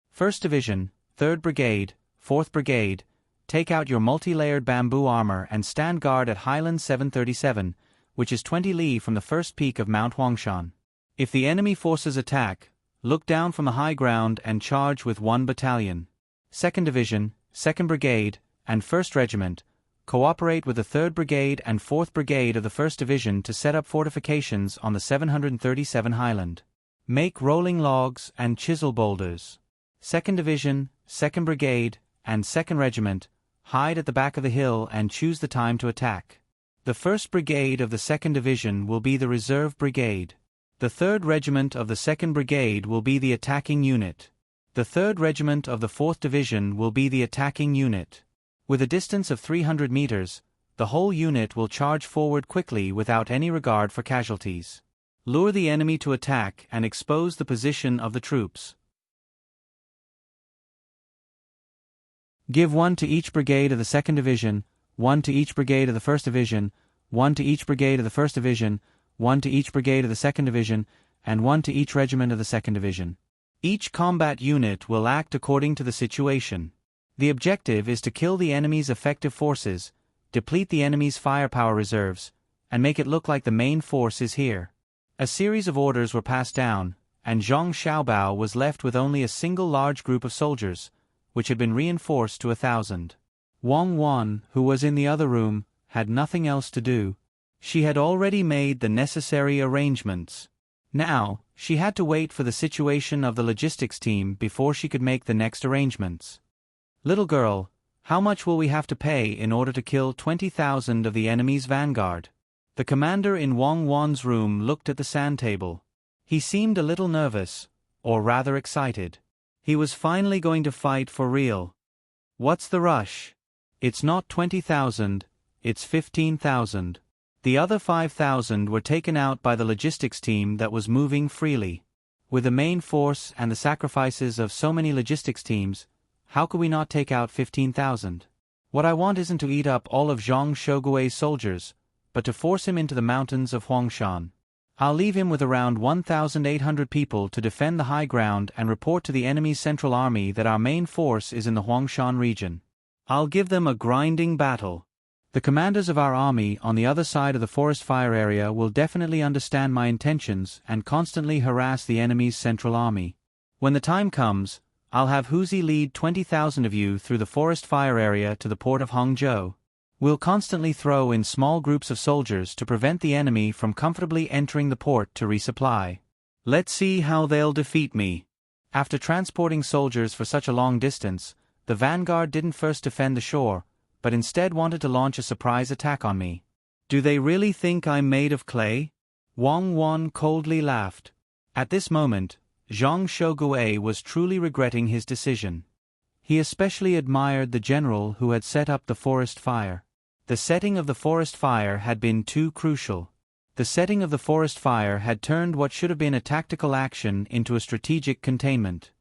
1st Division, 3rd Brigade, 4th Brigade, take out your multi-layered bamboo armor and stand guard at Highland 737, which is 20 li from the first peak of Mount Huangshan. If the enemy forces attack, look down from the high ground and charge with 1 battalion. 2nd Division, 2nd Brigade, and 1st Regiment, cooperate with the 3rd Brigade and 4th Brigade of the 1st Division to set up fortifications on the 737 Highland. Make rolling logs and chisel boulders. 2nd Division, 2nd Brigade, and 2nd Regiment, hide at the back of the hill and choose the time to attack. The 1st Brigade of the 2nd Division will be the reserve brigade. The 3rd Regiment of the 2nd Brigade will be the attacking unit. The 3rd Regiment of the 4th Division will be the attacking unit. With a distance of 300 meters, the whole unit will charge forward quickly without any regard for casualties. Lure the enemy to attack and expose the position of the troops. Give 1 to each brigade of the 2nd Division, 1 to each brigade of the 1st Division, 1 to each brigade of the 1st Division, 1 to each brigade of the 2nd Division, and 1 to each regiment of the 2nd Division. Each combat unit will act according to the situation. The objective is to kill the enemy's effective forces, deplete the enemy's firepower reserves, and make it look like the main force is here. A series of orders were passed down, and Zhang Xiaobao was left with only a single large group of soldiers, which had been reinforced to 1,000. Wang Wan, who was in the other room, had nothing else to do. She had already made the necessary arrangements. Now, she had to wait for the situation of the logistics team before she could make the next arrangements. Little girl, how much will we have to pay in order to kill 20,000 of the enemy's vanguard? The commander in Wang Wan's room looked at the sand table. He seemed a little nervous, or rather excited. He was finally going to fight for real. What's the rush? It's not 20,000, it's 15,000. The other 5,000 were taken out by the logistics team that was moving freely. With the main force and the sacrifices of so many logistics teams, how could we not take out 15,000? What I want isn't to eat up all of Zhang Shougui's soldiers, but to force him into the mountains of Huangshan. I'll leave him with around 1,800 people to defend the high ground and report to the enemy's central army that our main force is in the Huangshan region. I'll give them a grinding battle. The commanders of our army on the other side of the forest fire area will definitely understand my intentions and constantly harass the enemy's central army. When the time comes, I'll have Huzi lead 20,000 of you through the forest fire area to the port of Hangzhou. We'll constantly throw in small groups of soldiers to prevent the enemy from comfortably entering the port to resupply. Let's see how they'll defeat me. After transporting soldiers for such a long distance, the vanguard didn't first defend the shore, but instead wanted to launch a surprise attack on me. Do they really think I'm made of clay? Wang Wan coldly laughed. At this moment, Zhang Shougui was truly regretting his decision. He especially admired the general who had set up the forest fire. The setting of the forest fire had been too crucial. The setting of the forest fire had turned what should have been a tactical action into a strategic containment.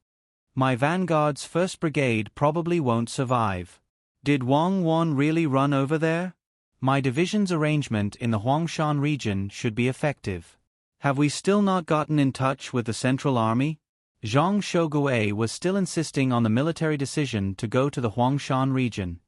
My vanguard's 1st Brigade probably won't survive. Did Wang Wan really run over there? My division's arrangement in the Huangshan region should be effective. Have we still not gotten in touch with the Central Army? Zhang Shougui was still insisting on the military decision to go to the Huangshan region.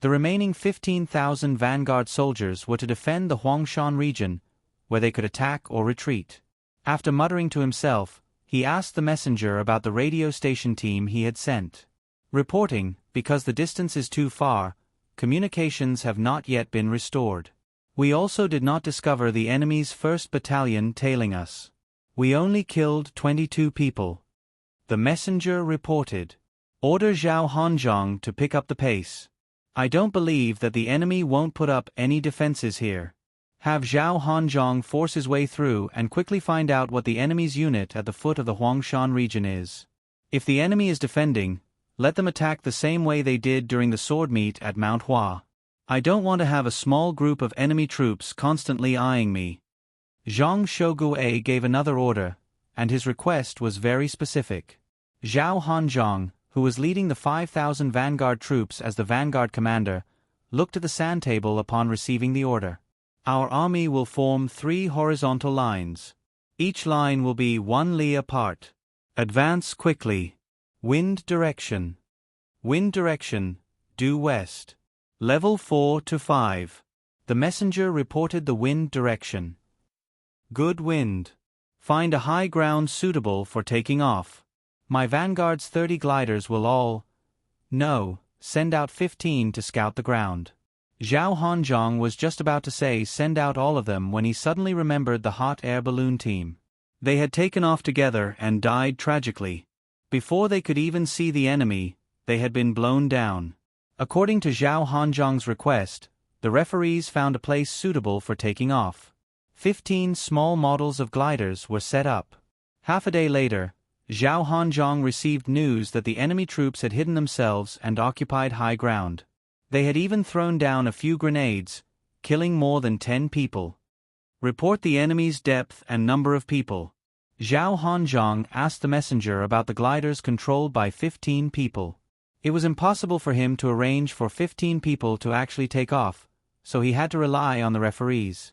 The remaining 15,000 vanguard soldiers were to defend the Huangshan region, where they could attack or retreat. After muttering to himself, he asked the messenger about the radio station team he had sent. Reporting, because the distance is too far, communications have not yet been restored. We also did not discover the enemy's 1st Battalion tailing us. We only killed 22 people. The messenger reported. Order Zhao Hanzhong to pick up the pace. I don't believe that the enemy won't put up any defenses here. Have Zhao Hanzhong force his way through and quickly find out what the enemy's unit at the foot of the Huangshan region is. If the enemy is defending, let them attack the same way they did during the sword meet at Mount Hua. I don't want to have a small group of enemy troops constantly eyeing me. Zhang Shougui gave another order, and his request was very specific. Zhao Hanzhong, who was leading the 5,000 vanguard troops as the vanguard commander, looked at the sand table upon receiving the order. Our army will form 3 horizontal lines. Each line will be 1 li apart. Advance quickly. Wind direction. Wind direction, due west. Level 4 to 5. The messenger reported the wind direction. Good wind. Find a high ground suitable for taking off. My vanguard's 30 gliders will all... No, send out 15 to scout the ground. Zhao Hanzhong was just about to say send out all of them when he suddenly remembered the hot air balloon team. They had taken off together and died tragically. Before they could even see the enemy, they had been blown down. According to Zhao Hanzhong's request, the referees found a place suitable for taking off. 15 small models of gliders were set up. Half a day later, Zhao Hanzhong received news that the enemy troops had hidden themselves and occupied high ground. They had even thrown down a few grenades, killing more than 10 people. Report the enemy's depth and number of people. Zhao Hanzhong asked the messenger about the gliders controlled by 15 people. It was impossible for him to arrange for 15 people to actually take off, so he had to rely on the referees.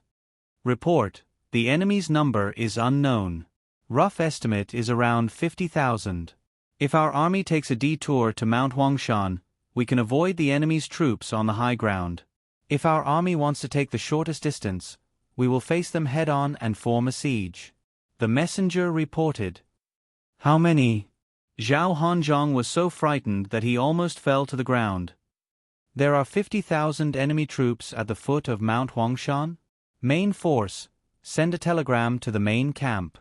Report: the enemy's number is unknown. Rough estimate is around 50,000. If our army takes a detour to Mount Huangshan, we can avoid the enemy's troops on the high ground. If our army wants to take the shortest distance, we will face them head-on and form a siege. The messenger reported. How many? Zhao Hanzhong was so frightened that he almost fell to the ground. There are 50,000 enemy troops at the foot of Mount Huangshan. Main force, send a telegram to the main camp.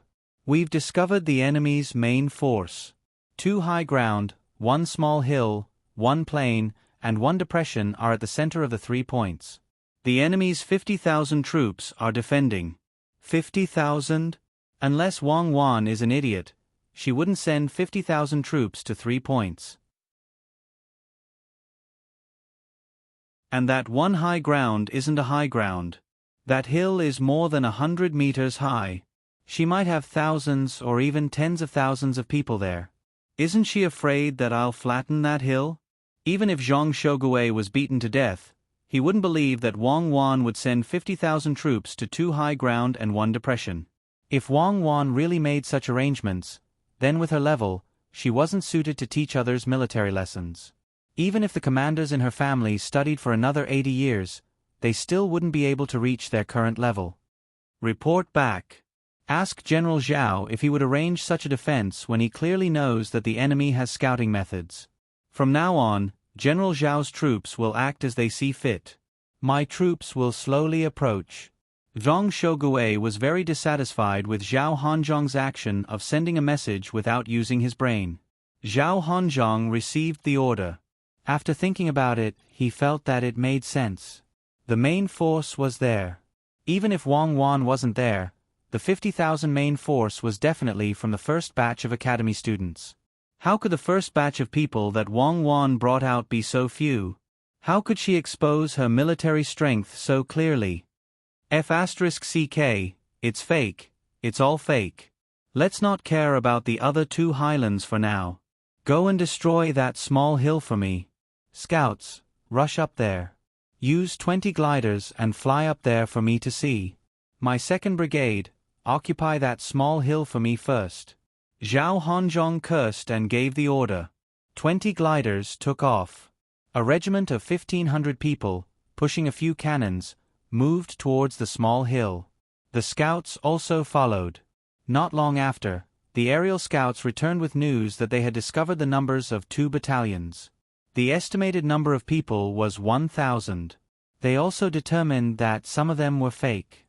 We've discovered the enemy's main force. 2 high ground, 1 small hill, 1 plain, and 1 depression are at the center of the 3 points. The enemy's 50,000 troops are defending. 50,000? Unless Wang Wan is an idiot, she wouldn't send 50,000 troops to 3 points. And that one high ground isn't a high ground. That hill is more than 100 meters high. She might have thousands or even tens of thousands of people there. Isn't she afraid that I'll flatten that hill? Even if Zhang Shogui was beaten to death, he wouldn't believe that Wang Wan would send 50,000 troops to 2 high ground and 1 depression. If Wang Wan really made such arrangements, then with her level, she wasn't suited to teach others military lessons. Even if the commanders in her family studied for another 80 years, they still wouldn't be able to reach their current level. Report back. Ask General Zhao if he would arrange such a defense when he clearly knows that the enemy has scouting methods. From now on, General Zhao's troops will act as they see fit. My troops will slowly approach. Zhang Shogui was very dissatisfied with Zhao Hanzhong's action of sending a message without using his brain. Zhao Hanzhong received the order. After thinking about it, he felt that it made sense. The main force was there. Even if Wang Wan wasn't there, the 50,000 main force was definitely from the first batch of academy students. How could the first batch of people that Wang Wan brought out be so few? How could she expose her military strength so clearly? F*CK, it's fake, it's all fake. Let's not care about the other 2 highlands for now. Go and destroy that small hill for me. Scouts, rush up there. Use 20 gliders and fly up there for me to see. My 2nd brigade, occupy that small hill for me first. Zhao Hanzhong cursed and gave the order. 20 gliders took off. A regiment of 1,500 people, pushing a few cannons, moved towards the small hill. The scouts also followed. Not long after, the aerial scouts returned with news that they had discovered the numbers of 2 battalions. The estimated number of people was 1,000. They also determined that some of them were fake.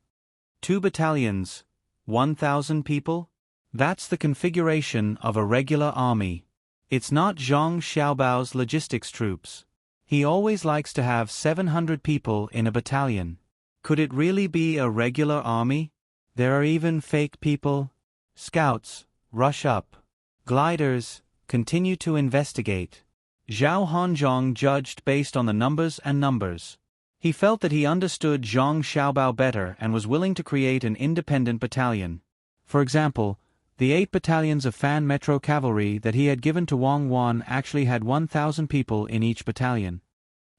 2 battalions, 1,000 people? That's the configuration of a regular army. It's not Zhang Xiaobao's logistics troops. He always likes to have 700 people in a battalion. Could it really be a regular army? There are even fake people. Scouts, rush up. Gliders, continue to investigate. Zhao Hanzhong judged based on the numbers and numbers. He felt that he understood Zhang Xiaobao better and was willing to create an independent battalion. For example, the 8 battalions of Fan Metro Cavalry that he had given to Wang Wan actually had 1,000 people in each battalion.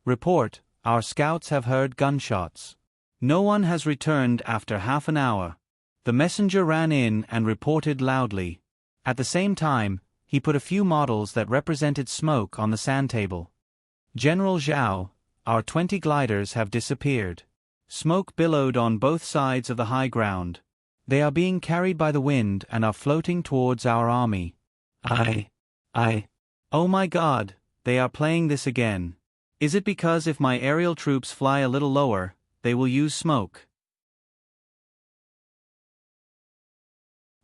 Report, our scouts have heard gunshots. No one has returned after half an hour. The messenger ran in and reported loudly. At the same time, he put a few models that represented smoke on the sand table. General Zhao, our 20 gliders have disappeared. Smoke billowed on both sides of the high ground. They are being carried by the wind and are floating towards our army. Oh my God, they are playing this again. Is it because if my aerial troops fly a little lower, they will use smoke?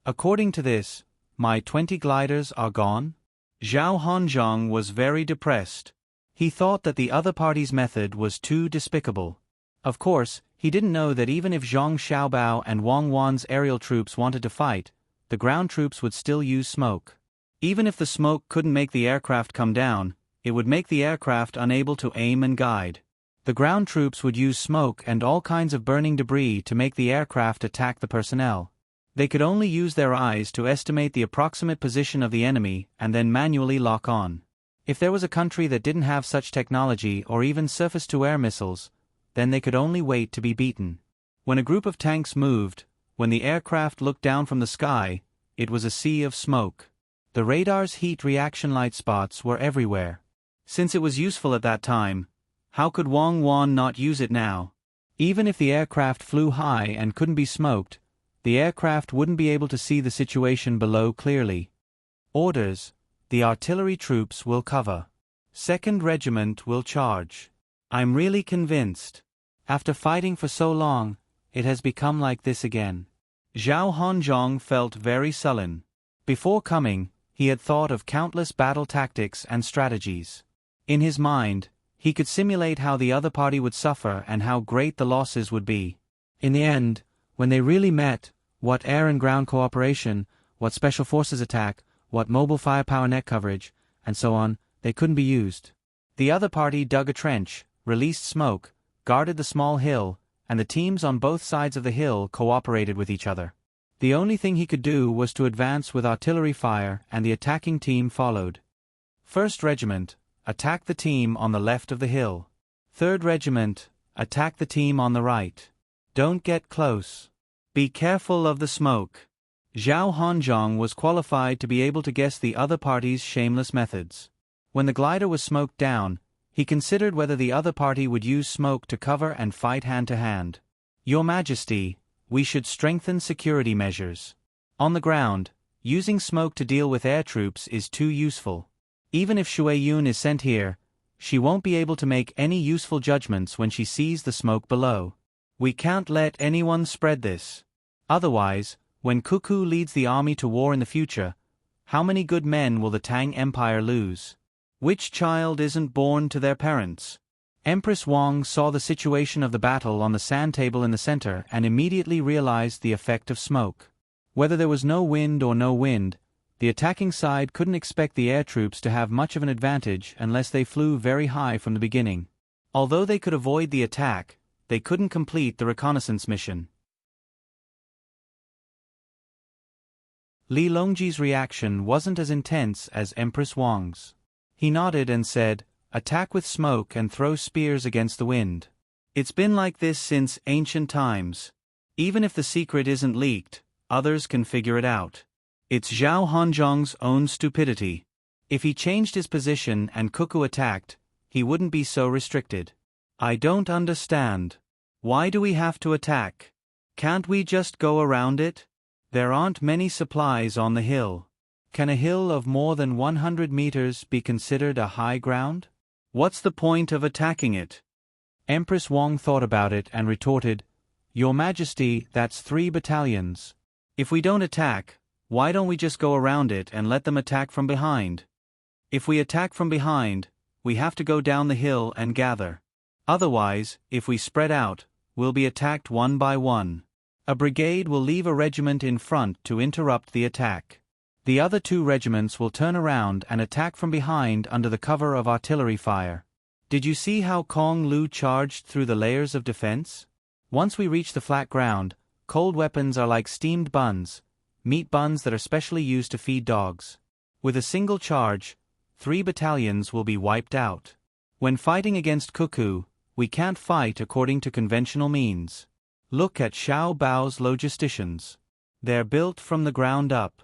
According to this, my 20 gliders are gone? Zhao Hanzhong was very depressed. He thought that the other party's method was too despicable. Of course, he didn't know that even if Zhang Xiaobao and Wang Wan's aerial troops wanted to fight, the ground troops would still use smoke. Even if the smoke couldn't make the aircraft come down, it would make the aircraft unable to aim and guide. The ground troops would use smoke and all kinds of burning debris to make the aircraft attack the personnel. They could only use their eyes to estimate the approximate position of the enemy and then manually lock on. If there was a country that didn't have such technology or even surface-to-air missiles, then they could only wait to be beaten. When a group of tanks moved, when the aircraft looked down from the sky, it was a sea of smoke. The radar's heat reaction light spots were everywhere. Since it was useful at that time, how could Wang Wan not use it now? Even if the aircraft flew high and couldn't be smoked, the aircraft wouldn't be able to see the situation below clearly. Orders: the artillery troops will cover. 2nd Regiment will charge. I'm really convinced. After fighting for so long, it has become like this again. Zhao Hanzhong felt very sullen. Before coming, he had thought of countless battle tactics and strategies. In his mind, he could simulate how the other party would suffer and how great the losses would be. In the end, when they really met, what air and ground cooperation, what special forces attack, what mobile firepower net coverage, and so on, they couldn't be used. The other party dug a trench, released smoke, guarded the small hill, and the teams on both sides of the hill cooperated with each other. The only thing he could do was to advance with artillery fire, and the attacking team followed. 1st Regiment, attack the team on the left of the hill. 3rd Regiment, attack the team on the right. Don't get close. Be careful of the smoke. Zhao Hanzhong was qualified to be able to guess the other party's shameless methods. When the glider was smoked down, he considered whether the other party would use smoke to cover and fight hand-to-hand. Your Majesty, we should strengthen security measures. On the ground, using smoke to deal with air troops is too useful. Even if Shui Yun is sent here, she won't be able to make any useful judgments when she sees the smoke below. We can't let anyone spread this. Otherwise, when Cuckoo leads the army to war in the future, how many good men will the Tang Empire lose? Which child isn't born to their parents? Empress Wang saw the situation of the battle on the sand table in the center and immediately realized the effect of smoke. Whether there was no wind or no wind, the attacking side couldn't expect the air troops to have much of an advantage unless they flew very high from the beginning. Although they could avoid the attack, they couldn't complete the reconnaissance mission. Li Longji's reaction wasn't as intense as Empress Wang's. He nodded and said, "Attack with smoke and throw spears against the wind. It's been like this since ancient times. Even if the secret isn't leaked, others can figure it out. It's Zhao Hanzhong's own stupidity. If he changed his position and Cuckoo attacked, he wouldn't be so restricted. I don't understand. Why do we have to attack? Can't we just go around it? There aren't many supplies on the hill. Can a hill of more than 100 meters be considered a high ground? What's the point of attacking it?" Empress Wang thought about it and retorted, "Your Majesty, that's 3 battalions. If we don't attack, why don't we just go around it and let them attack from behind? If we attack from behind, we have to go down the hill and gather. Otherwise, if we spread out, we'll be attacked one by one. A brigade will leave a regiment in front to interrupt the attack. The other 2 regiments will turn around and attack from behind under the cover of artillery fire. Did you see how Kong Lu charged through the layers of defense? Once we reach the flat ground, cold weapons are like steamed buns, meat buns that are specially used to feed dogs. With a single charge, 3 battalions will be wiped out. When fighting against Cuckoo, we can't fight according to conventional means. Look at Xiao Bao's logisticians. They're built from the ground up.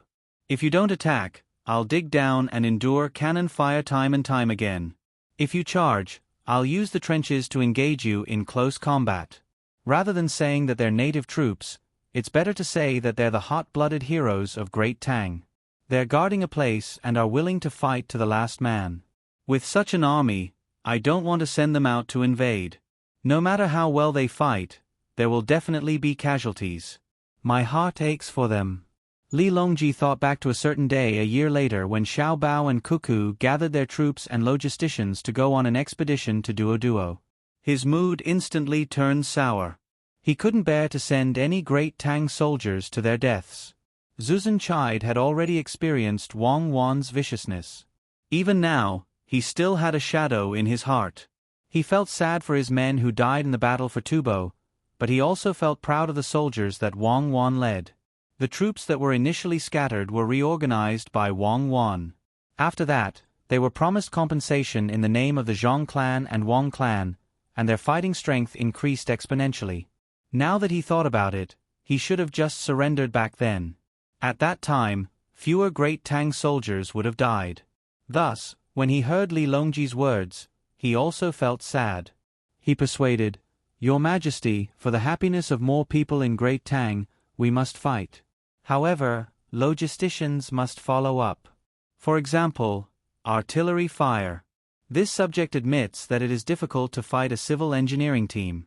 If you don't attack, I'll dig down and endure cannon fire time and time again. If you charge, I'll use the trenches to engage you in close combat. Rather than saying that they're native troops, it's better to say that they're the hot-blooded heroes of Great Tang. They're guarding a place and are willing to fight to the last man. With such an army, I don't want to send them out to invade. No matter how well they fight, there will definitely be casualties. My heart aches for them." Li Longji thought back to a certain day a year later when Xiao Bao and Cuckoo gathered their troops and logisticians to go on an expedition to Duoduo. His mood instantly turned sour. He couldn't bear to send any great Tang soldiers to their deaths. Zuzan Chide had already experienced Wang Wan's viciousness. Even now, he still had a shadow in his heart. He felt sad for his men who died in the battle for Tubo, but he also felt proud of the soldiers that Wang Wan led. The troops that were initially scattered were reorganized by Wang Wan. After that, they were promised compensation in the name of the Zhang clan and Wang clan, and their fighting strength increased exponentially. Now that he thought about it, he should have just surrendered back then. At that time, fewer great Tang soldiers would have died. Thus, when he heard Li Longji's words, he also felt sad. He persuaded, "Your Majesty, for the happiness of more people in Great Tang, we must fight. However, logisticians must follow up. For example, artillery fire. This subject admits that it is difficult to fight a civil engineering team.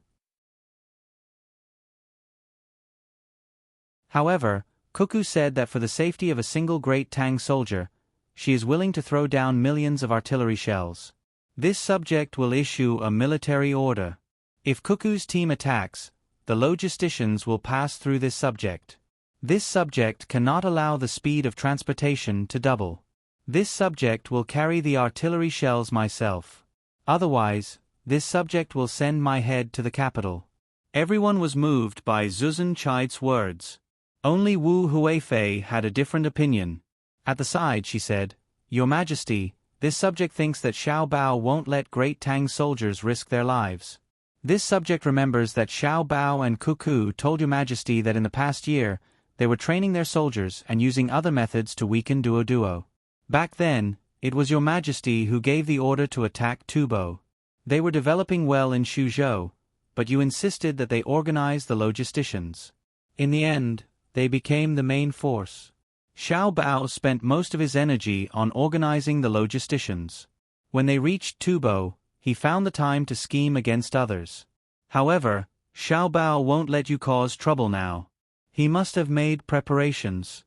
However, Cuckoo said that for the safety of a single Great Tang soldier, she is willing to throw down millions of artillery shells. This subject will issue a military order. If Cuckoo's team attacks, the logisticians will pass through this subject. This subject cannot allow the speed of transportation to double. This subject will carry the artillery shells myself. Otherwise, this subject will send my head to the capital." Everyone was moved by Zuzan Chide's words. Only Wu Huifei had a different opinion. At the side she said, "Your Majesty, this subject thinks that Xiao Bao won't let Great Tang soldiers risk their lives. This subject remembers that Xiao Bao and Cuckoo told Your Majesty that in the past year, they were training their soldiers and using other methods to weaken Duo. Back then, it was Your Majesty who gave the order to attack Tubo. They were developing well in Xuzhou, but you insisted that they organize the logisticians. In the end, they became the main force. Xiao Bao spent most of his energy on organizing the logisticians. When they reached Tubo, he found the time to scheme against others. However, Xiao Bao won't let you cause trouble now. He must have made preparations.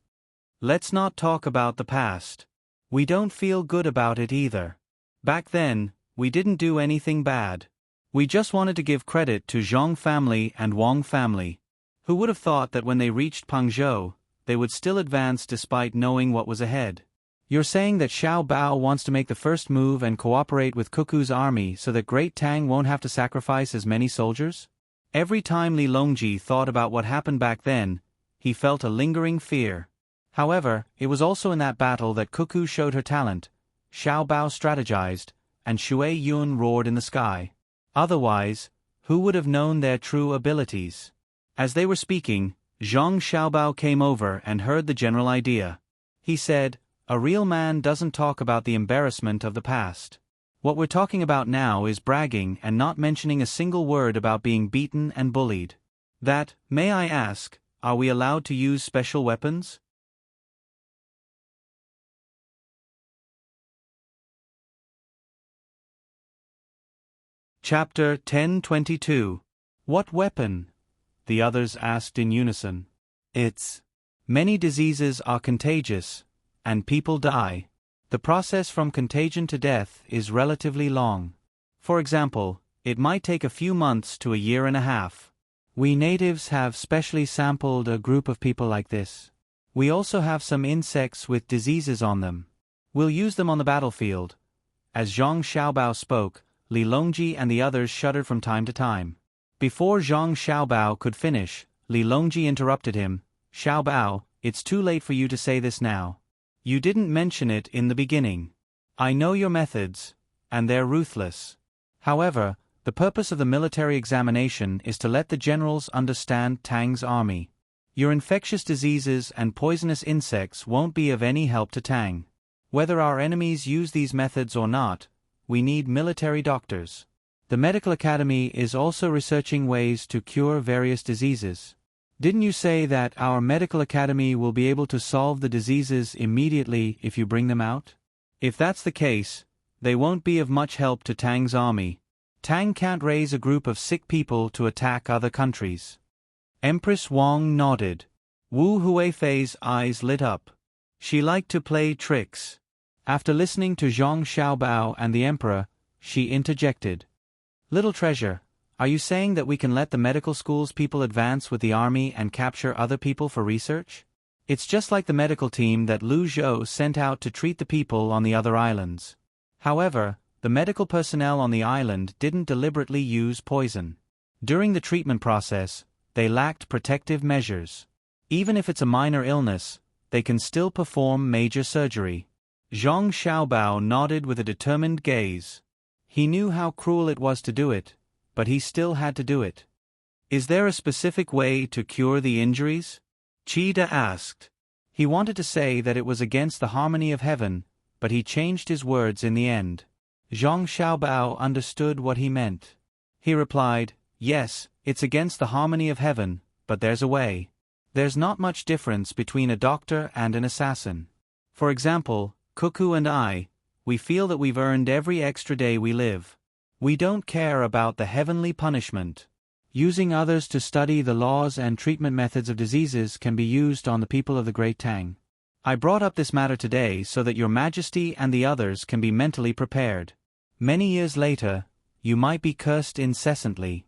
Let's not talk about the past. We don't feel good about it either. Back then, we didn't do anything bad. We just wanted to give credit to Zhang family and Wang family. Who would have thought that when they reached Pengzhou, they would still advance despite knowing what was ahead? You're saying that Xiao Bao wants to make the first move and cooperate with Cuckoo's army so that Great Tang won't have to sacrifice as many soldiers? Every time Li Longji thought about what happened back then, he felt a lingering fear. However, it was also in that battle that Cuckoo showed her talent, Xiao Bao strategized, and Shui Yun roared in the sky. Otherwise, who would have known their true abilities? As they were speaking, Zhang Xiaobao came over and heard the general idea. He said, "A real man doesn't talk about the embarrassment of the past. What we're talking about now is bragging and not mentioning a single word about being beaten and bullied. May I ask, are we allowed to use special weapons?" Chapter 1022. What weapon? The others asked in unison. Many diseases are contagious, and people die. The process from contagion to death is relatively long. For example, it might take a few months to a year and a half. We natives have specially sampled a group of people like this. We also have some insects with diseases on them. We'll use them on the battlefield. As Zhang Xiaobao spoke, Li Longji and the others shuddered from time to time. Before Zhang Xiaobao could finish, Li Longji interrupted him. "Xiaobao, it's too late for you to say this now. You didn't mention it in the beginning. I know your methods, and they're ruthless. However, the purpose of the military examination is to let the generals understand Tang's army. Your infectious diseases and poisonous insects won't be of any help to Tang. Whether our enemies use these methods or not, we need military doctors. The Medical Academy is also researching ways to cure various diseases. Didn't you say that our Medical Academy will be able to solve the diseases immediately if you bring them out? If that's the case, they won't be of much help to Tang's army. Tang can't raise a group of sick people to attack other countries." Empress Wang nodded. Wu Huifei's eyes lit up. She liked to play tricks. After listening to Zhang Xiaobao and the Emperor, she interjected. "Little treasure, are you saying that we can let the medical school's people advance with the army and capture other people for research? It's just like the medical team that Lu Zhou sent out to treat the people on the other islands. However, the medical personnel on the island didn't deliberately use poison. During the treatment process, they lacked protective measures. Even if it's a minor illness, they can still perform major surgery. Zhang Xiaobao nodded with a determined gaze. He knew how cruel it was to do it, but he still had to do it. Is there a specific way to cure the injuries? Qida asked. He wanted to say that it was against the harmony of heaven, but he changed his words in the end. Zhang Xiaobao understood what he meant. He replied, "Yes, it's against the harmony of heaven, but there's a way. There's not much difference between a doctor and an assassin. For example, Cuckoo and I, we feel that we've earned every extra day we live. We don't care about the heavenly punishment. Using others to study the laws and treatment methods of diseases can be used on the people of the Great Tang. I brought up this matter today so that Your Majesty and the others can be mentally prepared. Many years later, you might be cursed incessantly.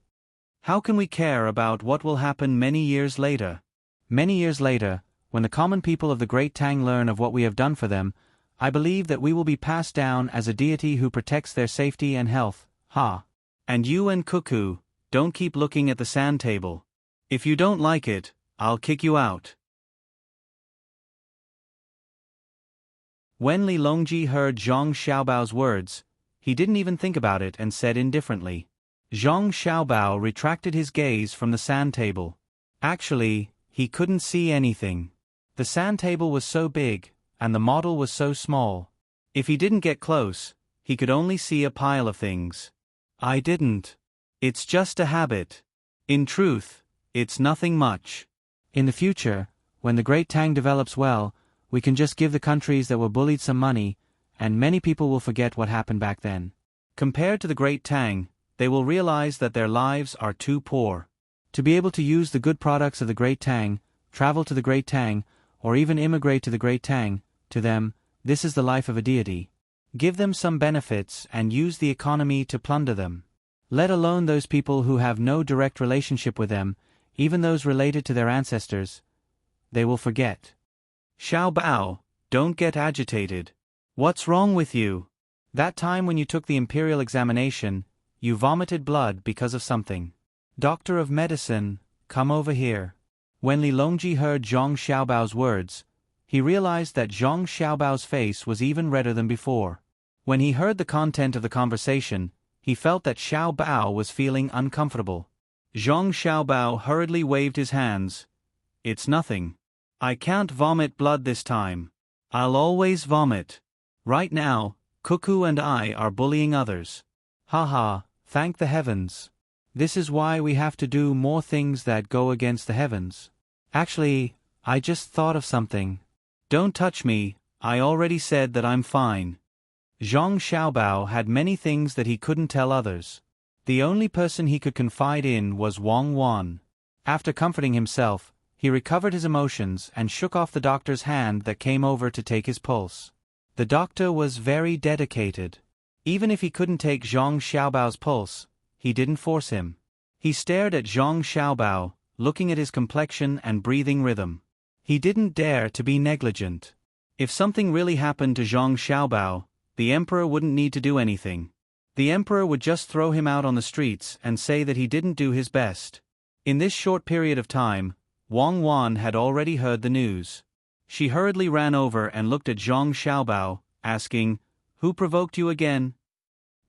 How can we care about what will happen many years later? Many years later, when the common people of the Great Tang learn of what we have done for them, I believe that we will be passed down as a deity who protects their safety and health. Ha! And you and Cuckoo, don't keep looking at the sand table. If you don't like it, I'll kick you out." When Li Longji heard Zhang Xiaobao's words, he didn't even think about it and said indifferently. Zhang Xiaobao retracted his gaze from the sand table. Actually, he couldn't see anything. The sand table was so big, and the model was so small. If he didn't get close, he could only see a pile of things. I didn't. It's just a habit. In truth, it's nothing much. In the future, when the Great Tang develops well, we can just give the countries that were bullied some money, and many people will forget what happened back then. Compared to the Great Tang, they will realize that their lives are too poor. To be able to use the good products of the Great Tang, travel to the Great Tang, or even immigrate to the Great Tang, to them, this is the life of a deity. Give them some benefits and use the economy to plunder them. Let alone those people who have no direct relationship with them, even those related to their ancestors. They will forget. Xiao Bao, don't get agitated. What's wrong with you? That time when you took the imperial examination, you vomited blood because of something. Doctor of medicine, come over here. When Li Longji heard Zhang Xiaobao's words, he realized that Zhang Xiaobao's face was even redder than before. When he heard the content of the conversation, he felt that Xiao Bao was feeling uncomfortable. Zhang Xiaobao hurriedly waved his hands. It's nothing. I can't vomit blood this time. I'll always vomit. Right now, Cuckoo and I are bullying others. Haha, thank the heavens. This is why we have to do more things that go against the heavens. Actually, I just thought of something. Don't touch me, I already said that I'm fine. Zhang Xiaobao had many things that he couldn't tell others. The only person he could confide in was Wang Wan. After comforting himself, he recovered his emotions and shook off the doctor's hand that came over to take his pulse. The doctor was very dedicated. Even if he couldn't take Zhang Xiaobao's pulse, he didn't force him. He stared at Zhang Xiaobao, looking at his complexion and breathing rhythm. He didn't dare to be negligent. If something really happened to Zhang Xiaobao, the emperor wouldn't need to do anything. The emperor would just throw him out on the streets and say that he didn't do his best. In this short period of time, Wang Wan had already heard the news. She hurriedly ran over and looked at Zhang Xiaobao, asking, "Who provoked you again?"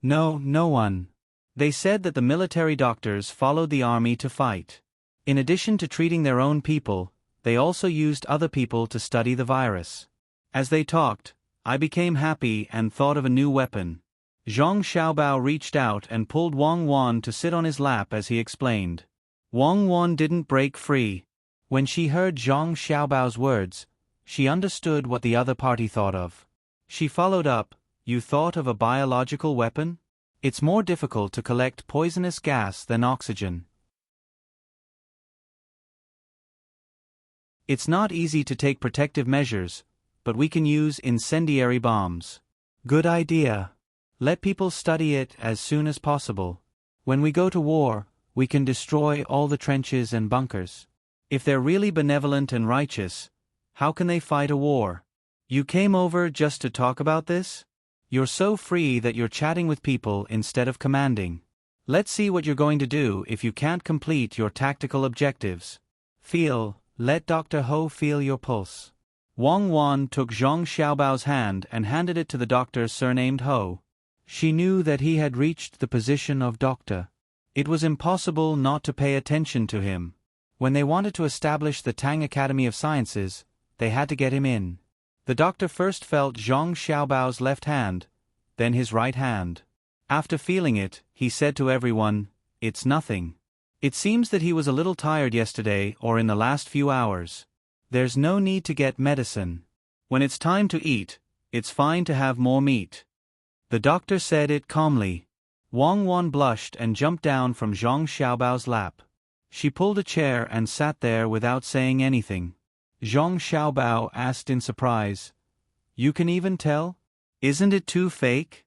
No one. They said that the military doctors followed the army to fight. In addition to treating their own people, they also used other people to study the virus. As they talked, I became happy and thought of a new weapon. Zhang Xiaobao reached out and pulled Wang Wan to sit on his lap as he explained. Wang Wan didn't break free. When she heard Zhang Xiaobao's words, she understood what the other party thought of. She followed up, "You thought of a biological weapon? It's more difficult to collect poisonous gas than oxygen. It's not easy to take protective measures, but we can use incendiary bombs." Good idea. Let people study it as soon as possible. When we go to war, we can destroy all the trenches and bunkers. If they're really benevolent and righteous, How can they fight a war? You came over just to talk about this? You're so free that you're chatting with people instead of commanding. Let's see what you're going to do if you can't complete your tactical objectives. Let Dr. Ho feel your pulse. Wang Wan took Zhang Xiaobao's hand and handed it to the doctor surnamed Ho. She knew that he had reached the position of doctor. It was impossible not to pay attention to him. When they wanted to establish the Tang Academy of Sciences, they had to get him in. The doctor first felt Zhang Xiaobao's left hand, then his right hand. After feeling it, he said to everyone, "It's nothing." It seems that he was a little tired yesterday or in the last few hours. There's no need to get medicine. When it's time to eat, it's fine to have more meat. The doctor said it calmly. Wang Wan blushed and jumped down from Zhang Xiaobao's lap. She pulled a chair and sat there without saying anything. Zhang Xiaobao asked in surprise, "You can even tell? Isn't it too fake?"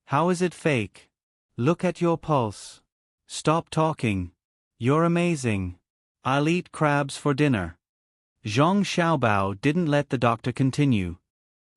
"How is it fake? Look at your pulse." "Stop talking. You're amazing. I'll eat crabs for dinner." Zhang Xiaobao didn't let the doctor continue.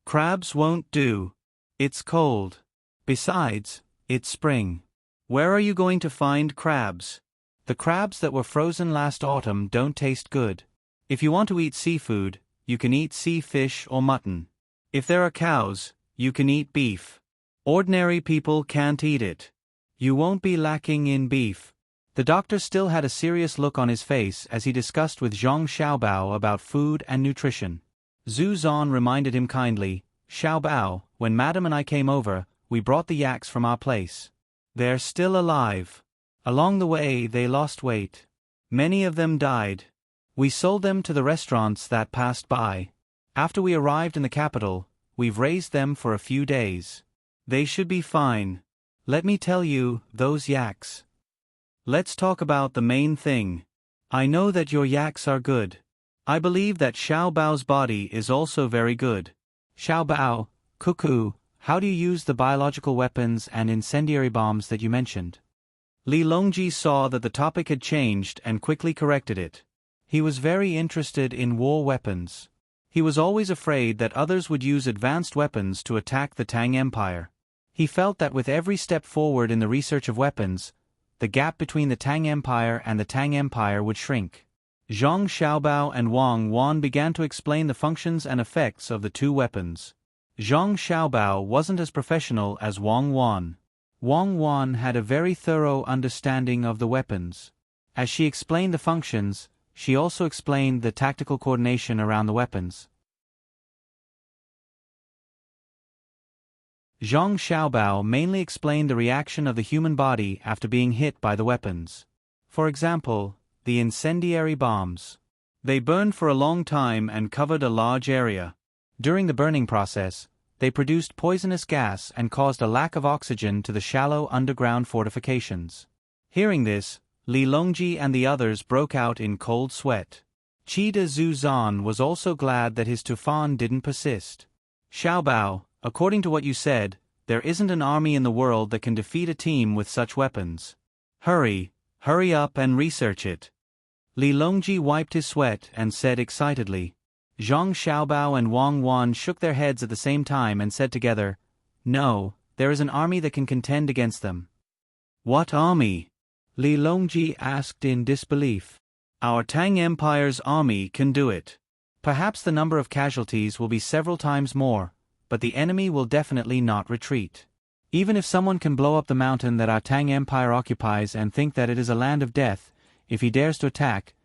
"Crabs won't do. It's cold. Besides, it's spring. Where are you going to find crabs? The crabs that were frozen last autumn don't taste good. If you want to eat seafood, you can eat sea fish or mutton. If there are cows, you can eat beef. Ordinary people can't eat it. You won't be lacking in beef." The doctor still had a serious look on his face as he discussed with Zhang Xiaobao about food and nutrition. Zhu Zan reminded him kindly, "Xiaobao, when Madam and I came over, we brought the yaks from our place. They're still alive. Along the way they lost weight. Many of them died. We sold them to the restaurants that passed by. After we arrived in the capital, we've raised them for a few days. They should be fine. Let me tell you, those yaks. Let's talk about the main thing. I know that your yaks are good. I believe that Xiao Bao's body is also very good. Xiao Bao, Cuckoo, how do you use the biological weapons and incendiary bombs that you mentioned?" Li Longji saw that the topic had changed and quickly corrected it. He was very interested in war weapons. He was always afraid that others would use advanced weapons to attack the Tang Empire. He felt that with every step forward in the research of weapons, the gap between the Tang Empire and the Tang Empire would shrink. Zhang Xiaobao and Wang Wan began to explain the functions and effects of the two weapons. Zhang Xiaobao wasn't as professional as Wang Wan. Wang Wan had a very thorough understanding of the weapons. As she explained the functions, she also explained the tactical coordination around the weapons. Zhang Xiaobao mainly explained the reaction of the human body after being hit by the weapons. For example, the incendiary bombs. They burned for a long time and covered a large area. During the burning process, they produced poisonous gas and caused a lack of oxygen to the shallow underground fortifications. Hearing this, Li Longji and the others broke out in cold sweat. Qida Zhu Zan was also glad that his Tufan didn't persist. "Xiao Bao, according to what you said, there isn't an army in the world that can defeat a team with such weapons. Hurry up and research it." Li Longji wiped his sweat and said excitedly. Zhang Xiaobao and Wang Wan shook their heads at the same time and said together, "No, there is an army that can contend against them." "What army?" Li Longji asked in disbelief. "Our Tang Empire's army can do it. Perhaps the number of casualties will be several times more, but the enemy will definitely not retreat. Even if someone can blow up the mountain that our Tang Empire occupies and think that it is a land of death, if he dares to attack,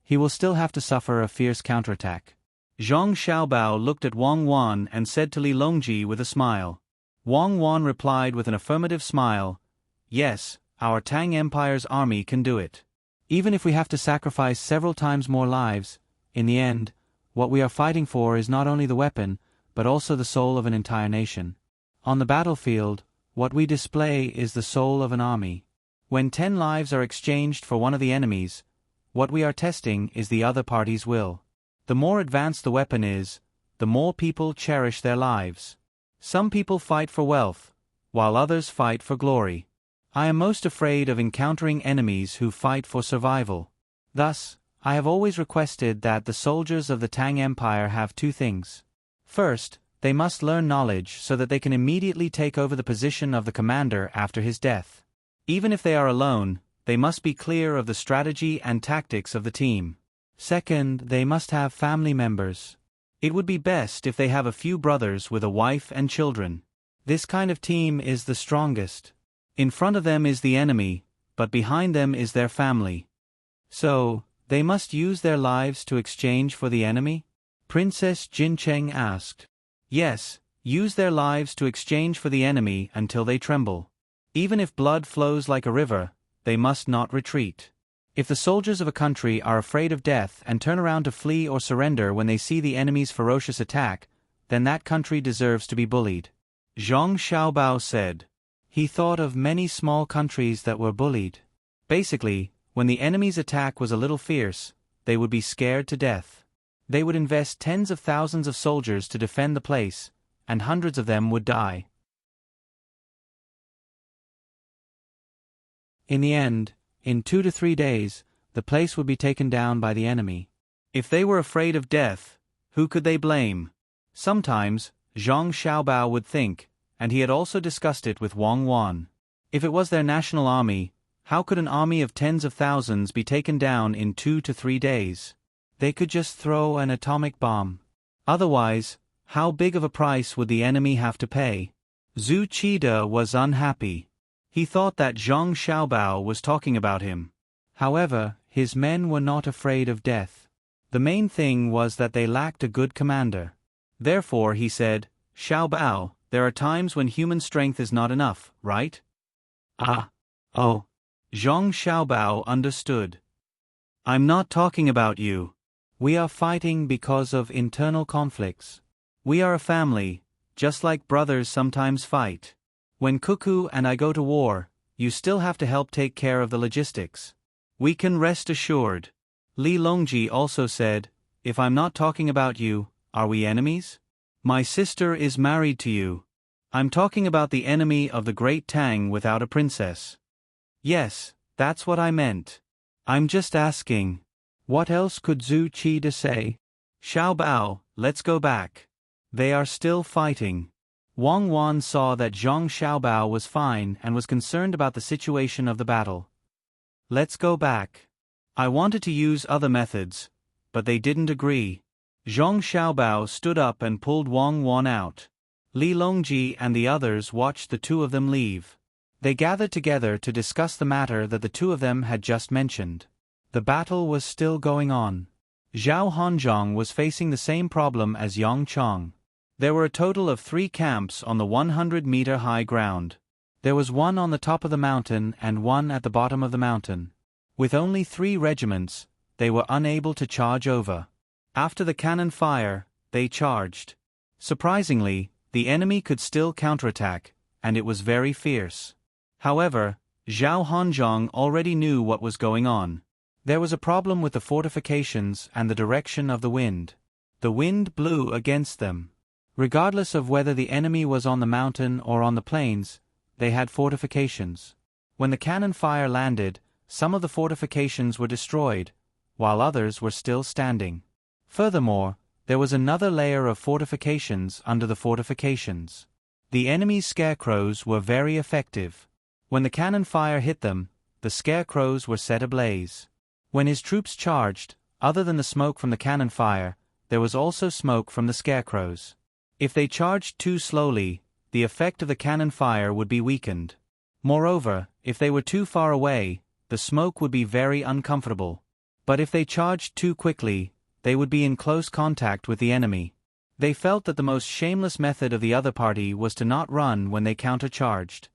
he will still have to suffer a fierce counterattack." Zhang Xiaobao looked at Wang Wan and said to Li Longji with a smile. Wang Wan replied with an affirmative smile, "Yes, our Tang Empire's army can do it. Even if we have to sacrifice several times more lives, in the end, what we are fighting for is not only the weapon, but also the soul of an entire nation. On the battlefield, what we display is the soul of an army. When 10 lives are exchanged for one of the enemies, what we are testing is the other party's will. The more advanced the weapon is, the more people cherish their lives. Some people fight for wealth, while others fight for glory. I am most afraid of encountering enemies who fight for survival. Thus, I have always requested that the soldiers of the Tang Empire have two things. First, they must learn knowledge so that they can immediately take over the position of the commander after his death. Even if they are alone, they must be clear of the strategy and tactics of the team. Second, they must have family members. It would be best if they have a few brothers with a wife and children. This kind of team is the strongest. In front of them is the enemy, but behind them is their family. So, they must use their lives to exchange for the enemy? Princess Jincheng asked. Yes, use their lives to exchange for the enemy until they tremble. Even if blood flows like a river, they must not retreat. If the soldiers of a country are afraid of death and turn around to flee or surrender when they see the enemy's ferocious attack, then that country deserves to be bullied. Zhang Xiaobao said. He thought of many small countries that were bullied. Basically, when the enemy's attack was a little fierce, they would be scared to death. They would invest tens of thousands of soldiers to defend the place, and hundreds of them would die. In the end, in 2 to 3 days, the place would be taken down by the enemy. If they were afraid of death, who could they blame? Sometimes, Zhang Xiaobao would think, and he had also discussed it with Wang Wan. If it was their national army, how could an army of tens of thousands be taken down in 2 to 3 days? They could just throw an atomic bomb. Otherwise, how big of a price would the enemy have to pay? Zhu Qida was unhappy. He thought that Zhang Xiaobao was talking about him. However, his men were not afraid of death. The main thing was that they lacked a good commander. Therefore he said, Xiaobao, there are times when human strength is not enough, right? Oh. Zhang Xiaobao understood. I'm not talking about you. We are fighting because of internal conflicts. We are a family, just like brothers sometimes fight. When Cuckoo and I go to war, you still have to help take care of the logistics. We can rest assured. Li Longji also said, if I'm not talking about you, are we enemies? My sister is married to you. I'm talking about the enemy of the great Tang without a princess. Yes, that's what I meant. I'm just asking. What else could Zhu Qida say? Xiaobao, let's go back. They are still fighting. Wang Wan saw that Zhang Xiaobao was fine and was concerned about the situation of the battle. Let's go back. I wanted to use other methods, but they didn't agree. Zhang Xiaobao stood up and pulled Wang Wan out. Li Longji and the others watched the two of them leave. They gathered together to discuss the matter that the two of them had just mentioned. The battle was still going on. Zhao Hanzhong was facing the same problem as Yang Chong. There were a total of 3 camps on the 100-meter high ground. There was one on the top of the mountain and one at the bottom of the mountain. With only 3 regiments, they were unable to charge over. After the cannon fire, they charged. Surprisingly, the enemy could still counterattack, and it was very fierce. However, Zhao Hanzhong already knew what was going on. There was a problem with the fortifications and the direction of the wind. The wind blew against them. Regardless of whether the enemy was on the mountain or on the plains, they had fortifications. When the cannon fire landed, some of the fortifications were destroyed, while others were still standing. Furthermore, there was another layer of fortifications under the fortifications. The enemy's scarecrows were very effective. When the cannon fire hit them, the scarecrows were set ablaze. When his troops charged, other than the smoke from the cannon fire, there was also smoke from the scarecrows. If they charged too slowly, the effect of the cannon fire would be weakened. Moreover, if they were too far away, the smoke would be very uncomfortable. But if they charged too quickly, they would be in close contact with the enemy. They felt that the most shameless method of the other party was to not run when they countercharged.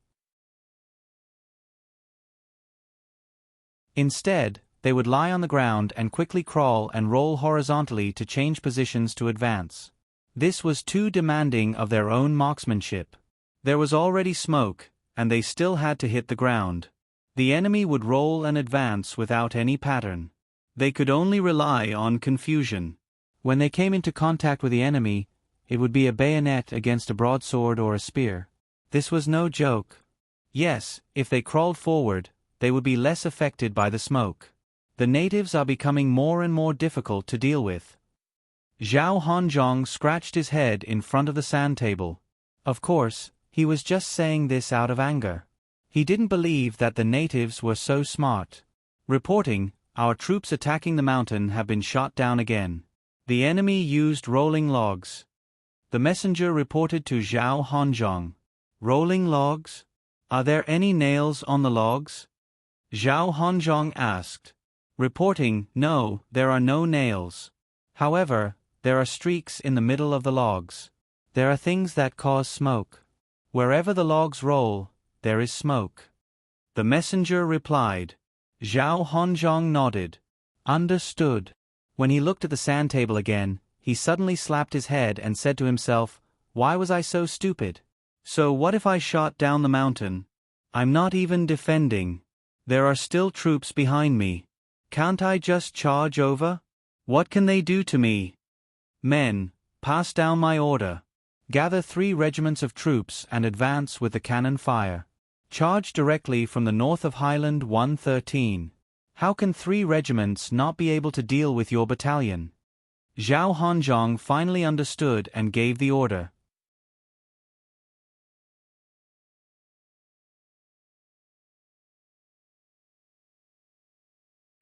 Instead, they would lie on the ground and quickly crawl and roll horizontally to change positions to advance. This was too demanding of their own marksmanship. There was already smoke, and they still had to hit the ground. The enemy would roll and advance without any pattern. They could only rely on confusion. When they came into contact with the enemy, it would be a bayonet against a broadsword or a spear. This was no joke. Yes, if they crawled forward, they would be less affected by the smoke. The natives are becoming more and more difficult to deal with. Zhao Hanzhong scratched his head in front of the sand table. Of course, he was just saying this out of anger. He didn't believe that the natives were so smart. Reporting, our troops attacking the mountain have been shot down again. The enemy used rolling logs. The messenger reported to Zhao Hanzhong. Rolling logs? Are there any nails on the logs? Zhao Hanzhong asked. Reporting, no, there are no nails. However, there are streaks in the middle of the logs. There are things that cause smoke. Wherever the logs roll, there is smoke. The messenger replied. Zhao Hanzhong nodded. Understood. When he looked at the sand table again, he suddenly slapped his head and said to himself, why was I so stupid? So what if I shot down the mountain? I'm not even defending. There are still troops behind me. Can't I just charge over? What can they do to me? Men, pass down my order. Gather 3 regiments of troops and advance with the cannon fire. Charge directly from the north of Highland 113. How can 3 regiments not be able to deal with your battalion? Zhao Hanzhong finally understood and gave the order.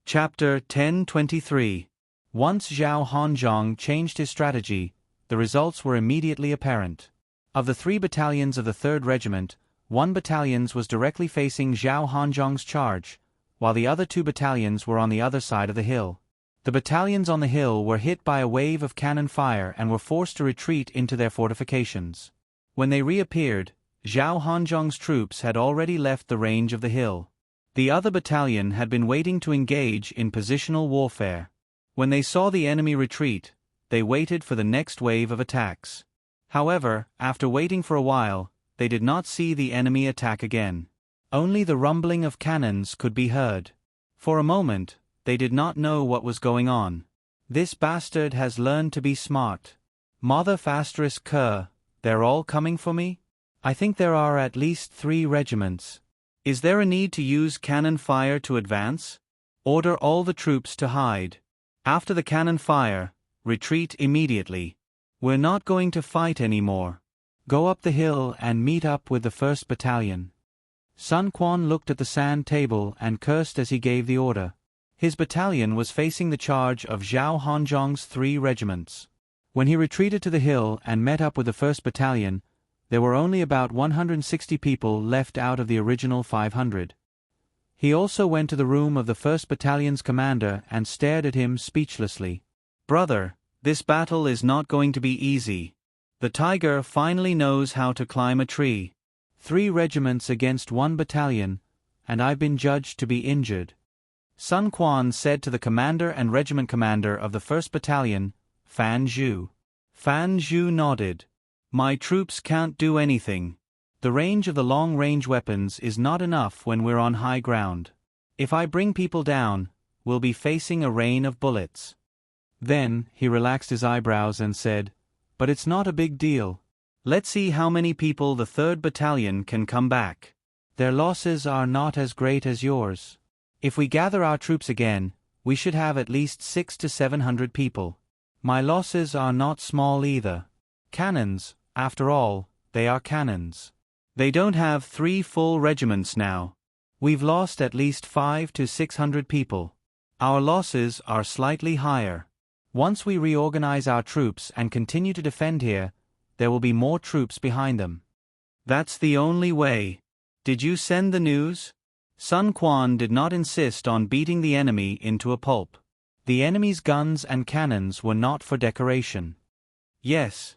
Chapter 1023. Once Zhao Hanzhong changed his strategy, the results were immediately apparent. Of the 3 battalions of the 3rd Regiment, 1 battalion was directly facing Zhao Hanzhong's charge, while the other 2 battalions were on the other side of the hill. The battalions on the hill were hit by a wave of cannon fire and were forced to retreat into their fortifications. When they reappeared, Zhao Hanzhong's troops had already left the range of the hill. The other battalion had been waiting to engage in positional warfare. When they saw the enemy retreat, they waited for the next wave of attacks. However, after waiting for a while, they did not see the enemy attack again. Only the rumbling of cannons could be heard. For a moment, they did not know what was going on. This bastard has learned to be smart. Mother ***, they're all coming for me? I think there are at least 3 regiments. Is there a need to use cannon fire to advance? Order all the troops to hide. After the cannon fire, retreat immediately. We're not going to fight anymore. Go up the hill and meet up with the 1st Battalion. Sun Quan looked at the sand table and cursed as he gave the order. His battalion was facing the charge of Zhao Hanzhong's 3 regiments. When he retreated to the hill and met up with the 1st Battalion, there were only about 160 people left out of the original 500. He also went to the room of the 1st Battalion's commander and stared at him speechlessly. Brother, this battle is not going to be easy. The tiger finally knows how to climb a tree. 3 regiments against 1 battalion, and I've been judged to be injured. Sun Quan said to the commander and regiment commander of the 1st Battalion, Fan Zhu. Fan Zhu nodded. My troops can't do anything. The range of the long-range weapons is not enough when we're on high ground. If I bring people down, we'll be facing a rain of bullets. Then, he relaxed his eyebrows and said, But it's not a big deal. Let's see how many people the 3rd Battalion can come back. Their losses are not as great as yours. If we gather our troops again, we should have at least 600 to 700 people. My losses are not small either. Cannons, after all, they are cannons. They don't have 3 full regiments now. We've lost at least 500 to 600 people. Our losses are slightly higher. Once we reorganize our troops and continue to defend here, there will be more troops behind them. That's the only way. Did you send the news? Sun Quan did not insist on beating the enemy into a pulp. The enemy's guns and cannons were not for decoration. Yes,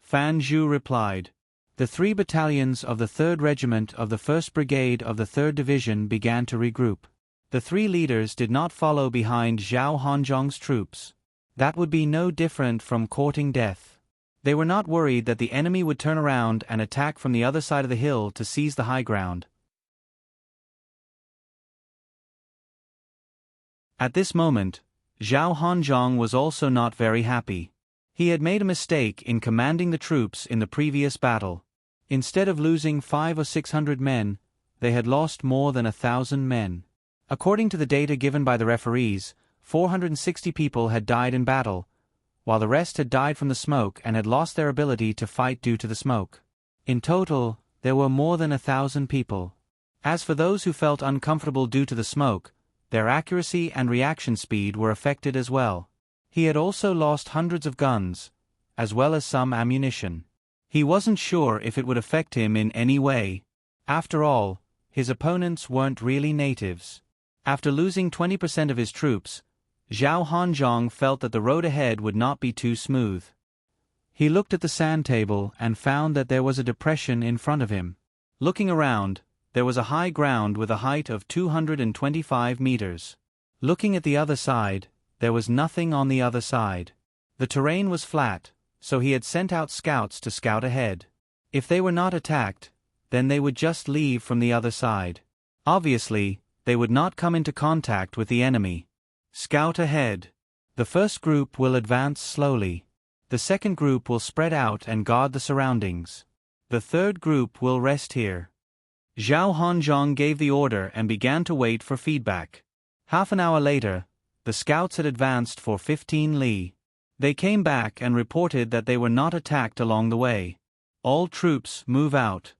Fan Zhu replied. The 3 battalions of the 3rd Regiment of the 1st Brigade of the 3rd Division began to regroup. The 3 leaders did not follow behind Zhao Hanzhong's troops. That would be no different from courting death. They were not worried that the enemy would turn around and attack from the other side of the hill to seize the high ground. At this moment, Zhao Hanzhong was also not very happy. He had made a mistake in commanding the troops in the previous battle. Instead of losing 500 or 600 men, they had lost more than 1,000 men. According to the data given by the referees, 460 people had died in battle, while the rest had died from the smoke and had lost their ability to fight due to the smoke. In total, there were more than 1,000 people. As for those who felt uncomfortable due to the smoke, their accuracy and reaction speed were affected as well. He had also lost hundreds of guns, as well as some ammunition. He wasn't sure if it would affect him in any way. After all, his opponents weren't really natives. After losing 20% of his troops, Zhao Hanzhong felt that the road ahead would not be too smooth. He looked at the sand table and found that there was a depression in front of him. Looking around, there was a high ground with a height of 225 meters. Looking at the other side, there was nothing on the other side. The terrain was flat, so he had sent out scouts to scout ahead. If they were not attacked, then they would just leave from the other side. Obviously, they would not come into contact with the enemy. Scout ahead. The first group will advance slowly. The second group will spread out and guard the surroundings. The third group will rest here. Zhao Hanzhong gave the order and began to wait for feedback. Half an hour later, the scouts had advanced for 15 li. They came back and reported that they were not attacked along the way. All troops move out.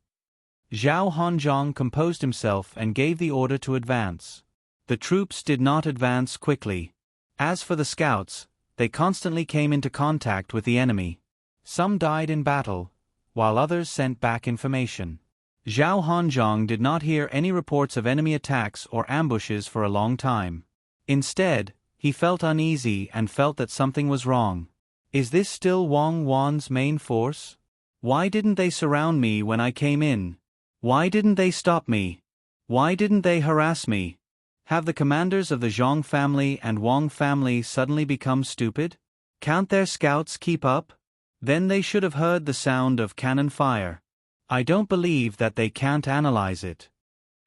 Zhao Hanzhong composed himself and gave the order to advance. The troops did not advance quickly. As for the scouts, they constantly came into contact with the enemy. Some died in battle, while others sent back information. Zhao Hanzhong did not hear any reports of enemy attacks or ambushes for a long time. Instead, he felt uneasy and felt that something was wrong. Is this still Wang Wan's main force? Why didn't they surround me when I came in? Why didn't they stop me? Why didn't they harass me? Have the commanders of the Zhong family and Wang family suddenly become stupid? Can't their scouts keep up? Then they should have heard the sound of cannon fire. I don't believe that they can't analyze it.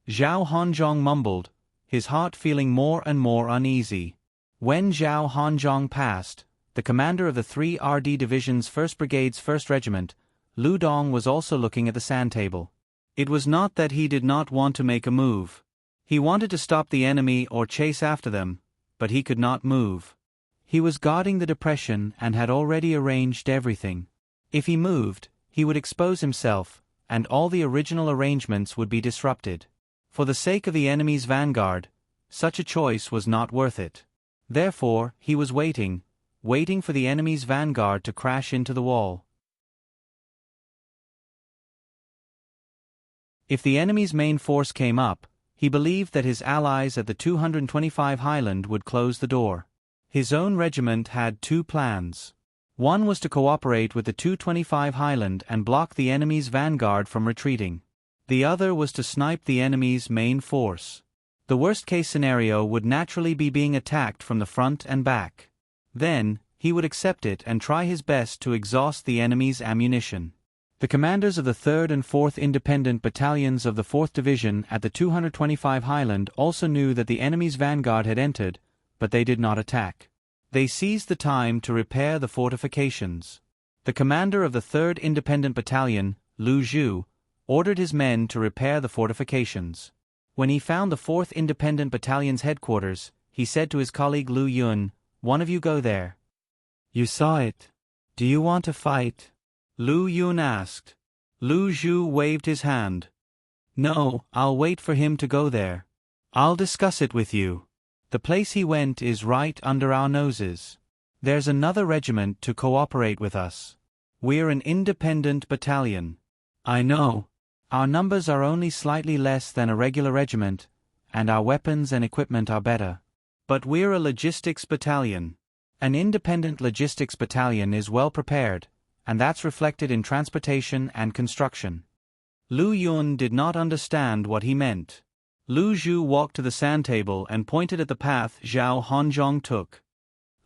Zhao Hanzhong mumbled, his heart feeling more and more uneasy. When Zhao Hanzhong passed, the commander of the 3 RD Division's 1st Brigade's 1st Regiment, Lu Dong, was also looking at the sand table. It was not that he did not want to make a move. He wanted to stop the enemy or chase after them, but he could not move. He was guarding the depression and had already arranged everything. If he moved, he would expose himself, and all the original arrangements would be disrupted. For the sake of the enemy's vanguard, such a choice was not worth it. Therefore, he was waiting for the enemy's vanguard to crash into the wall. If the enemy's main force came up, he believed that his allies at the 225 Highland would close the door. His own regiment had 2 plans. One was to cooperate with the 225 Highland and block the enemy's vanguard from retreating. The other was to snipe the enemy's main force. The worst-case scenario would naturally be being attacked from the front and back. Then, he would accept it and try his best to exhaust the enemy's ammunition. The commanders of the 3rd and 4th Independent Battalions of the 4th Division at the 225 Highland also knew that the enemy's vanguard had entered, but they did not attack. They seized the time to repair the fortifications. The commander of the 3rd Independent Battalion, Lu Zhu, ordered his men to repair the fortifications. When he found the 4th Independent Battalion's headquarters, he said to his colleague Lu Yun, "One of you go there." "You saw it. Do you want to fight?" Lu Yun asked. Lu Zhu waved his hand. "No, I'll wait for him to go there. I'll discuss it with you. The place he went is right under our noses. There's another regiment to cooperate with us. We're an independent battalion." "I know. Our numbers are only slightly less than a regular regiment, and our weapons and equipment are better. But we're a logistics battalion. An independent logistics battalion is well prepared, and that's reflected in transportation and construction." Lu Yun did not understand what he meant. Lu Zhu walked to the sand table and pointed at the path Zhao Hanzhong took.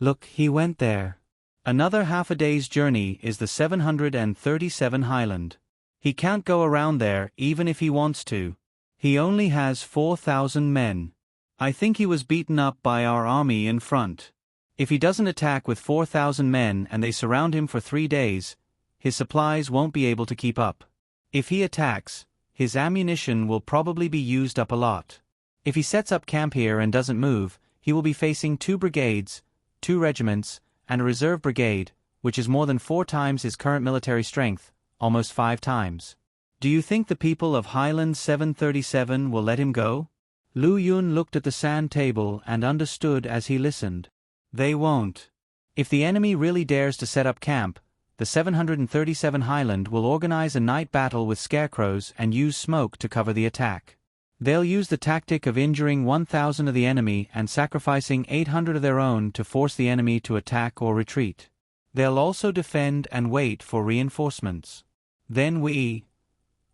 "Look, he went there. Another half a day's journey is the 737 Highland. He can't go around there even if he wants to. He only has 4,000 men. I think he was beaten up by our army in front. If he doesn't attack with 4,000 men and they surround him for 3 days, his supplies won't be able to keep up. If he attacks, his ammunition will probably be used up a lot. If he sets up camp here and doesn't move, he will be facing 2 brigades, 2 regiments, and a reserve brigade, which is more than 4 times his current military strength, almost 5 times. Do you think the people of Highland 737 will let him go? Lu Yun looked at the sand table and understood as he listened. They won't. If the enemy really dares to set up camp, the 737 Highland will organize a night battle with scarecrows and use smoke to cover the attack. They'll use the tactic of injuring 1,000 of the enemy and sacrificing 800 of their own to force the enemy to attack or retreat. They'll also defend and wait for reinforcements. Then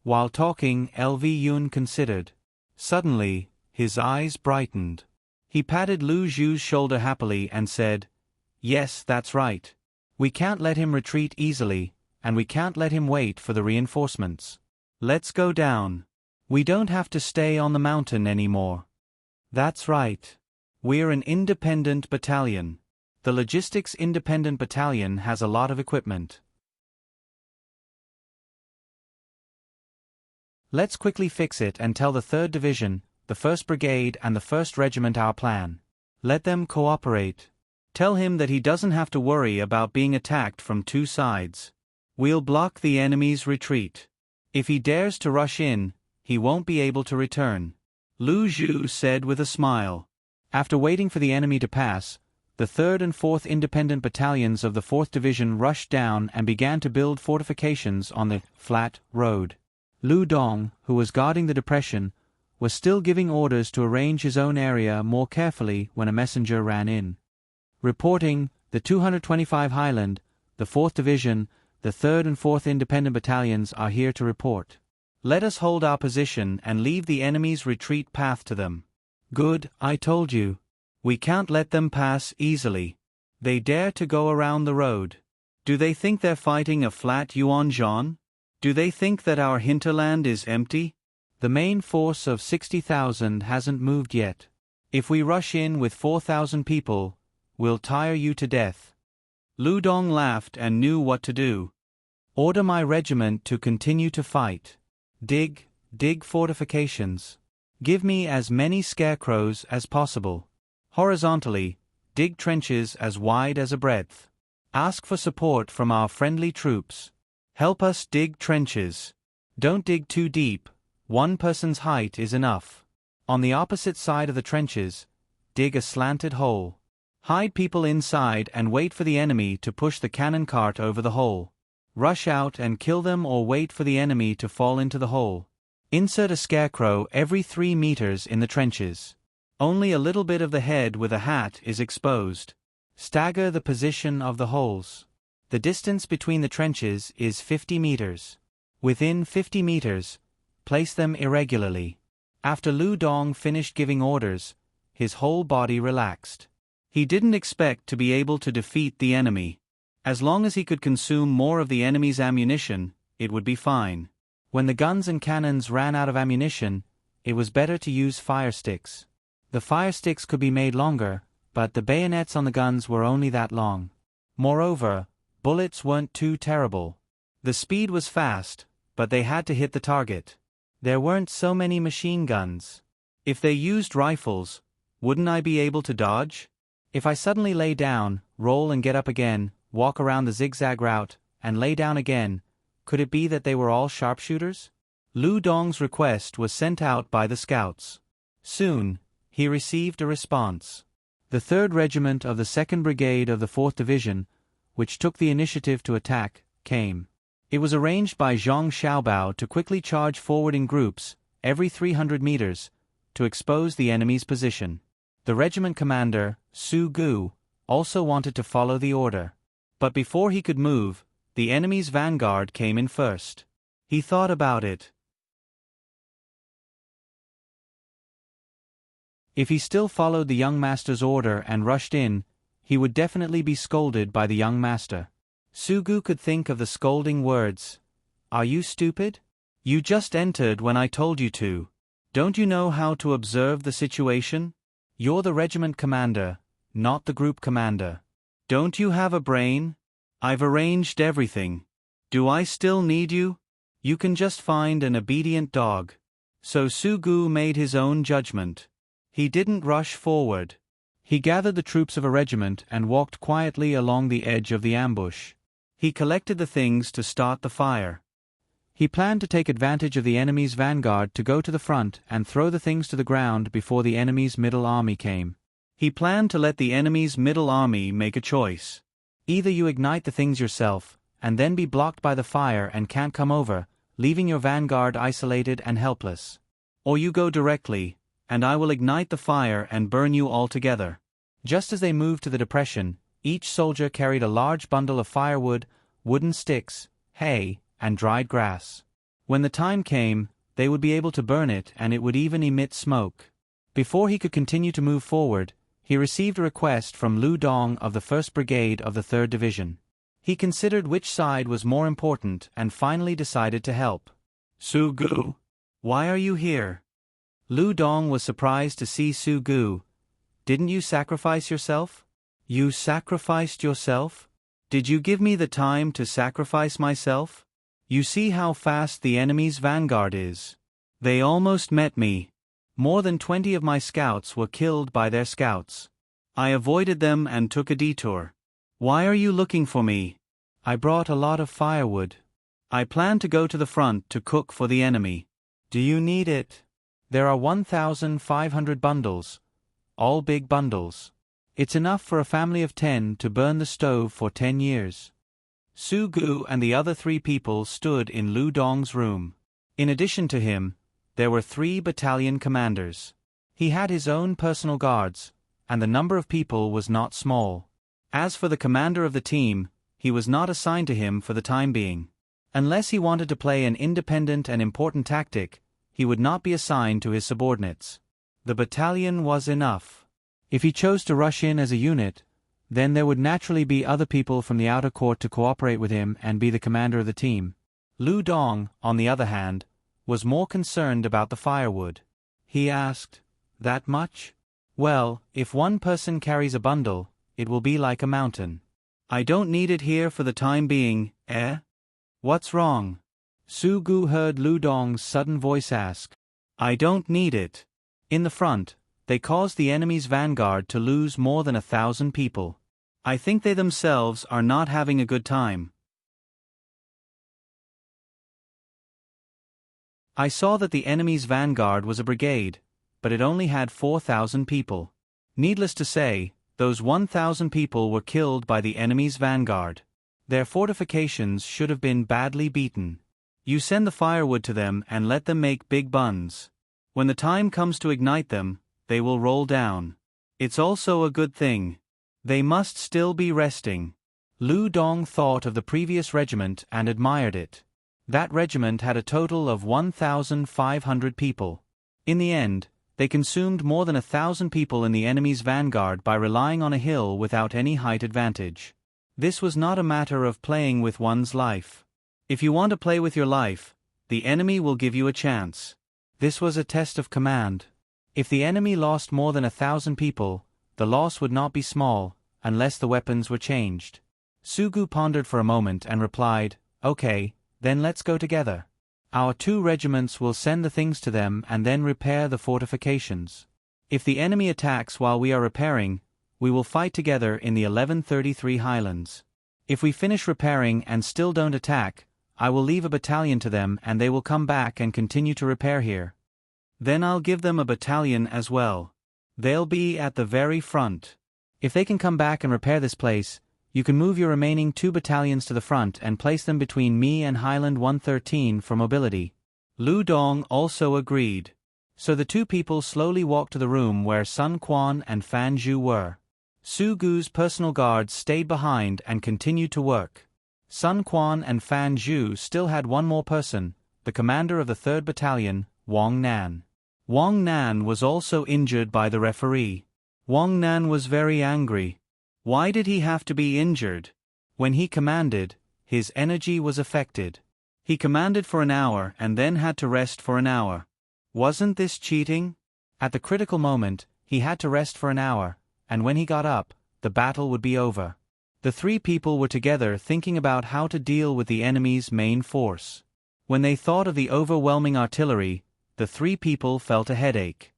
While talking, Lv Yun considered. Suddenly, his eyes brightened. He patted Lu Zhu's shoulder happily and said, "Yes, that's right. We can't let him retreat easily, and we can't let him wait for the reinforcements. Let's go down. We don't have to stay on the mountain anymore." "That's right. We're an independent battalion. The Logistics Independent Battalion has a lot of equipment. Let's quickly fix it and tell the 3rd Division, the 1st Brigade and the 1st Regiment our plan. Let them cooperate. Tell him that he doesn't have to worry about being attacked from 2 sides. We'll block the enemy's retreat. If he dares to rush in, he won't be able to return," Lu Zhu said with a smile. After waiting for the enemy to pass, the 3rd and 4th Independent Battalions of the 4th Division rushed down and began to build fortifications on the flat road. Lu Dong, who was guarding the depression, was still giving orders to arrange his own area more carefully when a messenger ran in. Reporting, the 225 Highland, the 4th Division, the 3rd and 4th Independent Battalions are here to report. Let us hold our position and leave the enemy's retreat path to them. Good, I told you. We can't let them pass easily. They dare to go around the road. Do they think they're fighting a flat Yuanzhan? Do they think that our hinterland is empty? The main force of 60,000 hasn't moved yet. If we rush in with 4,000 people, we'll tire you to death." Lu Dong laughed and knew what to do. "Order my regiment to continue to fight. Dig fortifications. Give me as many scarecrows as possible. Horizontally, dig trenches as wide as a breadth. Ask for support from our friendly troops. Help us dig trenches. Don't dig too deep, 1 person's height is enough. On the opposite side of the trenches, dig a slanted hole. Hide people inside and wait for the enemy to push the cannon cart over the hole. Rush out and kill them or wait for the enemy to fall into the hole. Insert a scarecrow every 3 meters in the trenches. Only a little bit of the head with a hat is exposed. Stagger the position of the holes. The distance between the trenches is 50 meters. Within 50 meters, place them irregularly." After Lu Dong finished giving orders, his whole body relaxed. He didn't expect to be able to defeat the enemy. As long as he could consume more of the enemy's ammunition, it would be fine. When the guns and cannons ran out of ammunition, it was better to use fire sticks. The fire sticks could be made longer, but the bayonets on the guns were only that long. Moreover, bullets weren't too terrible. The speed was fast, but they had to hit the target. There weren't so many machine guns. If they used rifles, wouldn't I be able to dodge? If I suddenly lay down, roll and get up again, walk around the zigzag route, and lay down again, could it be that they were all sharpshooters? Lu Dong's request was sent out by the scouts. Soon, he received a response. The 3rd Regiment of the 2nd Brigade of the 4th Division, which took the initiative to attack, came. It was arranged by Zhang Xiaobao to quickly charge forward in groups, every 300 meters, to expose the enemy's position. The regiment commander, Su Gu, also wanted to follow the order. But before he could move, the enemy's vanguard came in first. He thought about it. If he still followed the young master's order and rushed in, he would definitely be scolded by the young master. Su Gu could think of the scolding words. "Are you stupid? You just entered when I told you to. Don't you know how to observe the situation? You're the regiment commander, not the group commander. Don't you have a brain? I've arranged everything. Do I still need you? You can just find an obedient dog." So Su Gu made his own judgment. He didn't rush forward. He gathered the troops of a regiment and walked quietly along the edge of the ambush. He collected the things to start the fire. He planned to take advantage of the enemy's vanguard to go to the front and throw the things to the ground before the enemy's middle army came. He planned to let the enemy's middle army make a choice. Either you ignite the things yourself, and then be blocked by the fire and can't come over, leaving your vanguard isolated and helpless. Or you go directly, and I will ignite the fire and burn you all together. Just as they moved to the depression, each soldier carried a large bundle of firewood, wooden sticks, hay, and dried grass. When the time came, they would be able to burn it and it would even emit smoke. Before he could continue to move forward, he received a request from Lu Dong of the 1st Brigade of the 3rd Division. He considered which side was more important and finally decided to help. Su Gu, why are you here? Lu Dong was surprised to see Su Gu. Didn't you sacrifice yourself? You sacrificed yourself? Did you give me the time to sacrifice myself? You see how fast the enemy's vanguard is. They almost met me. More than 20 of my scouts were killed by their scouts. I avoided them and took a detour. Why are you looking for me? I brought a lot of firewood. I plan to go to the front to cook for the enemy. Do you need it? There are 1,500 bundles. All big bundles. It's enough for a family of 10 to burn the stove for 10 years. Su Gu and the other 3 people stood in Lu Dong's room. In addition to him, there were 3 battalion commanders. He had his own personal guards, and the number of people was not small. As for the commander of the team, he was not assigned to him for the time being. Unless he wanted to play an independent and important tactic, he would not be assigned to his subordinates. The battalion was enough. If he chose to rush in as a unit, then there would naturally be other people from the outer court to cooperate with him and be the commander of the team. Lu Dong, on the other hand, was more concerned about the firewood. He asked, "That much? Well, if one person carries a bundle, it will be like a mountain. I don't need it here for the time being, eh? What's wrong?" Su Gu heard Lu Dong's sudden voice ask. "I don't need it." In the front, they caused the enemy's vanguard to lose more than 1,000 people. I think they themselves are not having a good time. I saw that the enemy's vanguard was a brigade, but it only had 4,000 people. Needless to say, those 1,000 people were killed by the enemy's vanguard. Their fortifications should have been badly beaten. You send the firewood to them and let them make big buns. When the time comes to ignite them, they will roll down. It's also a good thing. They must still be resting. Lu Dong thought of the previous regiment and admired it. That regiment had a total of 1,500 people. In the end, they consumed more than 1,000 people in the enemy's vanguard by relying on a hill without any height advantage. This was not a matter of playing with one's life. If you want to play with your life, the enemy will give you a chance. This was a test of command. If the enemy lost more than 1,000 people, the loss would not be small, unless the weapons were changed. Su Gu pondered for a moment and replied, "Okay, then let's go together. Our 2 regiments will send the things to them and then repair the fortifications. If the enemy attacks while we are repairing, we will fight together in the 1133 Highlands. If we finish repairing and still don't attack, I will leave a battalion to them and they will come back and continue to repair here. Then I'll give them a battalion as well. They'll be at the very front. If they can come back and repair this place, you can move your remaining 2 battalions to the front and place them between me and Highland 113 for mobility." Lu Dong also agreed. So the 2 people slowly walked to the room where Sun Quan and Fan Zhu were. Su Gu's personal guards stayed behind and continued to work. Sun Quan and Fan Zhu still had one more person, the commander of the 3rd Battalion, Wang Nan. Wang Nan was also injured by the referee. Wang Nan was very angry. Why did he have to be injured? When he commanded, his energy was affected. He commanded for an hour and then had to rest for an hour. Wasn't this cheating? At the critical moment, he had to rest for an hour, and when he got up, the battle would be over. The 3 people were together thinking about how to deal with the enemy's main force. When they thought of the overwhelming artillery, the 3 people felt a headache.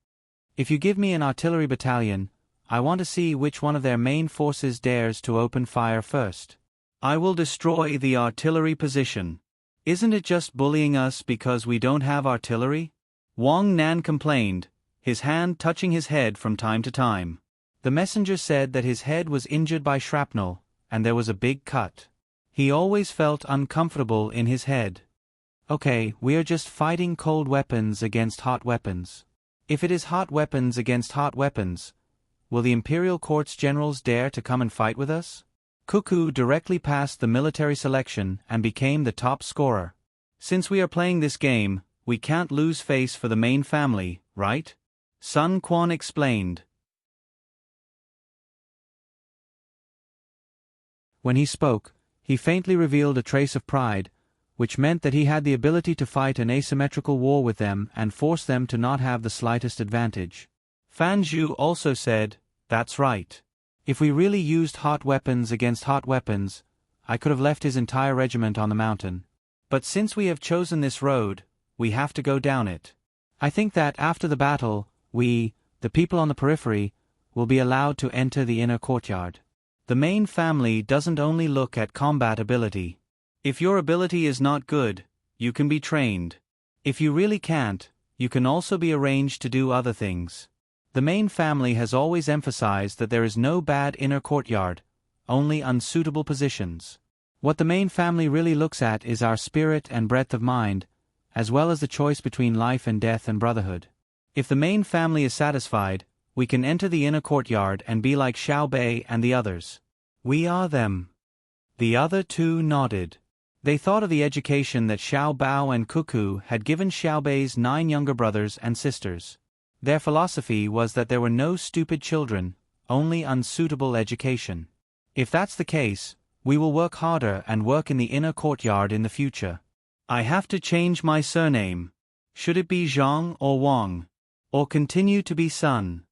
If you give me an artillery battalion, I want to see which one of their main forces dares to open fire first. I will destroy the artillery position. Isn't it just bullying us because we don't have artillery? Wang Nan complained, his hand touching his head from time to time. The messenger said that his head was injured by shrapnel, and there was a big cut. He always felt uncomfortable in his head. Okay, we are just fighting cold weapons against hot weapons. If it is hot weapons against hot weapons, will the Imperial Court's generals dare to come and fight with us? Cuckoo directly passed the military selection and became the top scorer. Since we are playing this game, we can't lose face for the main family, right? Sun Quan explained. When he spoke, he faintly revealed a trace of pride, which meant that he had the ability to fight an asymmetrical war with them and force them to not have the slightest advantage. Fan Zhu also said, "That's right. If we really used hot weapons against hot weapons, I could have left his entire regiment on the mountain. But since we have chosen this road, we have to go down it. I think that after the battle, we, the people on the periphery, will be allowed to enter the inner courtyard. The main family doesn't only look at combat ability. If your ability is not good, you can be trained. If you really can't, you can also be arranged to do other things. The main family has always emphasized that there is no bad inner courtyard, only unsuitable positions. What the main family really looks at is our spirit and breadth of mind, as well as the choice between life and death and brotherhood. If the main family is satisfied, we can enter the inner courtyard and be like Xiao Bei and the others. We are them." The other two nodded. They thought of the education that Xiao Bao and Cuckoo had given Xiao Bei's 9 younger brothers and sisters. Their philosophy was that there were no stupid children, only unsuitable education. If that's the case, we will work harder and work in the inner courtyard in the future. I have to change my surname. Should it be Zhang or Wang? Or continue to be Sun?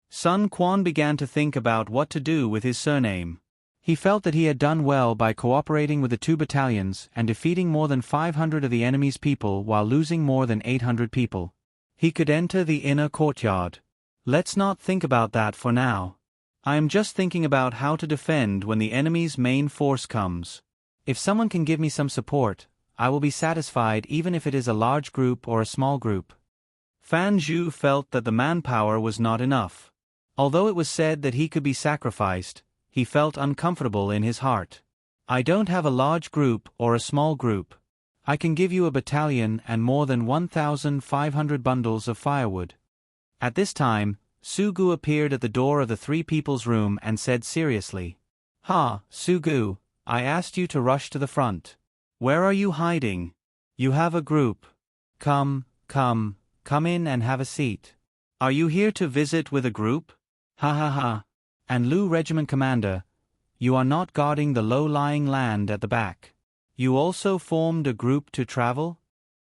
Sun Quan began to think about what to do with his surname. He felt that he had done well by cooperating with the 2 battalions and defeating more than 500 of the enemy's people while losing more than 800 people. He could enter the inner courtyard. Let's not think about that for now. I am just thinking about how to defend when the enemy's main force comes. If someone can give me some support, I will be satisfied even if it is a large group or a small group. Fan Zhu felt that the manpower was not enough. Although it was said that he could be sacrificed, he felt uncomfortable in his heart. I don't have a large group or a small group. I can give you a battalion and more than 1,500 bundles of firewood. At this time, Su Gu appeared at the door of the 3 people's room and said seriously, "Ha, Su Gu, I asked you to rush to the front. Where are you hiding? You have a group. Come in and have a seat. Are you here to visit with a group? Ha ha ha. And Lu Regiment Commander, you are not guarding the low-lying land at the back. You also formed a group to travel?"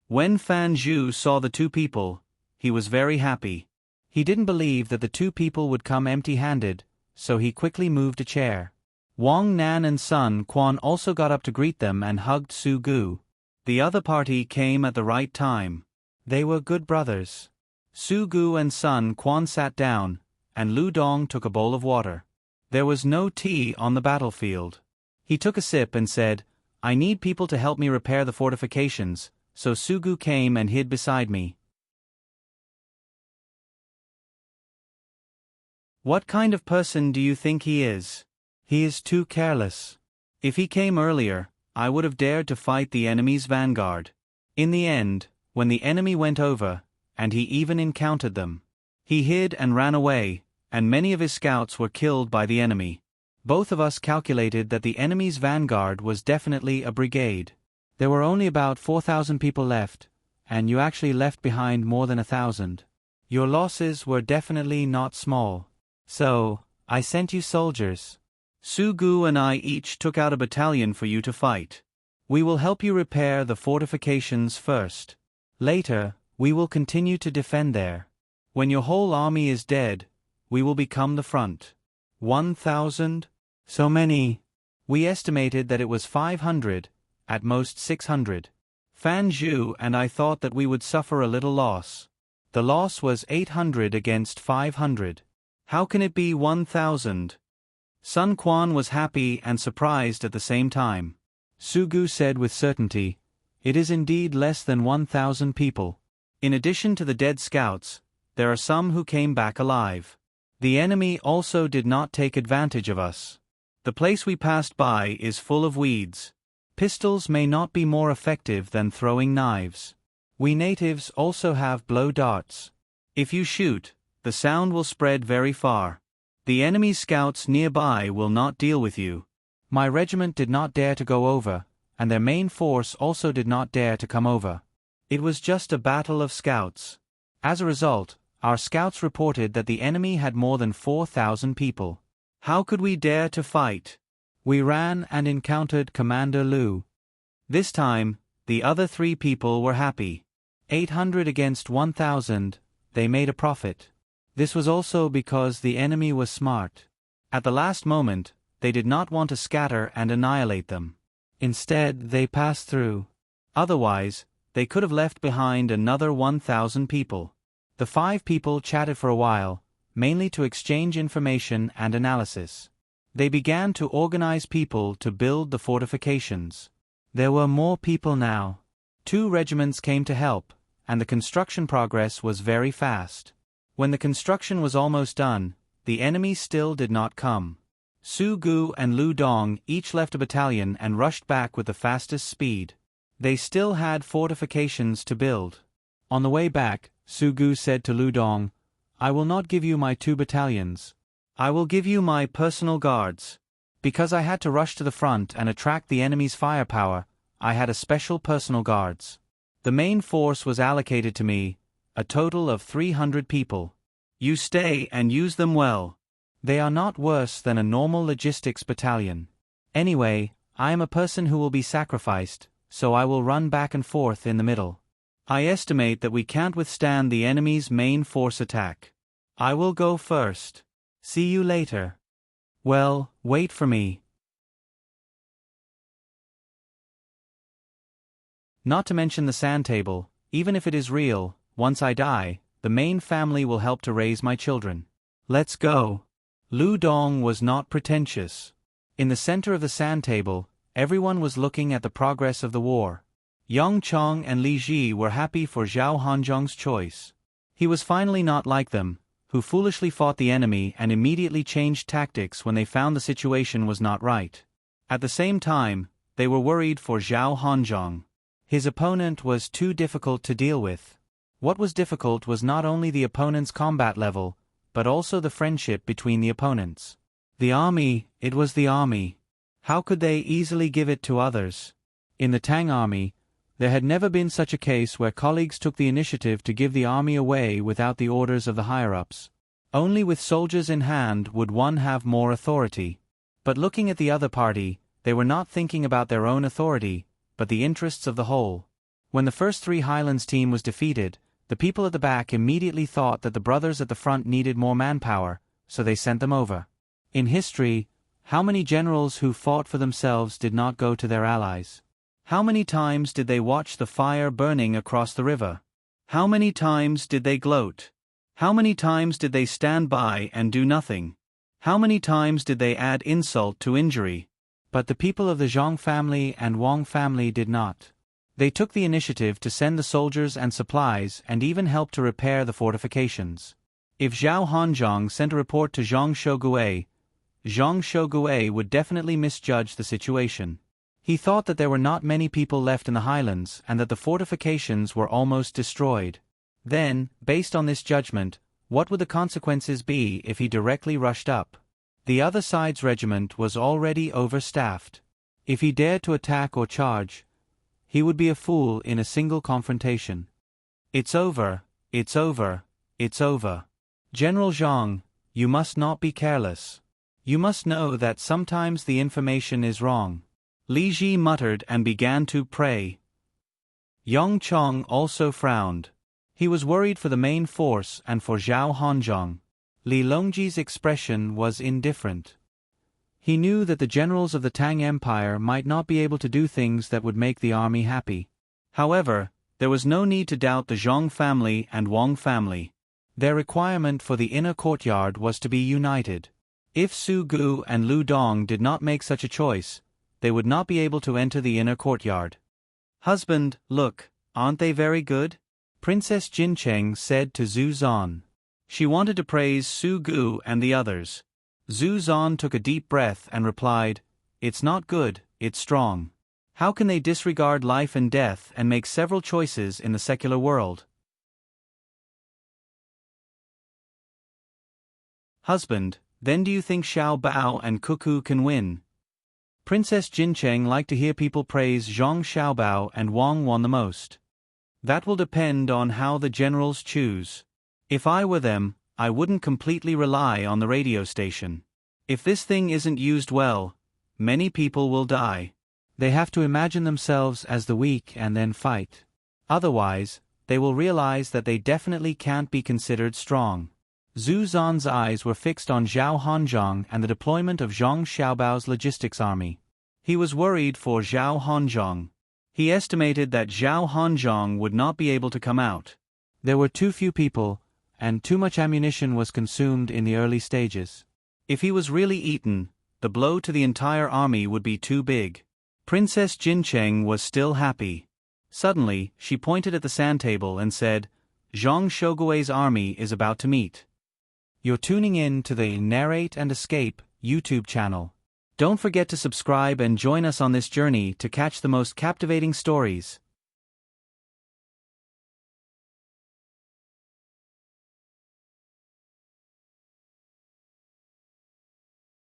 When Fan Zhu saw the 2 people, he was very happy. He didn't believe that the 2 people would come empty-handed, so he quickly moved a chair. Wang Nan and Sun Quan also got up to greet them and hugged Su Gu. The other party came at the right time. They were good brothers. Su Gu and Sun Quan sat down, and Lu Dong took a bowl of water. There was no tea on the battlefield. He took a sip and said, "I need people to help me repair the fortifications," so Su Gu came and hid beside me. What kind of person do you think he is? He is too careless. If he came earlier, I would have dared to fight the enemy's vanguard. In the end, when the enemy went over, and he even encountered them, he hid and ran away, and many of his scouts were killed by the enemy. Both of us calculated that the enemy's vanguard was definitely a brigade. There were only about 4,000 people left, and you actually left behind more than 1,000. Your losses were definitely not small. So, I sent you soldiers. Su Gu and I each took out a battalion for you to fight. We will help you repair the fortifications first. Later, we will continue to defend there. When your whole army is dead, we will become the front. 1,000? So many. We estimated that it was 500, at most 600. Fan Zhu and I thought that we would suffer a little loss. The loss was 800 against 500. How can it be 1,000? Sun Quan was happy and surprised at the same time. Su Gu said with certainty, "It is indeed less than 1,000 people. In addition to the dead scouts, there are some who came back alive. The enemy also did not take advantage of us. The place we passed by is full of weeds. Pistols may not be more effective than throwing knives. We natives also have blow darts. If you shoot, the sound will spread very far. The enemy's scouts nearby will not deal with you." My regiment did not dare to go over, and their main force also did not dare to come over. It was just a battle of scouts. As a result, our scouts reported that the enemy had more than 4,000 people. How could we dare to fight? We ran and encountered Commander Lu. This time, the other 3 people were happy. 800 against 1,000, they made a profit. This was also because the enemy was smart. At the last moment, they did not want to scatter and annihilate them. Instead, they passed through. Otherwise, they could have left behind another 1,000 people. The 5 people chatted for a while, mainly to exchange information and analysis. They began to organize people to build the fortifications. There were more people now. 2 regiments came to help, and the construction progress was very fast. When the construction was almost done, the enemy still did not come. Su Gu and Lu Dong each left a battalion and rushed back with the fastest speed. They still had fortifications to build. On the way back, Su Gu said to Lu Dong, "I will not give you my 2 battalions. I will give you my personal guards. Because I had to rush to the front and attract the enemy's firepower, I had a special personal guards. The main force was allocated to me, a total of 300 people. You stay and use them well. They are not worse than a normal logistics battalion. Anyway, I am a person who will be sacrificed, so I will run back and forth in the middle. I estimate that we can't withstand the enemy's main force attack. I will go first. See you later. Well, wait for me." Not to mention the sand table, even if it is real, once I die, the main family will help to raise my children. Let's go. Lu Dong was not pretentious. In the center of the sand table, everyone was looking at the progress of the war. Yang Chong and Li Ji were happy for Zhao Hanzhong's choice. He was finally not like them, who foolishly fought the enemy and immediately changed tactics when they found the situation was not right. At the same time, they were worried for Zhao Hanzhong. His opponent was too difficult to deal with. What was difficult was not only the opponent's combat level, but also the friendship between the opponents. The army, it was the army. How could they easily give it to others? In the Tang army, there had never been such a case where colleagues took the initiative to give the army away without the orders of the higher-ups. Only with soldiers in hand would one have more authority. But looking at the other party, they were not thinking about their own authority, but the interests of the whole. When the first 3 Highlands team was defeated, the people at the back immediately thought that the brothers at the front needed more manpower, so they sent them over. In history, how many generals who fought for themselves did not go to their allies? How many times did they watch the fire burning across the river? How many times did they gloat? How many times did they stand by and do nothing? How many times did they add insult to injury? But the people of the Zhang family and Wang family did not. They took the initiative to send the soldiers and supplies and even helped to repair the fortifications. If Zhao Hanzhong sent a report to Zhang Shougui, Zhang Shougui would definitely misjudge the situation. He thought that there were not many people left in the highlands and that the fortifications were almost destroyed. Then, based on this judgment, what would the consequences be if he directly rushed up? The other side's regiment was already overstaffed. If he dared to attack or charge, he would be a fool in a single confrontation. It's over, it's over, it's over. General Zhang, you must not be careless. You must know that sometimes the information is wrong. Li Ji muttered and began to pray. Yang Chong also frowned. He was worried for the main force and for Zhao Hanzhong. Li Longji's expression was indifferent. He knew that the generals of the Tang Empire might not be able to do things that would make the army happy. However, There was no need to doubt the Zhang family and Wang family. Their requirement for the inner courtyard was to be united. If Su Gu and Lu Dong did not make such a choice, they would not be able to enter the inner courtyard. "Husband, look, aren't they very good?" Princess Jincheng said to Zhu Zan. She wanted to praise Su Gu and the others. Zhu Zan took a deep breath and replied, "It's not good, it's strong. How can they disregard life and death and make several choices in the secular world?" "Husband, then do you think Xiao Bao and Cuckoo can win?" Princess Jincheng liked to hear people praise Zhang Xiaobao and Wang Wan the most. "That will depend on how the generals choose. If I were them, I wouldn't completely rely on the radio station. If this thing isn't used well, many people will die. They have to imagine themselves as the weak and then fight. Otherwise, they will realize that they definitely can't be considered strong." Zhu Zan's eyes were fixed on Zhao Hanzhong and the deployment of Zhang Xiaobao's logistics army. He was worried for Zhao Hanzhong. He estimated that Zhao Hanzhong would not be able to come out. There were too few people, and too much ammunition was consumed in the early stages. If he was really eaten, the blow to the entire army would be too big. Princess Jincheng was still happy. Suddenly, she pointed at the sand table and said, "Zhang Shogui's army is about to meet." You're tuning in to the Narrate and Escape YouTube channel. Don't forget to subscribe and join us on this journey to catch the most captivating stories.